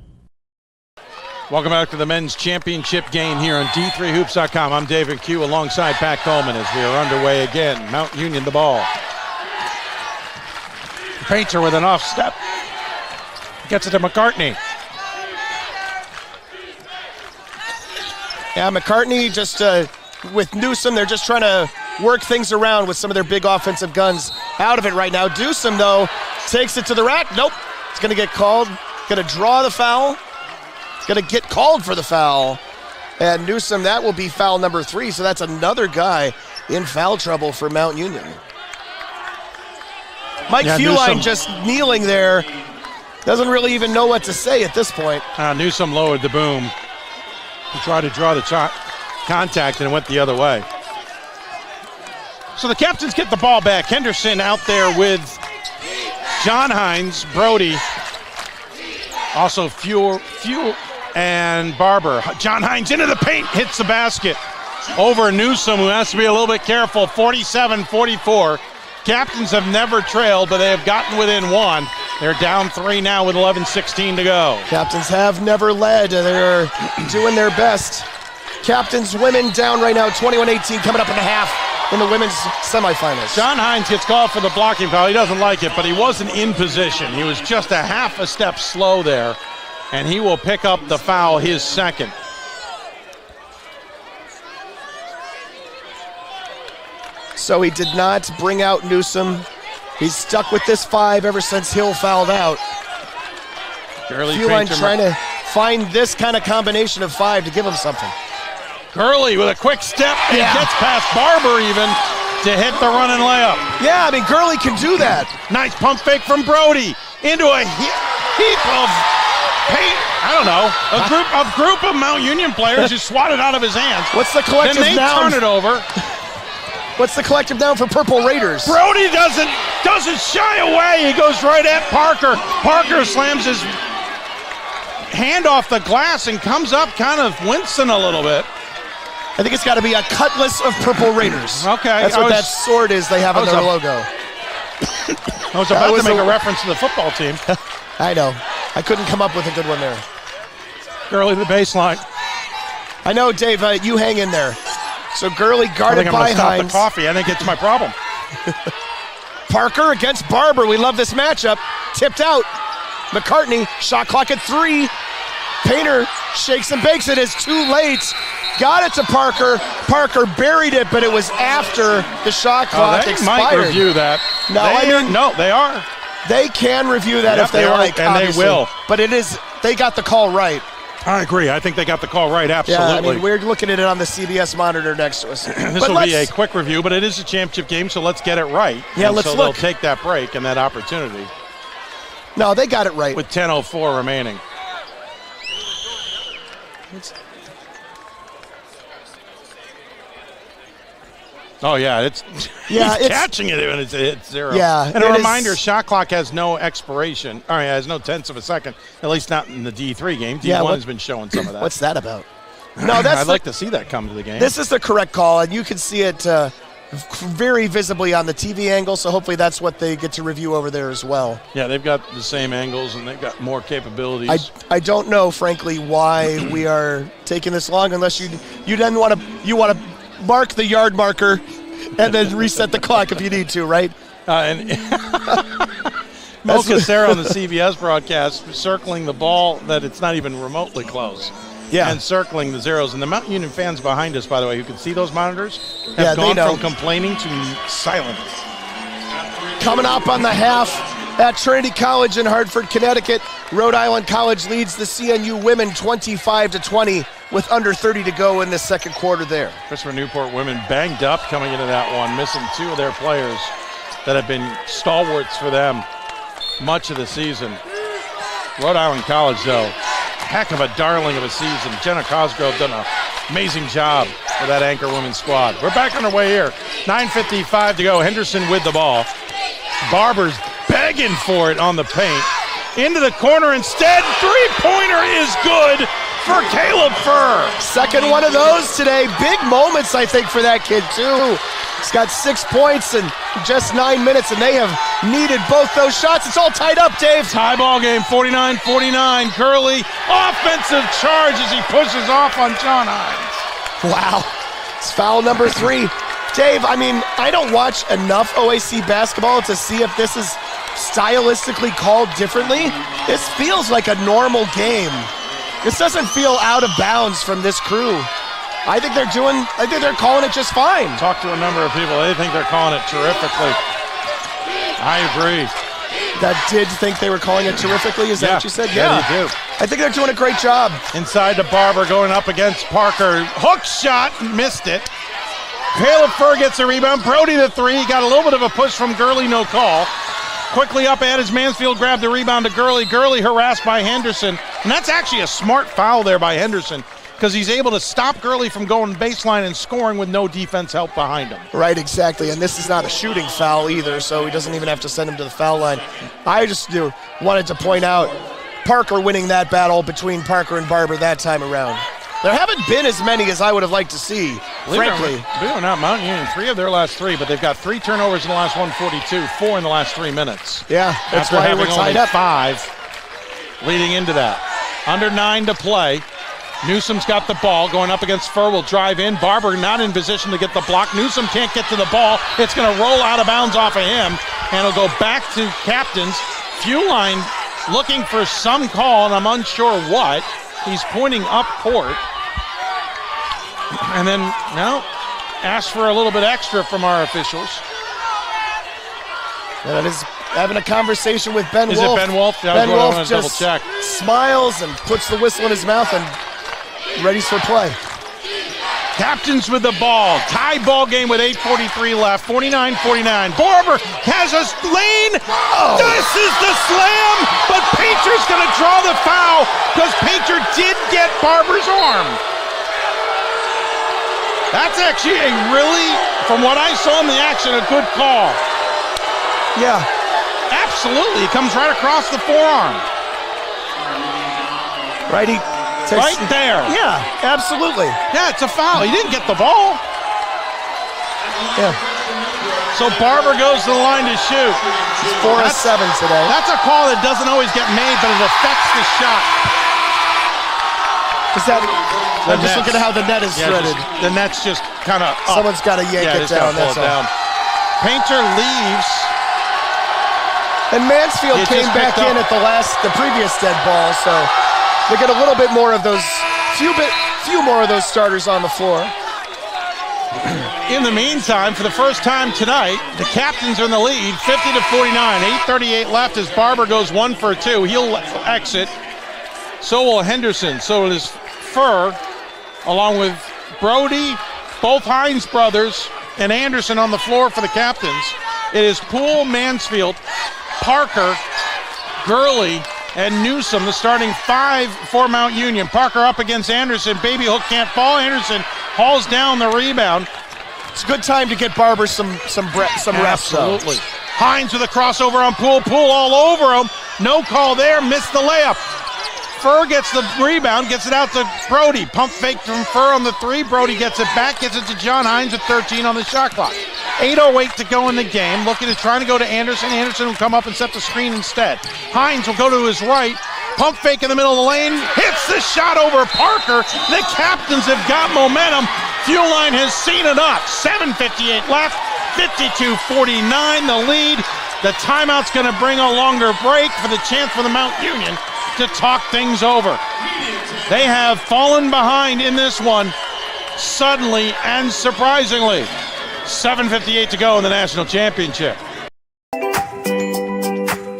Welcome back to the men's championship game here on D3Hoops.com. I'm Dave McHugh alongside Pat Coleman as we are underway again. Mount Union the ball. Painter with an off step. Gets it to McCartney. Yeah, McCartney just with Newsom, they're just trying to work things around with some of their big offensive guns out of it right now. Newsom, though, takes it to the rack. Nope. It's going to get called. Going to draw the foul. Going to get called for the foul. And Newsom, that will be foul number 3. So that's another guy in foul trouble for Mount Union. Mike Feuline just kneeling there. Doesn't really even know what to say at this point. Newsom lowered the boom. He tried to draw the contact and it went the other way. So the captains get the ball back. Henderson out there with John Hines, Brody, also Fuel and Barber. John Hines into the paint, hits the basket. Over Newsom, who has to be a little bit careful, 47-44. Captains have never trailed, but they have gotten within 1. They're down 3 now with 11:16 to go. Captains have never led. They're doing their best. Captains women down right now, 21-18, coming up in the half in the women's semifinals. John Hines gets called for the blocking foul. He doesn't like it, but he wasn't in position. He was just a half a step slow there. And he will pick up the foul, his second. So he did not bring out Newsom. He's stuck with this 5 ever since Hill fouled out. Feuline trying to find this kind of combination of 5 to give him something. Gurley with a quick step and gets past Barber even to hit the running layup. Yeah, I mean, Gurley can do that. Nice pump fake from Brody into a heap of paint. I don't know. A group of Mount Union players who swatted out of his hands. What's the collective noun? Then they turn it over. What's the collective noun for Purple Raiders? Brody doesn't shy away. He goes right at Parker. Parker slams his hand off the glass and comes up kind of wincing a little bit. I think it's got to be a cutlass of Purple Raiders. Okay. That's what that sword is they have on their logo. I was about to make a reference to the football team. I know. I couldn't come up with a good one there. Gurley to the baseline. I know, Dave, you hang in there. So Gurley guarded by Hines. I think I'm going to stop the coffee. I think it's my problem. Parker against Barber. We love this matchup. Tipped out. McCartney, shot clock at 3. Painter shakes and bakes it. It's too late. Got it to Parker. Parker buried it, but it was after the shot clock expired. Might review that. No, they are. They can review that if they like, and obviously. They will. But they got the call right. I agree. I think they got the call right, absolutely. Yeah, I mean, we're looking at it on the CBS monitor next to us. This will be a quick review, but it is a championship game, so let's get it right. Yeah, let's look. They'll take that break and that opportunity. No, they got it right. With 10:04 remaining. Oh, yeah, he's catching it and it's 0. Yeah. And a reminder, shot clock has no expiration, or has no tenths of a second, at least not in the D3 game. D1 has been showing some of that. What's that about? No, I'd like to see that come to the game. This is the correct call, and you can see it very visibly on the TV angle, so hopefully that's what they get to review over there as well. Yeah, they've got the same angles, and they've got more capabilities. I don't know, frankly, why we are taking this long, unless you then want to mark the yard marker and then reset the clock if you need to, right? And Mo Casero on the CBS broadcast circling the ball that it's not even remotely close. Yeah. And circling the zeros. And the Mount Union fans behind us, by the way, who can see those monitors, have gone from complaining to silent. Coming up on the half at Trinity College in Hartford, Connecticut. Rhode Island College leads the CNU women 25-20 with under 30 to go in the second quarter there. Christopher Newport women banged up coming into that one, missing 2 of their players that have been stalwarts for them much of the season. Rhode Island College, though, heck of a darling of a season. Jenna Cosgrove done an amazing job for that anchor women's squad. We're back on our way here. 9:55 to go. Henderson with the ball. Barber's begging for it on the paint. Into the corner instead. Three-pointer is good for Caleb Furr. Second one of those today. Big moments, I think, for that kid, too. He's got 6 points in just 9 minutes, and they have needed both those shots. It's all tied up, Dave. Tie ball game, 49-49. Curley, offensive charge as he pushes off on John Hines. Wow. It's foul number 3. Dave, I mean, I don't watch enough OAC basketball to see if this is stylistically called differently. This feels like a normal game. This doesn't feel out of bounds from this crew. I think they're calling it just fine. Talked to a number of people. They think they're calling it terrifically. I agree. That did think they were calling it terrifically? Is that what you said? Yeah, you do. I think they're doing a great job. Inside to Barber, going up against Parker. Hook shot, missed it. Caleb Furr gets a rebound. Brody the 3. Got a little bit of a push from Gurley, no call. Quickly up at as Mansfield grabbed the rebound to Gurley. Gurley harassed by Henderson. And that's actually a smart foul there by Henderson, because he's able to stop Gurley from going baseline and scoring with no defense help behind him. Right, exactly. And this is not a shooting foul either, so he doesn't even have to send him to the foul line. I just wanted to point out Parker winning that battle between Parker and Barber that time around. There haven't been as many as I would have liked to see, frankly. Believe it or not, Mount Union, 3 of their last 3, but they've got 3 turnovers in the last 142, 4 in the last 3 minutes. Yeah, that's after why having we're tied only up. 5 leading into that. Under 9 to play. Newsom's got the ball, going up against Furr, will drive in. Barber not in position to get the block. Newsom can't get to the ball. It's going to roll out of bounds off of him, and it'll go back to captains. Fewline looking for some call, and I'm unsure what. He's pointing up court. And then, now, ask for a little bit extra from our officials. Yeah, that is having a conversation with Ben Wolf. Is it Ben Wolf? Ben Wolf just double check. Smiles and puts the whistle in his mouth and readies for play. Captains with the ball. Tie ball game with 8:43 left. 49-49. Barber has a lane. Oh. This is the slam, but Painter's going to draw the foul because Painter did get Barber's arm. That's actually a really, from what I saw in the action, a good call. Yeah. Absolutely. It comes right across the forearm. Right, right there. Yeah, absolutely. Yeah, it's a foul. He didn't get the ball. Yeah. So Barber goes to the line to shoot. It's 4 of 7 today. That's a call that doesn't always get made, but it affects the shot. Is that? I'm just looking at how the net is threaded. The net's just kind of up. Someone's got to yank it down. That's all. Painter leaves. And Mansfield came back in at the previous dead ball, so they get a little bit more of those, few more of those starters on the floor. In the meantime, for the first time tonight, the captains are in the lead, 50-49. 8:38 left as Barber goes 1 for 2. He'll exit. So will Henderson. So it is Furr, along with Brody, both Hines brothers, and Anderson on the floor for the captains. It is Poole, Mansfield, Parker, Gurley, and Newsom, the starting 5 for Mount Union. Parker up against Anderson. Baby hook can't fall. Anderson hauls down the rebound. It's a good time to get Barber some reps. Absolutely. Hines with a crossover on Poole. Poole all over him. No call there. Missed the layup. Furr gets the rebound, gets it out to Brody. Pump fake from Furr on the 3. Brody gets it back, gets it to John Hines with 13 on the shot clock. 8:08 to go in the game. Looking at trying to go to Anderson. Anderson will come up and set the screen instead. Hines will go to his right. Pump fake in the middle of the lane. Hits the shot over Parker. The captains have got momentum. Fuel Line has seen enough. 7:58 left. 52-49 the lead. The timeout's going to bring a longer break for the chance for the Mount Union to talk things over. They have fallen behind in this one suddenly and surprisingly. 7:58 to go in the national championship.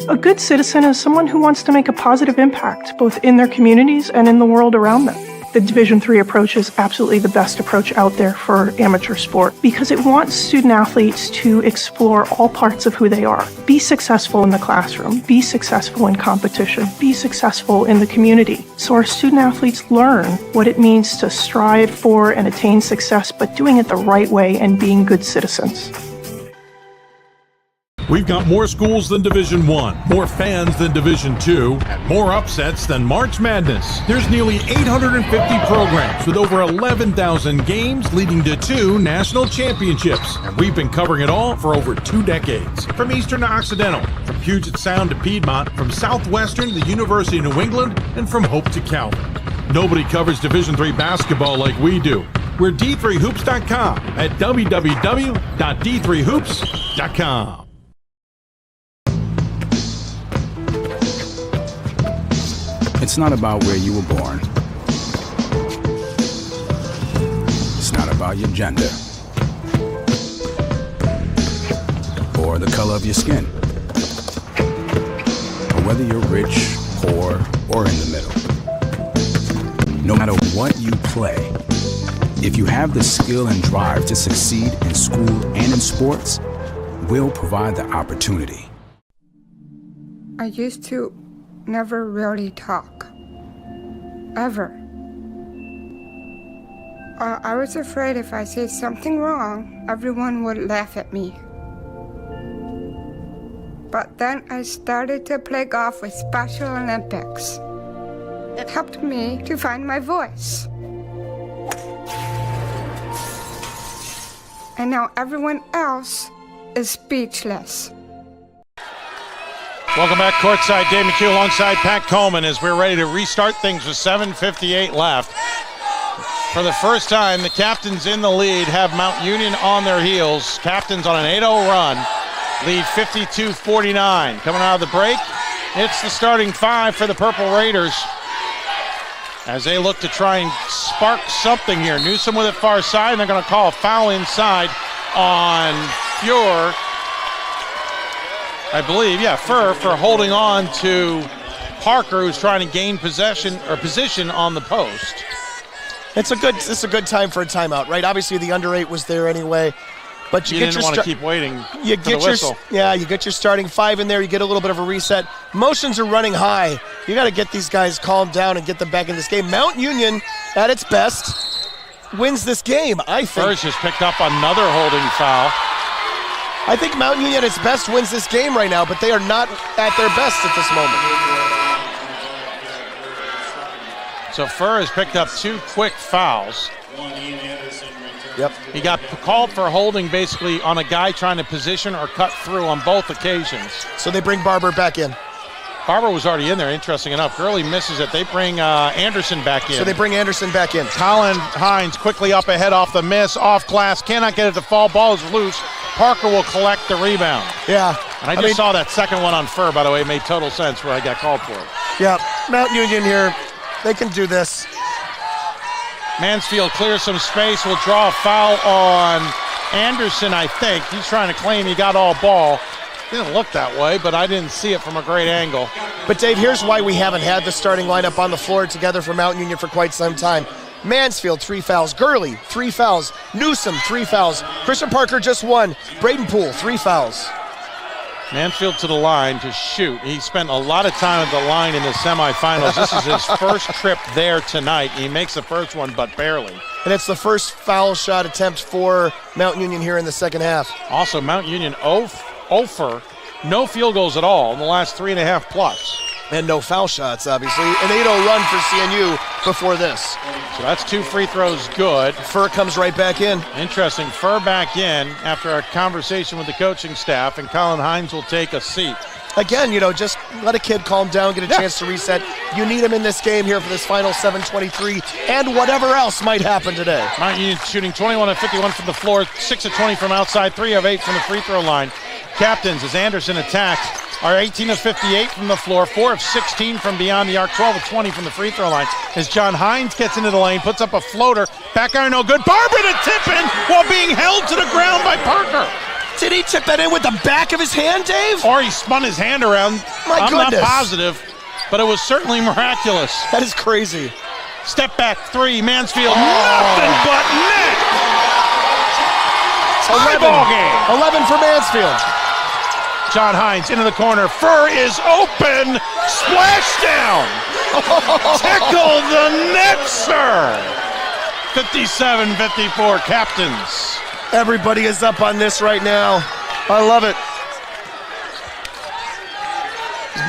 A good citizen is someone who wants to make a positive impact, both in their communities and in the world around them. The Division III approach is absolutely the best approach out there for amateur sport because it wants student athletes to explore all parts of who they are. Be successful in the classroom, be successful in competition, be successful in the community. So our student athletes learn what it means to strive for and attain success, but doing it the right way and being good citizens. We've got more schools than Division I, more fans than Division II, and more upsets than March Madness. There's nearly 850 programs with over 11,000 games leading to 2 national championships. And we've been covering it all for over 2 decades. From Eastern to Occidental, from Puget Sound to Piedmont, from Southwestern to the University of New England, and from Hope to Calvin. Nobody covers Division III basketball like we do. We're D3Hoops.com at www.d3hoops.com. It's not about where you were born. It's not about your gender or the color of your skin, or whether you're rich, poor, or in the middle. No matter what you play, if you have the skill and drive to succeed in school and in sports, we'll provide the opportunity. I used to never really talk. Ever. I was afraid if I said something wrong, everyone would laugh at me. But then I started to play golf with Special Olympics. It helped me to find my voice. And now everyone else is speechless. Welcome back courtside. Dave McHugh alongside Pat Coleman as we're ready to restart things with 7:58 left. For the first time, the captains in the lead have Mount Union on their heels. Captains on an 8-0 run, lead 52-49. Coming out of the break, it's the starting 5 for the Purple Raiders as they look to try and spark something here. Newsom with it far side, and they're going to call a foul inside on Fuhr. I believe, Furr for holding on to Parker, who's trying to gain possession or position on the post. It's a good time for a timeout, right? Obviously the under 8 was there anyway, but you didn't want to keep waiting for the whistle. You get your starting 5 in there, you get a little bit of a reset. Motions are running high. You got to get these guys calmed down and get them back in this game. Mount Union at its best wins this game, I think. Furr's just picked up another holding foul. I think Mount Union at its best wins this game right now, but they are not at their best at this moment. So Furr has picked up 2 quick fouls. Yep. He got called for holding basically on a guy trying to position or cut through on both occasions. So they bring Barber back in. Barber was already in there, interesting enough. Gurley misses it. They bring Anderson back in. So they bring Anderson back in. Colin Hines quickly up ahead off the miss, off glass, cannot get it to fall. Ball is loose. Parker will collect the rebound. Yeah. And I saw that second one on Furr, by the way. It made total sense where I got called for it. Yeah, Mount Union here. They can do this. Mansfield clears some space, will draw a foul on Anderson, I think. He's trying to claim he got all ball. Didn't look that way, but I didn't see it from a great angle. But Dave, here's why we haven't had the starting lineup on the floor together for Mount Union for quite some time. Mansfield, 3 fouls. Gurley, 3 fouls. Newsom, 3 fouls. Christian Parker, just 1. Braden Poole, 3 fouls. Mansfield to the line to shoot. He spent a lot of time at the line in the semifinals. This is his first trip there tonight. He makes the first one, but barely. And it's the first foul shot attempt for Mount Union here in the second half. Also, Mount Union 0 for no field goals at all in the last 3.5 plus. And no foul shots, obviously. An 8-0 run for CNU before this. So that's 2 free throws good. Furr comes right back in. Interesting. Furr back in after a conversation with the coaching staff, and Colin Hines will take a seat. Again, just let a kid calm down, get a chance to reset. You need him in this game here for this final 7:23 and whatever else might happen today. Mount Union shooting 21 of 51 from the floor, 6 of 20 from outside, 3 of 8 from the free throw line. Captains, as Anderson attacks, are 18 of 58 from the floor, 4 of 16 from beyond the arc, 12 of 20 from the free throw line. As John Hines gets into the lane, puts up a floater, back iron no good. Barber to tip in while being held to the ground by Parker. Did he tip that in with the back of his hand, Dave? Or he spun his hand around. My goodness. Not positive, but it was certainly miraculous. That is crazy. Step back three, Mansfield, nothing but net. Tie ball game. 11 for Mansfield. John Hines into the corner. Furr is open. Splashdown. Tickle the net, sir. 57-54 captains. Everybody is up on this right now. I love it.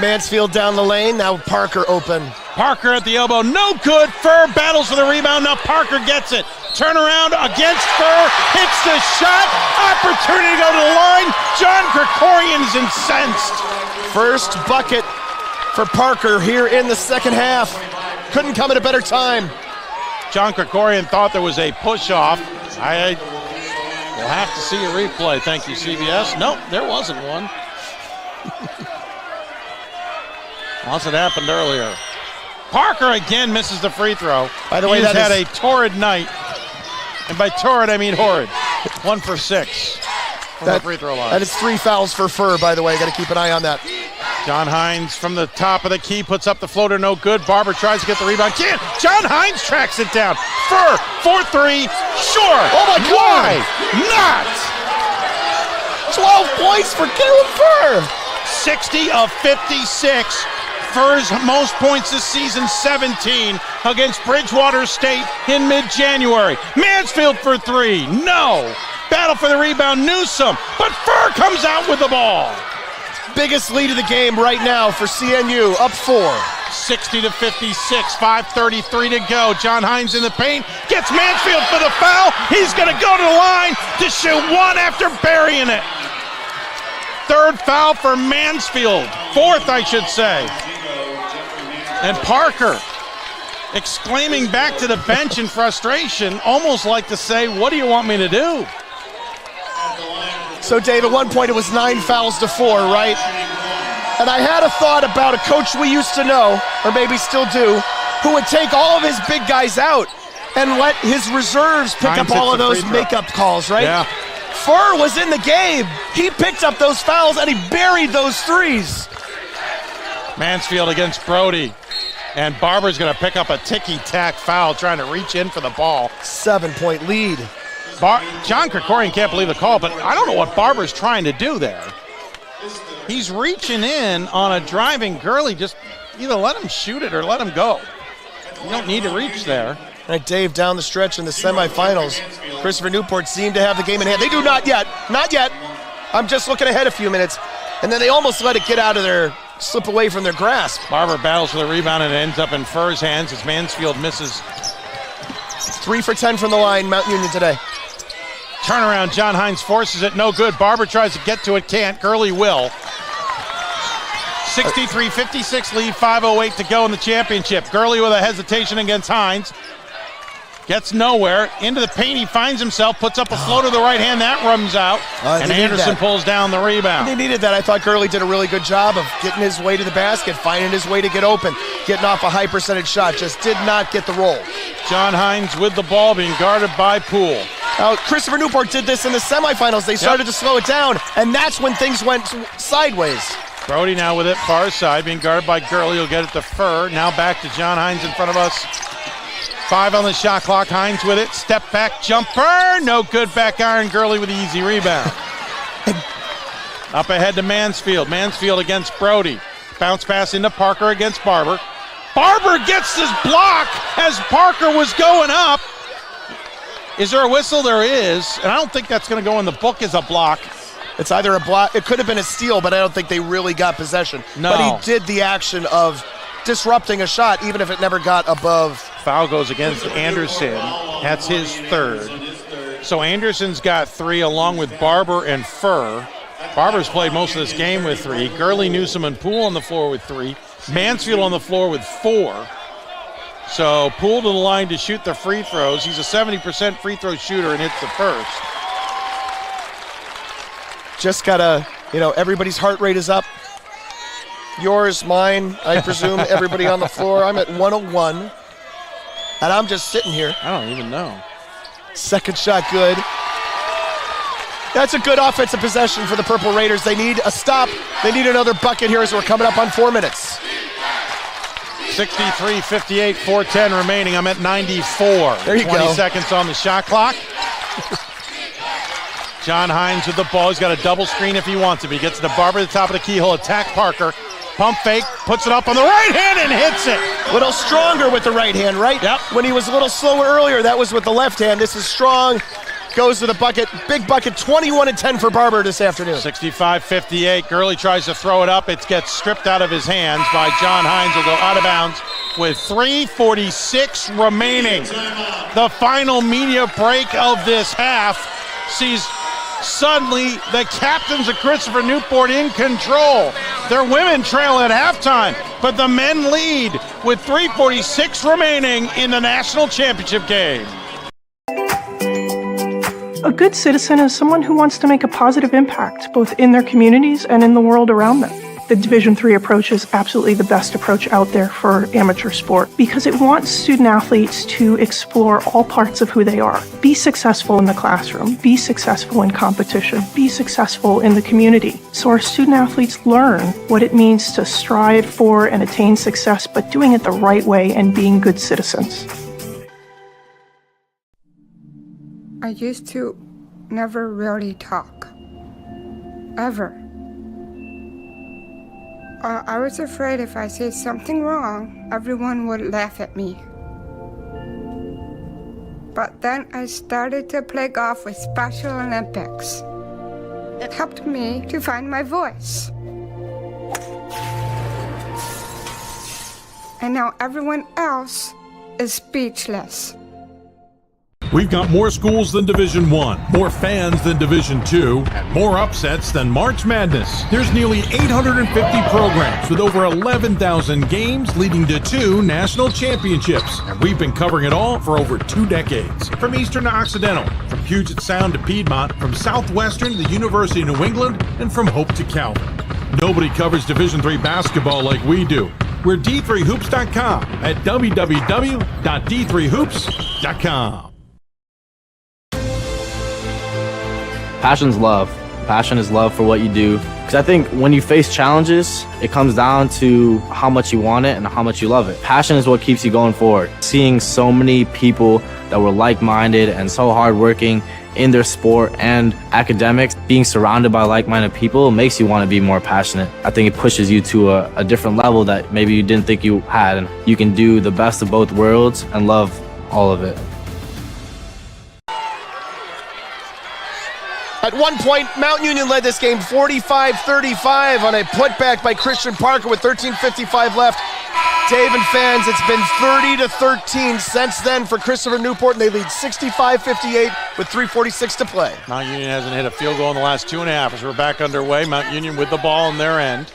Mansfield down the lane. Now Parker open. Parker at the elbow. No good. Furr battles for the rebound. Now Parker gets it. Turnaround against Furr. Hits the shot. Opportunity to go to the line. John Krikorian is incensed. First bucket for Parker here in the second half. Couldn't come at a better time. John Krikorian thought there was a push-off. We'll have to see a replay. Thank you, CBS. Nope, there wasn't one. Unless it happened earlier. Parker again misses the free throw. By the way, he's had a torrid night. And by torrid, I mean horrid. 1 for 6 from the free throw line. That is 3 fouls for Furr, by the way. Got to keep an eye on that. John Hines from the top of the key puts up the floater, no good. Barber tries to get the rebound. Can't. John Hines tracks it down. Furr, 4-3, sure. Oh my God. Why not? 12 points for Caleb Furr. 60 of 56. Furr's most points this season, 17 against Bridgewater State in mid-January. Mansfield for 3, no. Battle for the rebound, Newsom, but Furr comes out with the ball. Biggest lead of the game right now for CNU, up 4. 60-56, 5:33 to go. John Hines in the paint, gets Mansfield for the foul. He's going to go to the line to shoot one after burying it. Third foul for Mansfield, 4th I should say. And Parker exclaiming back to the bench in frustration, almost like to say, what do you want me to do? So, Dave, at one point it was 9 fouls to 4, right? And I had a thought about a coach we used to know, or maybe still do, who would take all of his big guys out and let his reserves pick up all of those makeup calls, right? Yeah. Furr was in the game. He picked up those fouls and he buried those threes. Mansfield against Brody. And Barber's going to pick up a ticky-tack foul trying to reach in for the ball. 7-point lead. John Krikorian can't believe the call, but I don't know what Barber's trying to do there. He's reaching in on a driving Gurley. Just either let him shoot it or let him go. You don't need to reach there. All right, Dave, down the stretch in the semifinals, Christopher Newport seemed to have the game in hand. They do not yet. Not yet. I'm just looking ahead a few minutes. And then they almost let it get out of their, slip away from their grasp. Barber battles for the rebound and it ends up in Furr's hands as Mansfield misses. 3 for 10 from the line, Mount Union today. Turnaround, John Hines forces it, no good. Barber tries to get to it, can't. Gurley will. 63-56 lead, 5:08 to go in the championship. Gurley with a hesitation against Hines. Gets nowhere. Into the paint, he finds himself, puts up a floater to the right hand. That runs out, and Anderson pulls down the rebound. They needed that. I thought Gurley did a really good job of getting his way to the basket, finding his way to get open, getting off a high percentage shot. Just did not get the roll. John Hines with the ball, being guarded by Poole. Now, Christopher Newport did this in the semifinals. They started to slow it down, and that's when things went sideways. Brody now with it, far side, being guarded by Gurley. He'll get it to Furr. Now back to John Hines in front of us. 5 on the shot clock. Hines with it. Step back jumper. No good. Back iron. Gurley with the easy rebound. Up ahead to Mansfield. Mansfield against Brody. Bounce pass into Parker against Barber. Barber gets his block as Parker was going up. Is there a whistle? There is. And I don't think that's going to go in the book as a block. It's either a block. It could have been a steal, but I don't think they really got possession. No. But he did the action of disrupting a shot, even if it never got above. Foul goes against Anderson. That's his 3rd. So Anderson's got 3 along with Barber and Furr. Barber's played most of this game with 3. Gurley, Newsom, and Poole on the floor with 3. Mansfield on the floor with 4. So Poole to the line to shoot the free throws. He's a 70% free throw shooter and hits the first. Just gotta, everybody's heart rate is up. Yours, mine, I presume, everybody on the floor. I'm at 101, and I'm just sitting here. I don't even know. Second shot good. That's a good offensive possession for the Purple Raiders. They need a stop. They need another bucket here as we're coming up on 4 minutes. 63-58, 4:10 remaining. I'm at 94. There you 20 go. seconds on the shot clock. John Hines with the ball. He's got a double screen if he wants it. He gets to Barber at the top of the key. He'll attack Parker. Pump fake, puts it up on the right hand and hits it. A little stronger with the right hand, right? Yep. When he was a little slower earlier, that was with the left hand. This is strong. Goes to the bucket. Big bucket, 21-10 for Barber this afternoon. 65-58. Gurley tries to throw it up. It gets stripped out of his hands by John Hines. Will go out of bounds with 3:46 remaining. The final media break of this half sees suddenly the captains of Christopher Newport in control. Their women trail at halftime, but the men lead with 3:46 remaining in the national championship game. A good citizen is someone who wants to make a positive impact, both in their communities and in the world around them. The Division III approach is absolutely the best approach out there for amateur sport because it wants student athletes to explore all parts of who they are. Be successful in the classroom, be successful in competition, be successful in the community. So our student athletes learn what it means to strive for and attain success, but doing it the right way and being good citizens. I used to never really talk. Ever. I was afraid if I said something wrong, everyone would laugh at me. But then I started to play golf with Special Olympics. It helped me to find my voice. And now everyone else is speechless. We've got more schools than Division I, more fans than Division II, and more upsets than March Madness. There's nearly 850 programs with over 11,000 games leading to 2 national championships. And we've been covering it all for over 2 decades. From Eastern to Occidental, from Puget Sound to Piedmont, from Southwestern to the University of New England, and from Hope to Calvin. Nobody covers Division III basketball like we do. We're D3Hoops.com at www.d3hoops.com. Passion's love. Passion is love for what you do. Because I think when you face challenges, it comes down to how much you want it and how much you love it. Passion is what keeps you going forward. Seeing so many people that were like-minded and so hardworking in their sport and academics, being surrounded by like-minded people makes you want to be more passionate. I think it pushes you to a different level that maybe you didn't think you had. And you can do the best of both worlds and love all of it. At one point, Mount Union led this game 45-35 on a putback by Christian Parker with 13:55 left. Dave and fans, it's been 30-13 since then for Christopher Newport, and they lead 65-58 with 3:46 to play. Mount Union hasn't hit a field goal in the last 2.5 as we're back underway. Mount Union with the ball on their end.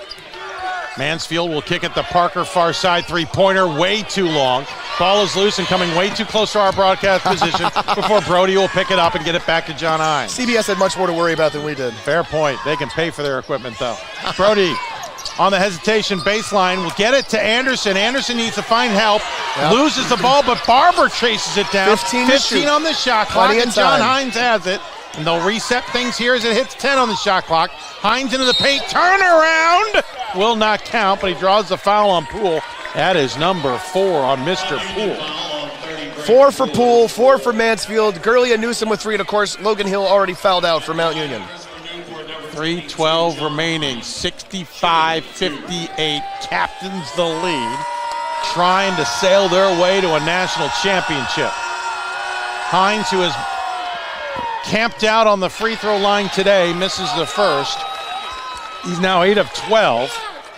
Mansfield will kick it to Parker, far side three-pointer, way too long. Ball is loose and coming way too close to our broadcast position before Brody will pick it up and get it back to John Hines. CBS had much more to worry about than we did. Fair point. They can pay for their equipment, though. Brody on the hesitation baseline will get it to Anderson. Anderson needs to find help. Yep. Loses the ball, but Barber chases it down. 15 on the shot clock, and John Hines has it. And they'll reset things here as it hits 10 on the shot clock. Hines into the paint, turnaround! Will not count, but he draws the foul on Poole. That is number 4 on Mr. Poole. 4 for Poole, 4 for Mansfield. Gurley and Newsom with 3, and of course, Logan Hill already fouled out for Mount Union. 3:12 remaining, 65-58. Captains the lead, trying to sail their way to a national championship. Hines, who has camped out on the free throw line today, misses the first. He's now 8 of 12.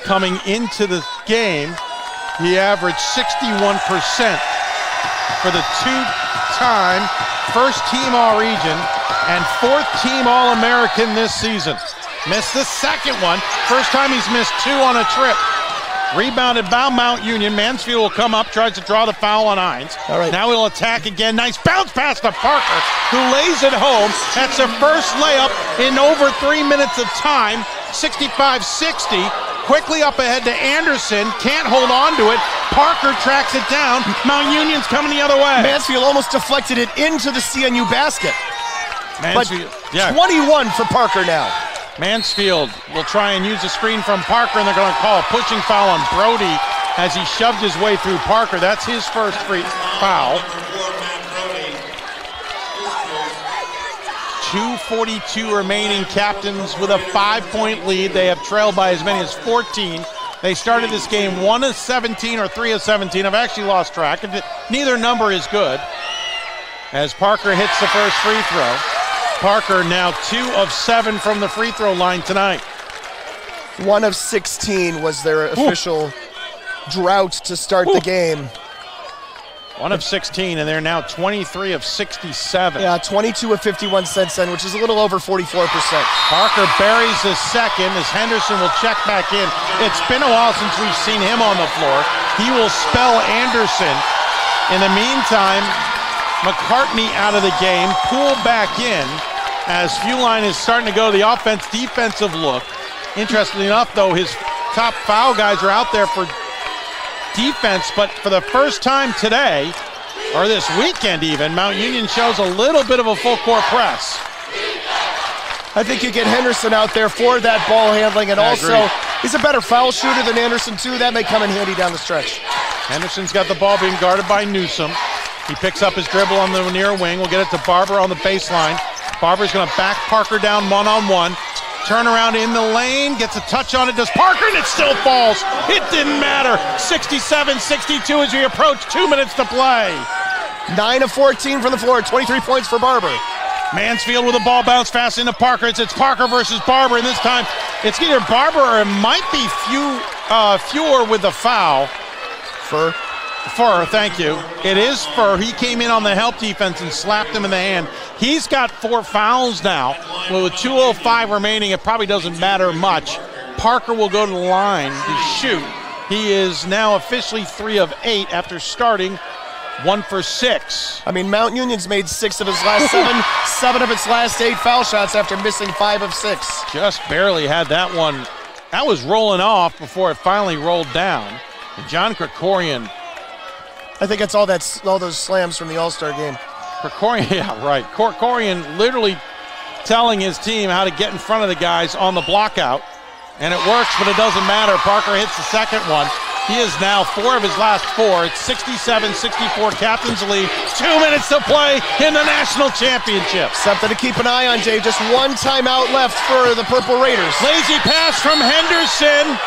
Coming into the game, he averaged 61% for the 2-time first-team All-Region and 4th-team All-American this season. Missed the second one. First time he's missed 2 on a trip. Rebounded by Mount Union. Mansfield will come up, tries to draw the foul on Hines. All right. Now he'll attack again. Nice bounce pass to Parker, who lays it home. That's their first layup in over 3 minutes of time. 65-60. Quickly up ahead to Anderson. Can't hold on to it. Parker tracks it down. Mount Union's coming the other way. Mansfield almost deflected it into the CNU basket. Mansfield, but 21 for Parker now. Mansfield will try and use a screen from Parker, and they're going to call a pushing foul on Brody as he shoved his way through Parker. That's his first free foul. 2:42 remaining. Captains with a 5-point lead. They have trailed by as many as 14. They started this game 1 of 17 or 3 of 17. I've actually lost track. Neither number is good. As Parker hits the first free throw. Parker now 2 of 7 from the free throw line tonight. 1 of 16 was their official drought to start the game. 1 of 16, and they're now 23 of 67. Yeah, 22 of 51 since then, which is a little over 44%. Parker buries his second as Henderson will check back in. It's been a while since we've seen him on the floor. He will spell Anderson. In the meantime, McCartney out of the game, Poole back in as Feuline is starting to go to the offense-defensive look. Interestingly enough, though, his top foul guys are out there for defense, but for the first time today, or this weekend even, Mount Union shows a little bit of a full-court press. I think you get Henderson out there for that ball handling, and also he's a better foul shooter than Anderson, too. That may come in handy down the stretch. Henderson's got the ball being guarded by Newsom. He picks up his dribble on the near wing. We'll get it to Barber on the baseline. Barber's going to back Parker down one-on-one. Turn around in the lane, gets a touch on it, does Parker, and it still falls. It didn't matter. 67-62 as we approach 2 minutes to play. 9 of 14 from the floor, 23 points for Barber. Mansfield with the ball bounce fast into Parker. It's Parker versus Barber, and this time it's either Barber or it might be Feuer with the foul. Fur, thank you. It is Fur. He came in on the help defense and slapped him in the hand. He's got 4 fouls now. Well, with 2:05 remaining, it probably doesn't matter much. Parker will go to the line to shoot. He is now officially 3 of 8 after starting 1 for 6. I mean, Mount Union's made 6 of his last 7 of its last 8 foul shots after missing 5 of 6. Just barely had that one. That was rolling off before it finally rolled down. And John Krikorian, I think it's all those slams from the All-Star game. Krikorian, yeah, right. Krikorian literally telling his team how to get in front of the guys on the block out. And it works, but it doesn't matter. Parker hits the second one. He is now 4 of his last 4. It's 67-64, captain's lead. 2 minutes to play in the national championship. Something to keep an eye on, Dave. Just 1 timeout left for the Purple Raiders. Lazy pass from Henderson.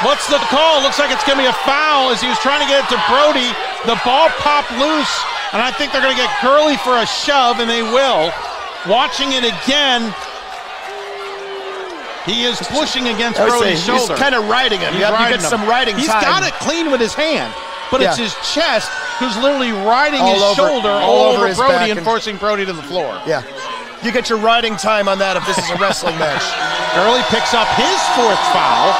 What's the call? Looks like it's going to be a foul as he was trying to get it to Brody. The ball popped loose, and I think they're going to get Gurley for a shove, and they will. Watching it again, he is pushing against Brody's shoulder. He's kind of riding him. You get some riding time. He's got it clean with his hand, but it's his chest who's literally riding his shoulder all over Brody and forcing Brody to the floor. Yeah. You get your riding time on that if this is a wrestling match. Gurley picks up his 4th foul.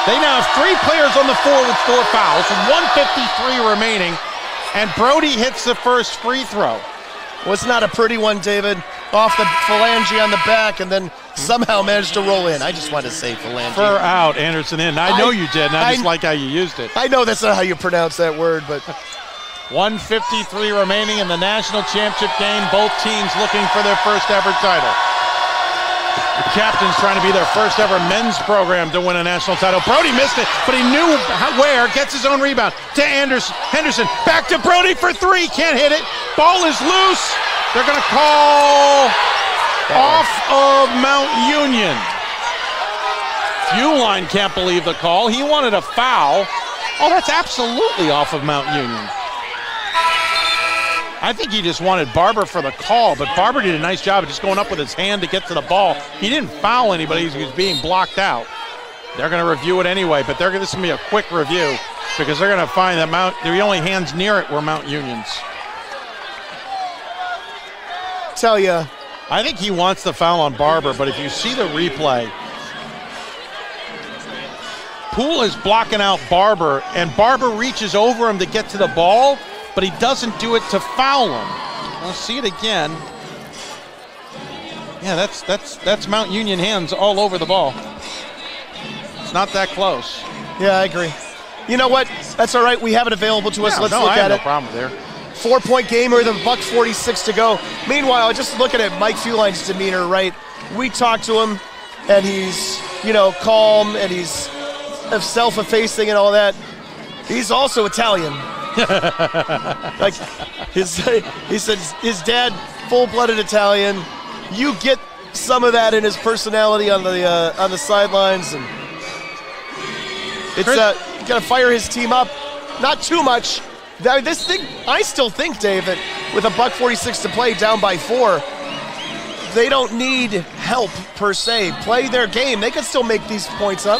They now have 3 players on the floor with 4 fouls, 1:53 remaining, and Brody hits the first free throw. Well, it's not a pretty one, David. Off the phalange on the back, and then somehow managed to roll in. I just wanted to say phalange. Fur out, Anderson in. I know you did, and I just like how you used it. I know that's not how you pronounce that word, but 1:53 remaining in the national championship game. Both teams looking for their first ever title. The captain's trying to be their first ever men's program to win a national title. Brody missed it, but he knew where. Gets his own rebound to Henderson. Back to Brody for 3. Can't hit it. Ball is loose. They're going to call off of Mount Union. Feuline can't believe the call. He wanted a foul. Oh, that's absolutely off of Mount Union. I think he just wanted Barber for the call, but Barber did a nice job of just going up with his hand to get to the ball. He didn't foul anybody. He was being blocked out. They're going to review it anyway, but this is going to be a quick review because they're going to find that the only hands near it were Mount Union's. Tell you, I think he wants the foul on Barber, but if you see the replay, Poole is blocking out Barber, and Barber reaches over him to get to the ball, but he doesn't do it to foul him. We'll see it again. Yeah, that's Mount Union hands all over the ball. It's not that close. Yeah, I agree. You know what? That's all right. We have it available to us. Let's look at it. No problem there. 4-point game with a $1:46 to go. Meanwhile, just looking at Mike Fuline's demeanor, right? We talked to him, and he's, calm, and he's self-effacing and all that. He's also Italian. Like he said his dad, full-blooded Italian. You get some of that in his personality on the sidelines, and it's you got to fire his team up, not too much. This thing, I still think, Dave, that with a $1:46 to play, down by 4, they don't need help per se. Play their game. They can still make these points up.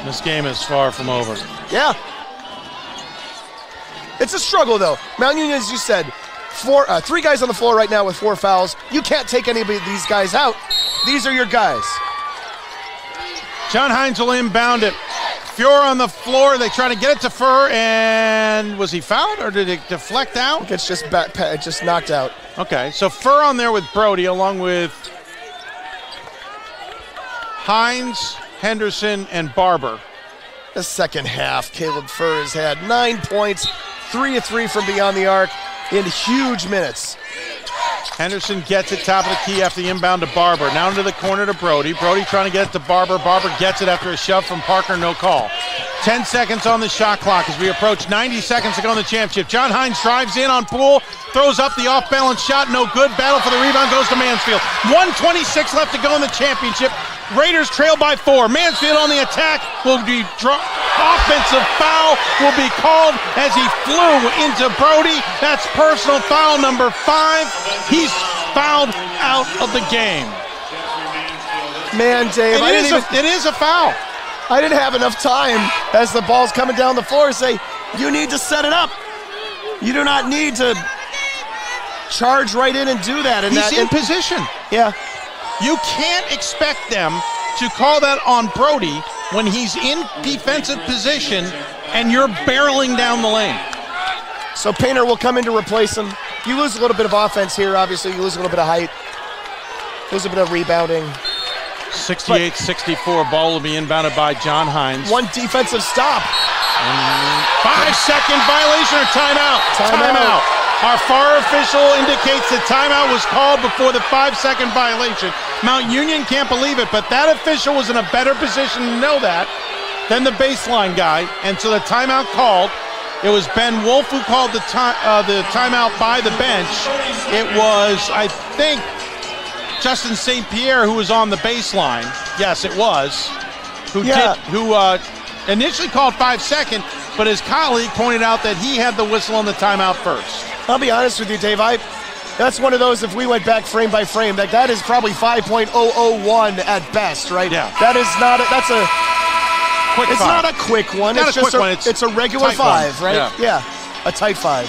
This game is far from over. Yeah. It's a struggle, though. Mount Union, as you said, 3 guys on the floor right now with 4 fouls. You can't take any of these guys out. These are your guys. John Hines will inbound it. Fiore on the floor. They try to get it to Furr, and was he fouled or did it deflect out? I think it's just knocked out. Okay, so Furr on there with Brody, along with Hines, Henderson, and Barber. The second half, Caleb Furr has had 9 points, 3 of 3 from beyond the arc in huge minutes. Henderson gets it top of the key after the inbound to Barber. Now into the corner to Brody. Brody trying to get it to Barber. Barber gets it after a shove from Parker, no call. 10 seconds on the shot clock as we approach 90 seconds to go in the championship. John Hines drives in on Poole, throws up the off-balance shot, no good. Battle for the rebound goes to Mansfield. 1:26 left to go in the championship. Raiders trail by 4. Mansfield on the attack will be offensive foul will be called as he flew into Brody. That's personal foul number 5. He's fouled out of the game. Man, Dave, it is a foul. I didn't have enough time as the ball's coming down the floor to say, you need to set it up. You do not need to charge right in and do that. He's in position. Yeah. You can't expect them to call that on Brody when he's in defensive position and you're barreling down the lane. So Painter will come in to replace him. You lose a little bit of offense here, obviously. You lose a little bit of height. Lose a bit of rebounding. 68-64, ball will be inbounded by John Hines. 1 defensive stop. 5-second violation or timeout? Timeout. Our FAR official indicates the timeout was called before the 5-second violation. Mount Union can't believe it, but that official was in a better position to know that than the baseline guy, and so the timeout called. It was Ben Wolf who called the timeout by the bench. It was, I think, Justin St. Pierre who was on the baseline. Yes, it was. Who initially called 5-second, but his colleague pointed out that he had the whistle on the timeout first. I'll be honest with you, Dave. That's one of those, if we went back frame by frame, that is probably 5.001 at best, right? Yeah. That is not that's a quick it's five. Not a quick one. Not it's a just quick one. It's a regular 5, one. right? Yeah. A tight 5.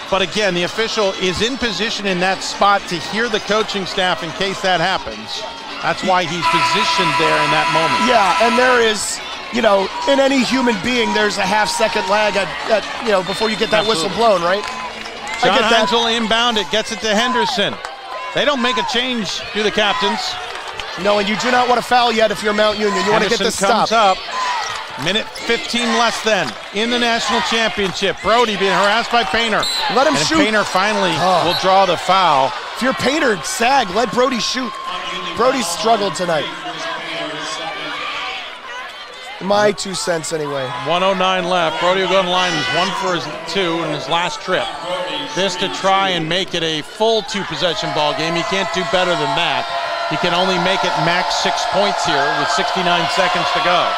But again, the official is in position in that spot to hear the coaching staff in case that happens. That's why he's positioned there in that moment. Yeah, and there is, in any human being, there's a half-second lag at before you get that Absolutely. whistle blown, right? John Hines will inbound it, gets it to Henderson. They don't make a change, do the captains. No, and you do not want to foul yet if you're Mount Union. You want to get this stop. Comes up. Minute 15 less than in the national championship. Brody being harassed by Painter. Let him shoot. Painter finally will draw the foul. If you're Painter, sag. Let Brody shoot. Brody's struggled tonight. My 2 cents anyway. 1:09 left. Brody will go on the line. He's 1 for his 2 in his last trip. This to try and make it a full 2-possession ball game. He can't do better than that. He can only make it max 6 points here with 69 seconds to go.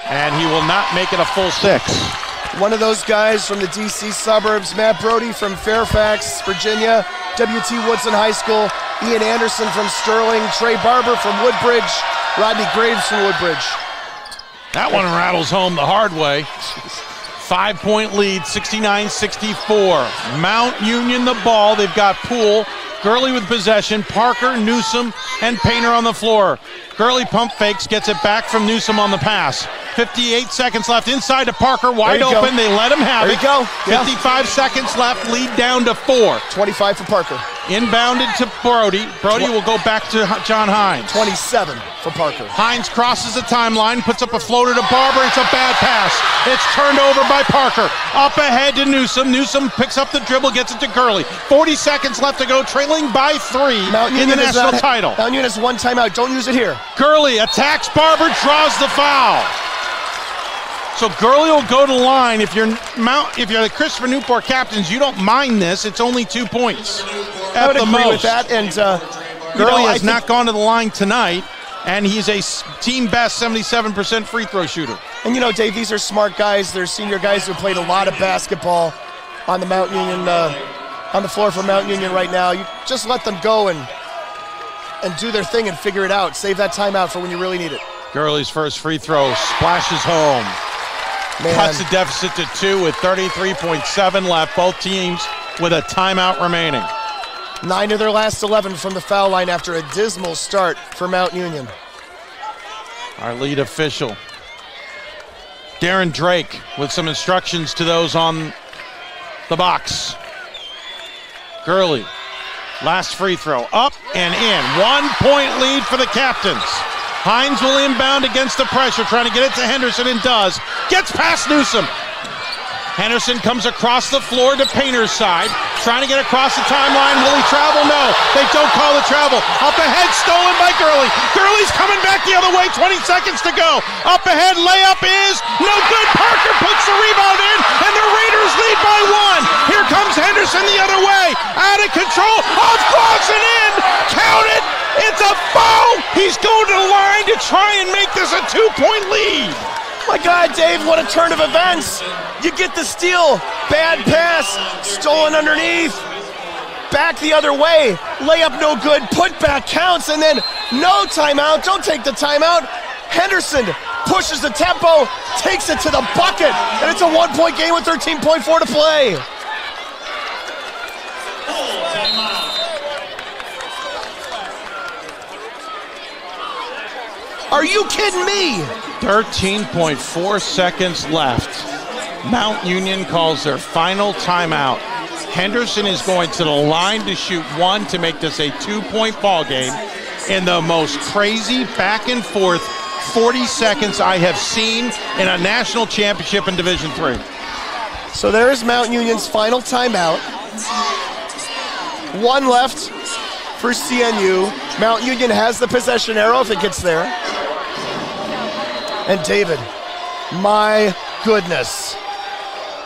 And he will not make it a full 6. One of those guys from the D.C. suburbs, Matt Brody from Fairfax, Virginia, W.T. Woodson High School, Ian Anderson from Sterling, Trey Barber from Woodbridge, Rodney Graves from Woodbridge. That one rattles home the hard way. 5-point lead, 69-64. Mount Union the ball. They've got Poole, Gurley with possession, Parker, Newsom, and Painter on the floor. Gurley pump fakes, gets it back from Newsom on the pass. 58 seconds left inside to Parker, wide open. They let him have it. There you go. 55 seconds left, lead down to 4. 25 for Parker. Inbounded to Brody. Brody will go back to John Hines. 27 for Parker. Hines crosses the timeline, puts up a floater to Barber. It's a bad pass. It's turned over by Parker. Up ahead to Newsom. Newsom picks up the dribble, gets it to Gurley. 40 seconds left to go, trailing by 3 in the national title. Mount Union has one timeout. Don't use it here. Gurley attacks Barber, draws the foul. So Gurley will go to the line. If you're the Christopher Newport captains, you don't mind this. It's only 2 points I would at the agree most. with that. And Gurley has not gone to the line tonight, and he's a team best 77% free throw shooter. And Dave, these are smart guys. They're senior guys who played a lot of basketball on the Mount Union, on the floor for Mount Union right now. You just let them go and do their thing and figure it out. Save that timeout for when you really need it. Gurley's first free throw splashes home. Man. Cuts the deficit to 2 with 33.7 left. Both teams with a timeout remaining. 9 of their last 11 from the foul line after a dismal start for Mount Union. Our lead official, Darren Drake, with some instructions to those on the box. Gurley, last free throw, up and in. 1 point lead for the captains. Hines will inbound against the pressure, trying to get it to Henderson, and does. Gets past Newsom. Henderson comes across the floor to Painter's side, trying to get across the timeline. Will he travel? No. They don't call the travel. Up ahead, stolen by Gurley. Gurley's coming back the other way, 20 seconds to go. Up ahead, layup is no good. Parker puts the rebound in, and the Raiders lead by 1. Here comes Henderson the other way. Out of control, off glass and in. Count it. It's a foul. He's going to the line to try and make this a 2-point lead. My God, Dave, what a turn of events. You get the steal. Bad pass. Stolen underneath. Back the other way. Layup no good. Put back counts. And then no timeout. Don't take the timeout. Henderson pushes the tempo. Takes it to the bucket. And it's a 1-point game with 13.4 to play. Are you kidding me? 13.4 seconds left. Mount Union calls their final timeout. Henderson is going to the line to shoot 1 to make this a 2-point ball game in the most crazy back and forth 40 seconds I have seen in a national championship in Division III. So there is Mount Union's final timeout. 1 left for CNU. Mount Union has the possession arrow if it gets there. And David, my goodness.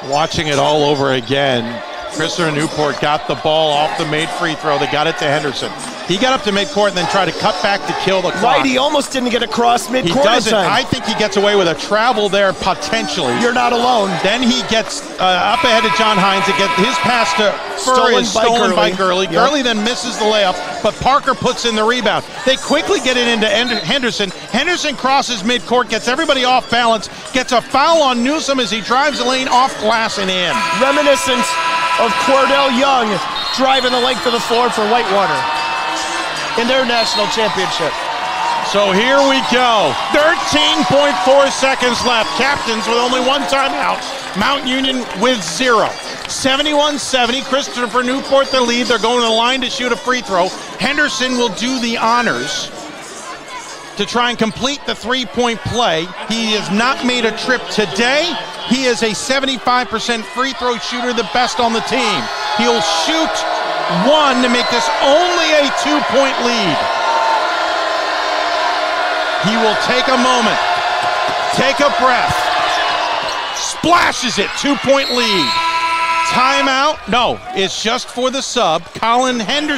Watching it all over again, Christopher Newport got the ball off the made free throw. They got it to Henderson. He got up to midcourt and then tried to cut back to kill the clock. Right, he almost didn't get across midcourt. He doesn't. I think he gets away with a travel there potentially. You're not alone. Then he gets up ahead of John Hines to get his pass to Furry is stolen by Gurley. Yep. Gurley then misses the layup, but Parker puts in the rebound. They quickly get it into Henderson. Henderson crosses midcourt, gets everybody off balance, gets a foul on Newsom as he drives the lane off glass and in. Reminiscent of Cordell Young driving the length of the floor for Whitewater in their national championship. So here we go. 13.4 seconds left. Captains with only 1 timeout. Mount Union with 0. 71-70. Christopher Newport the lead. They're going to the line to shoot a free throw. Henderson will do the honors to try and complete the 3-point play. He has not made a trip today. He is a 75% free throw shooter, the best on the team. He'll shoot 1 to make this only a 2-point lead. He will take a moment, take a breath, splashes it, 2-point lead. Timeout, no, it's just for the sub. Colin Hines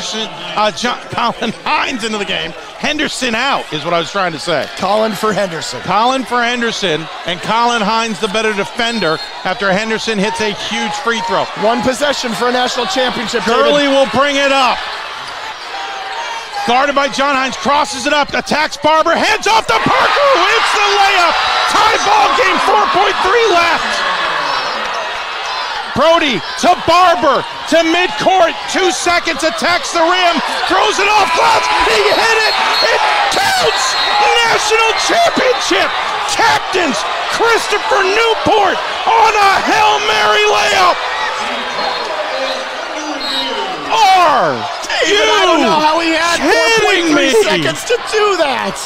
into the game. Henderson out is what I was trying to say. Colin for Henderson. Colin for Henderson, and Colin Hines the better defender after Henderson hits a huge free throw. 1 possession for a national championship. Gurley will bring it up. Guarded by John Hines, crosses it up, attacks Barber, heads off to Parker, who hits the layup. Tie ball game, 4.3 left. Brody to Barber, to midcourt, 2 seconds, attacks the rim, throws it off glass, he hit it, it counts! National championship! Captains Christopher Newport on a Hail Mary layup! seconds to do that.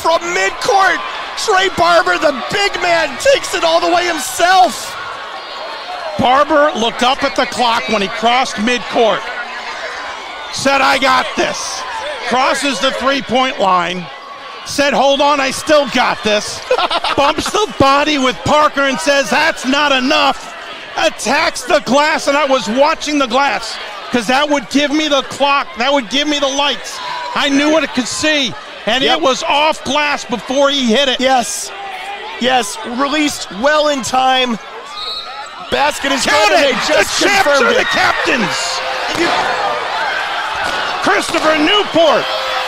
From midcourt, Trey Barber, the big man, takes it all the way himself. Barber looked up at the clock when he crossed midcourt. Said, I got this. Crosses the three-point line. Said, hold on, I still got this. Bumps the body with Parker and says, that's not enough. Attacks the glass, and I was watching the glass because that would give me the clock. That would give me the lights. I knew what it could see, and it was off glass before he hit it. Yes. Yes, released well in time. Basket is good, and they just the champs confirmed are it. the captains. Christopher Newport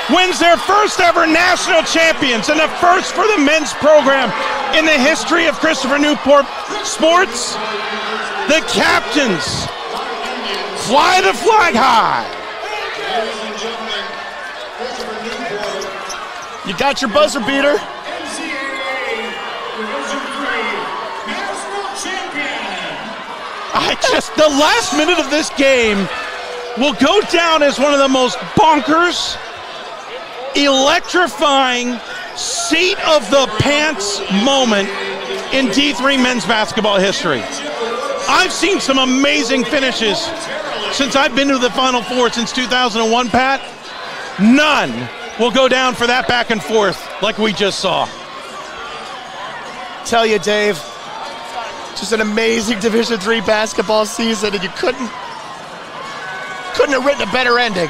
wins their first ever national champions and the first for the men's program in the history of Christopher Newport sports. The captains fly the flag high. You got your buzzer beater. The last minute of this game will go down as one of the most bonkers, electrifying, seat of the pants moment in D3 men's basketball history. I've seen some amazing finishes since I've been to the Final Four since 2001, Pat. None will go down for that back and forth like we just saw. Tell you, Dave, just an amazing Division III basketball season, and you couldn't have written a better ending.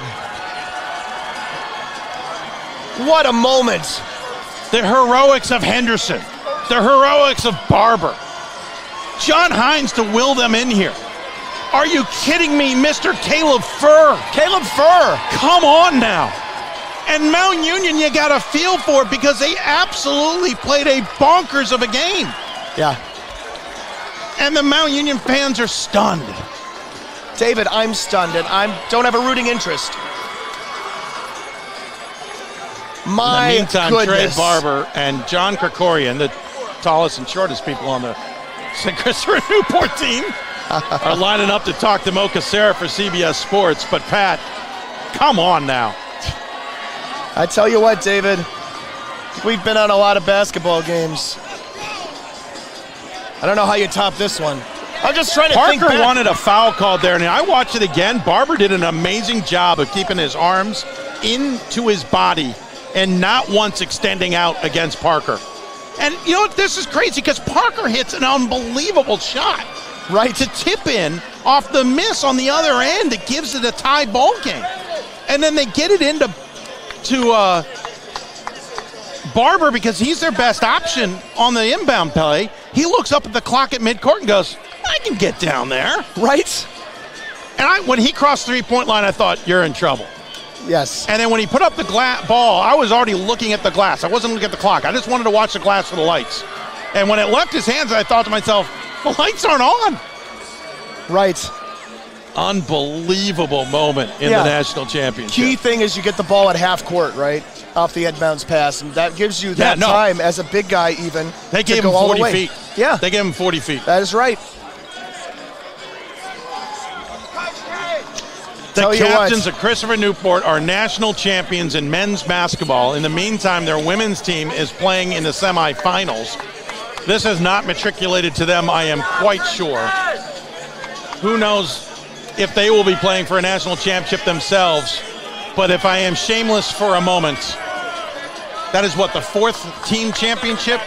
What a moment. The heroics of Henderson, the heroics of Barber. John Hines to will them in here. Are you kidding me, Mr. Caleb Furr? Caleb Furr. Come on now. And Mount Union, you got a feel for it because they absolutely played a bonkers of a game. Yeah. And the Mount Union fans are stunned. David, I'm stunned, and I don't have a rooting interest. My in the meantime, goodness. Trey Barber and John Krikorian, the tallest and shortest people on the St. Christopher Newport team, are lining up to talk to Mo Cassera for CBS Sports. But Pat, come on now. I tell you what, David, we've been on a lot of basketball games. I don't know how you top this one. I'm just trying to think back. Parker wanted a foul called there, and I watched it again. Barber did an amazing job of keeping his arms into his body and not once extending out against Parker. And you know what? This is crazy because Parker hits an unbelievable shot. Right. To tip in off the miss on the other end, it gives it a tie ball game. And then they get it into Barber because he's their best option on the inbound play. He looks up at the clock at midcourt and goes, I can get down there. Right. And when he crossed the three-point line, I thought, you're in trouble. Yes. And then when he put up the ball, I was already looking at the glass. I wasn't looking at the clock. I just wanted to watch the glass for the lights. And when it left his hands, I thought to myself, the lights aren't on. Right. Unbelievable moment in the national championship. Key thing is you get the ball at half court, right? Off the inbounds pass, and that gives you that time as a big guy even. They gave him 40 feet. Yeah. They gave him 40 feet. That is right. The captains of Christopher Newport are national champions in men's basketball. In the meantime, their women's team is playing in the semifinals. This has not matriculated to them, I am quite sure. Who knows if they will be playing for a national championship themselves. But if I am shameless for a moment, that is what, the fourth team championship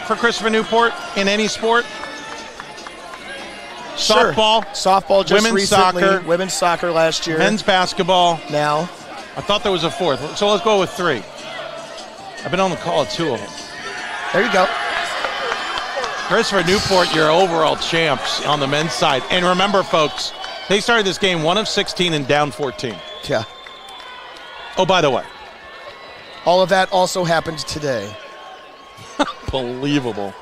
for Christopher Newport in any sport? Sure. Softball just women's recently. Soccer. Women's soccer last year. Men's basketball. Now. I thought there was a fourth. So let's go with three. I've been on the call of two of them. There you go. Christopher Newport, your overall champs on the men's side. And remember, folks, they started this game 1 of 16 and down 14. Yeah. Oh, by the way. All of that also happened today. Unbelievable.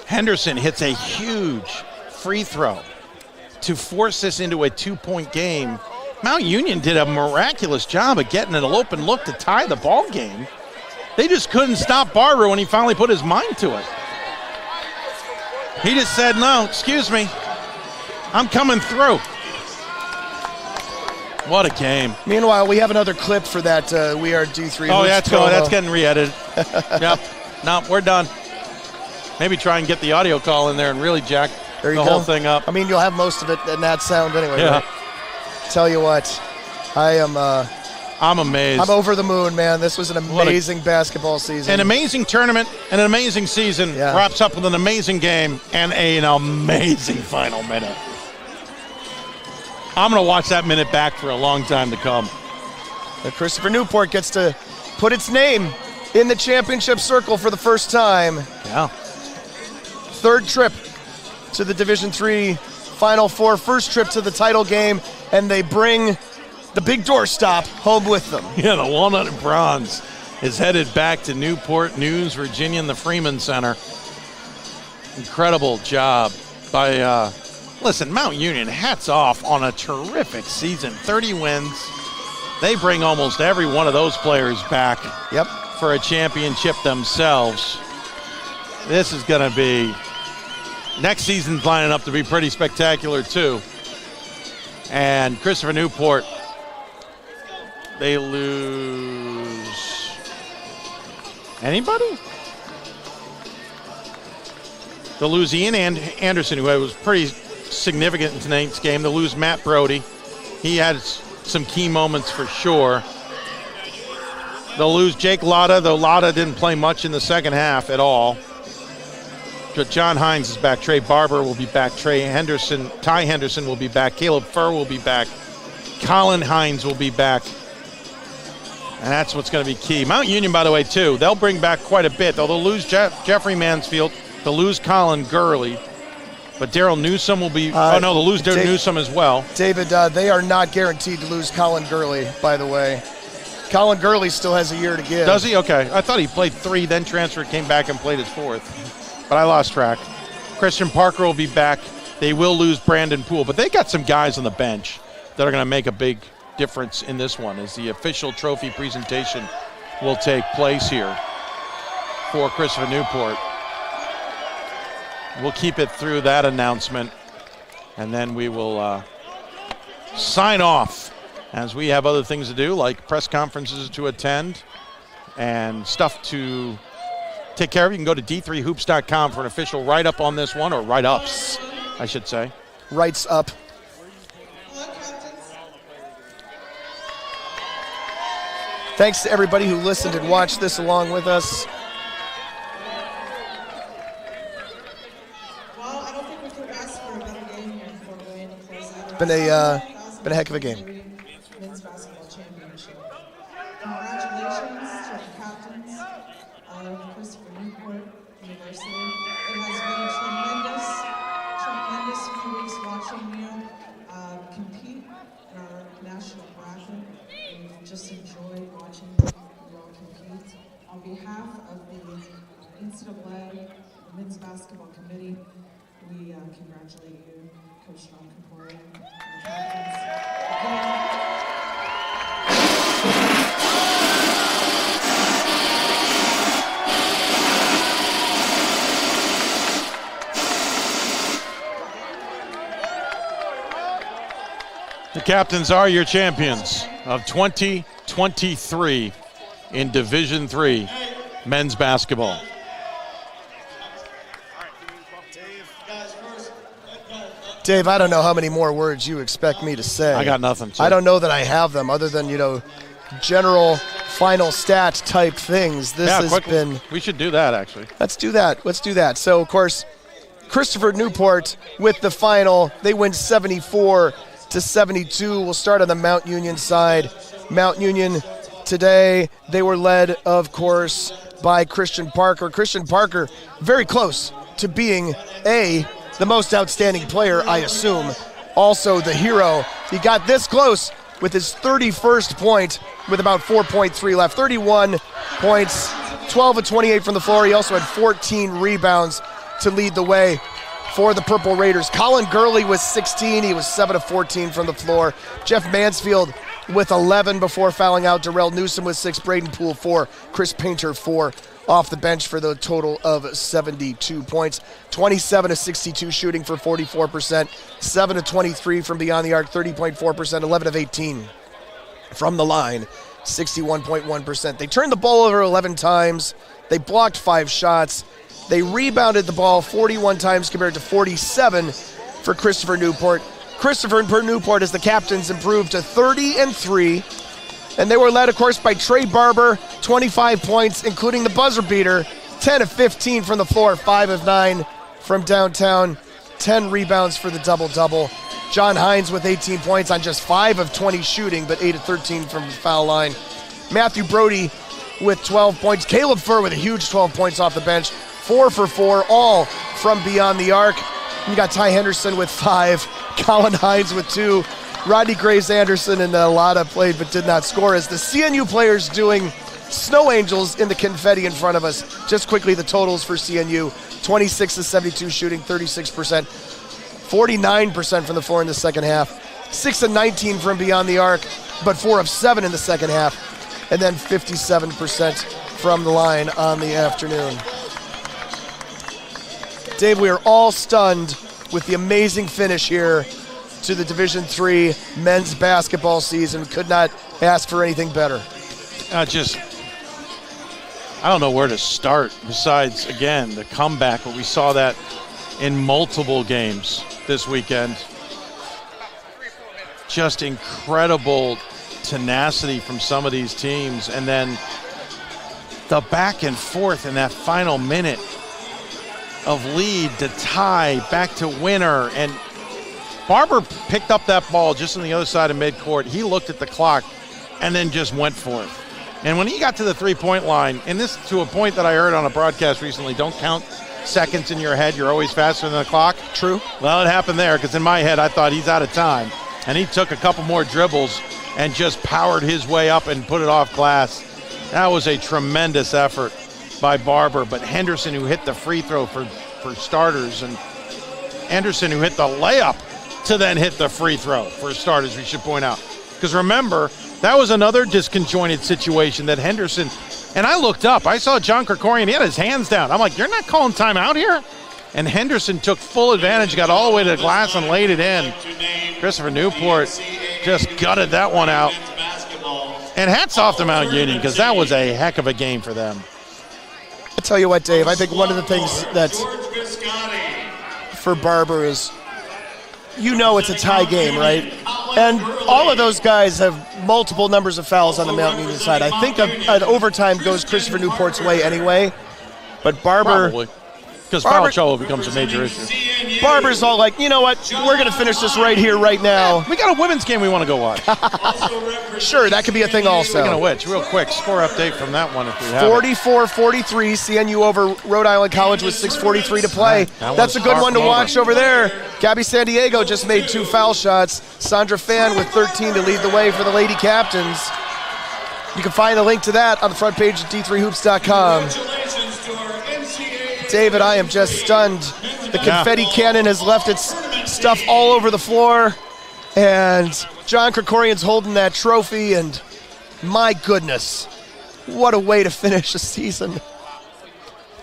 Henderson hits a huge free throw to force this into a 2-point game. Mount Union did a miraculous job of getting an open look to tie the ball game. They just couldn't stop Barber when he finally put his mind to it. He just said, no, excuse me, I'm coming through. What a game. Meanwhile, we have another clip for that We Are D3. Oh, yeah, that's getting re-edited. Yep. No, we're done. Maybe try and get the audio call in there and really jack the whole thing up. I mean, you'll have most of it in that sound anyway. Yeah. Right? Tell you what, I'm amazed. I'm over the moon, man. This was an amazing basketball season. An amazing tournament and an amazing season wraps up with an amazing game and an amazing final minute. I'm going to watch that minute back for a long time to come. And Christopher Newport gets to put its name in the championship circle for the first time. Yeah. Third trip to the Division III Final Four, first trip to the title game, and they bring the big doorstop home with them. Yeah, the Walnut and Bronze is headed back to Newport News, Virginia, in the Freeman Center. Incredible job by, listen, Mount Union, hats off on a terrific season. 30 wins. They bring almost every one of those players back for a championship themselves. This is going to be, next season's lining up to be pretty spectacular too. And Christopher Newport, they lose anybody? They'll lose Ian Anderson, who was pretty significant in tonight's game. They'll lose Matt Brody. He had some key moments for sure. They'll lose Jake Lotta, though Lotta didn't play much in the second half at all. John Hines is back. Trey Barber will be back. Ty Henderson will be back. Caleb Furr will be back. Colin Hines will be back. And that's what's going to be key. Mount Union, by the way, too, they'll bring back quite a bit. They'll lose Jeffrey Mansfield. They'll lose Colin Gurley. But Daryl Newsome will be they'll lose Daryl Newsome as well. David, they are not guaranteed to lose Colin Gurley, by the way. Colin Gurley still has a year to give. Does he? Okay. I thought he played 3, then transferred, came back and played his 4th. But I lost track. Christian Parker will be back. They will lose Brandon Poole. But they got some guys on the bench that are going to make a big difference in this one as the official trophy presentation will take place here for Christopher Newport. We'll keep it through that announcement, and then we will sign off as we have other things to do, like press conferences to attend and stuff to take care of. You can go to d3hoops.com for an official write-up on this one, or write-ups, I should say. Writes up. Thanks to everybody who listened and watched this along with us. Been a heck of a game. Men's basketball championship. Congratulations to the captains of Christopher Newport University. It has been a tremendous few weeks watching you compete in our national bracket. We've just enjoyed watching you all compete. On behalf of the NCAA Men's Basketball Committee, we congratulate you, Coach John Caporian, and the captains. The captains are your champions of 2023 in Division III men's basketball. Dave, I don't know how many more words you expect me to say. I got nothing. I don't know that I have them other than, general final stat type things. This has been. We should do that, actually. Let's do that. So, of course, Christopher Newport with the final. They win 74-72. We'll start on the Mount Union side. Mount Union today, they were led, of course, by Christian Parker. Christian Parker, very close to being the most outstanding player, I assume. Also the hero. He got this close with his 31st point with about 4.3 left. 31 points, 12 of 28 from the floor. He also had 14 rebounds to lead the way for the Purple Raiders. Colin Gurley was 16. He was 7 of 14 from the floor. Jeff Mansfield, with 11 before fouling out. Darrell Newsom with 6, Braden Poole 4, Chris Painter 4 off the bench for the total of 72 points. 27 of 62 shooting for 44%, 7 of 23 from beyond the arc, 30.4%, 11 of 18 from the line, 61.1%. They turned the ball over 11 times. They blocked 5 shots. They rebounded the ball 41 times compared to 47 for Christopher Newport. Christopher Newport, as the captains, improved to 30-3. And they were led, of course, by Trey Barber, 25 points, including the buzzer beater, 10 of 15 from the floor, 5 of 9 from downtown, 10 rebounds for the double-double. John Hines with 18 points on just 5 of 20 shooting, but 8 of 13 from the foul line. Matthew Brody with 12 points. Caleb Furr with a huge 12 points off the bench, 4 for 4, all from beyond the arc. You got Ty Henderson with 5, Colin Hines with 2, Rodney Graves Anderson and Alada played but did not score, as the CNU players doing snow angels in the confetti in front of us. Just quickly, the totals for CNU: 26 of 72 shooting, 36%, 49% from the floor in the second half, 6 of 19 from beyond the arc, but 4 of 7 in the second half, and then 57% from the line on the afternoon. Dave, we are all stunned with the amazing finish here to the Division III men's basketball season. We could not ask for anything better. I don't know where to start besides, again, the comeback, but we saw that in multiple games this weekend. Just incredible tenacity from some of these teams, and then the back and forth in that final minute of lead to tie, back to winner, and Barber picked up that ball just on the other side of midcourt. He looked at the clock and then just went for it. And when he got to the three-point line, and this to a point that I heard on a broadcast recently, don't count seconds in your head, you're always faster than the clock. True. Well, it happened there, because in my head I thought he's out of time. And he took a couple more dribbles and just powered his way up and put it off glass. That was a tremendous effort by Barber. But Henderson, who hit the free throw for starters, and Anderson, who hit the layup to then hit the free throw for starters, we should point out. Because remember, that was another disconjointed situation that Henderson, and I looked up, I saw John Krikorian, he had his hands down. I'm like, you're not calling timeout here? And Henderson took full advantage, got all the way to the glass and laid it in. Christopher Newport just gutted that one out. And hats off to Mount Union, because that was a heck of a game for them. I'll tell you what, Dave, I think one of the things that's for Barber is, you know, it's a tie game, right? And all of those guys have multiple numbers of fouls on the Mount Union side. I think an overtime goes Christopher Newport's way anyway, but Barber... Probably. Because foul trouble becomes a major issue. Barber's all like, you know what, we're going to finish this right here, right now. We got a women's game we want to go watch. Sure, that could be a thing also. Speaking of which, real quick, score update from that one if we have 44-43, CNU over Rhode Island College with 6:43 to play. That's a good one to watch over there. Gabby San Diego just made 2 foul shots. Sandra Fan with 13 to lead the way for the Lady Captains. You can find the link to that on the front page at d3hoops.com. David, I am just stunned. The confetti cannon has left its stuff all over the floor, and John Krikorian's holding that trophy, and my goodness, what a way to finish a season.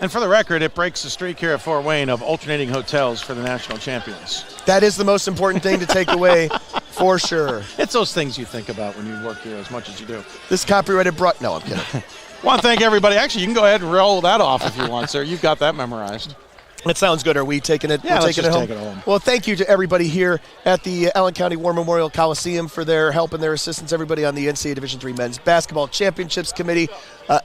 And for the record, it breaks the streak here at Fort Wayne of alternating hotels for the national champions. That is the most important thing to take away, for sure. It's those things you think about when you work here as much as you do. This copyrighted no, I'm kidding. Want to thank everybody. Actually, you can go ahead and roll that off if you want, sir. You've got that memorized. That sounds good. Are we taking it? Yeah, we're let's taking just it home? take it home. Well, thank you to everybody here at the Allen County War Memorial Coliseum for their help and their assistance. Everybody on the NCAA Division III Men's Basketball Championships Committee.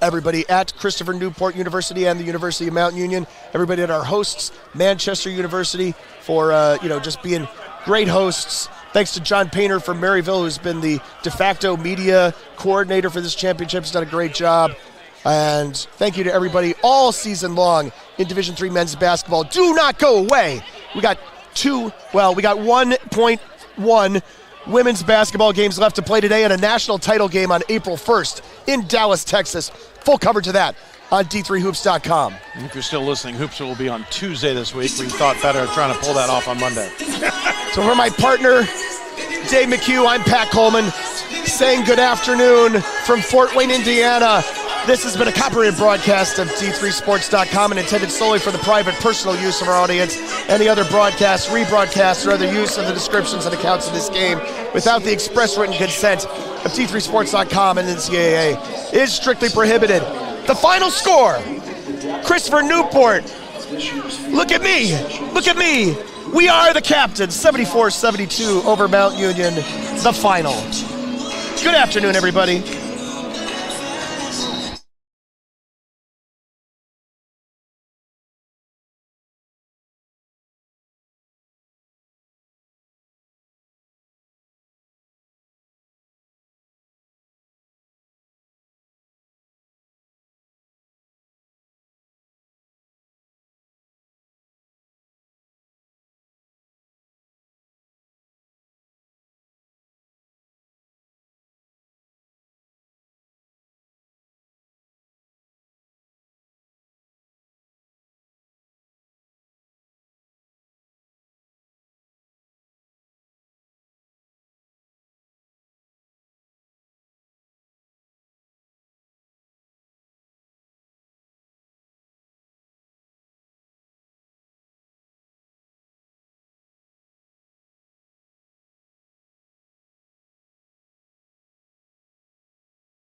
Everybody at Christopher Newport University and the University of Mount Union. Everybody at our hosts, Manchester University, for just being great hosts. Thanks to John Painter from Maryville, who's been the de facto media coordinator for this championship. He's done a great job. And thank you to everybody all season long in Division III men's basketball. Do not go away. We got 1.1 women's basketball games left to play today and a national title game on April 1st in Dallas, Texas. Full coverage of that on d3hoops.com. And if you're still listening, Hoops will be on Tuesday this week. We thought better of trying to pull that off on Monday. So for my partner, Dave McHugh, I'm Pat Coleman. saying good afternoon from Fort Wayne, Indiana. This has been a copyrighted broadcast of D3Sports.com and intended solely for the private, personal use of our audience. Any other broadcast, rebroadcast, or other use of the descriptions and accounts of this game without the express written consent of D3Sports.com and NCAA is strictly prohibited. The final score, Christopher Newport. Look at me. Look at me. We are the captains, 74-72 over Mount Union, the final. Good afternoon, everybody.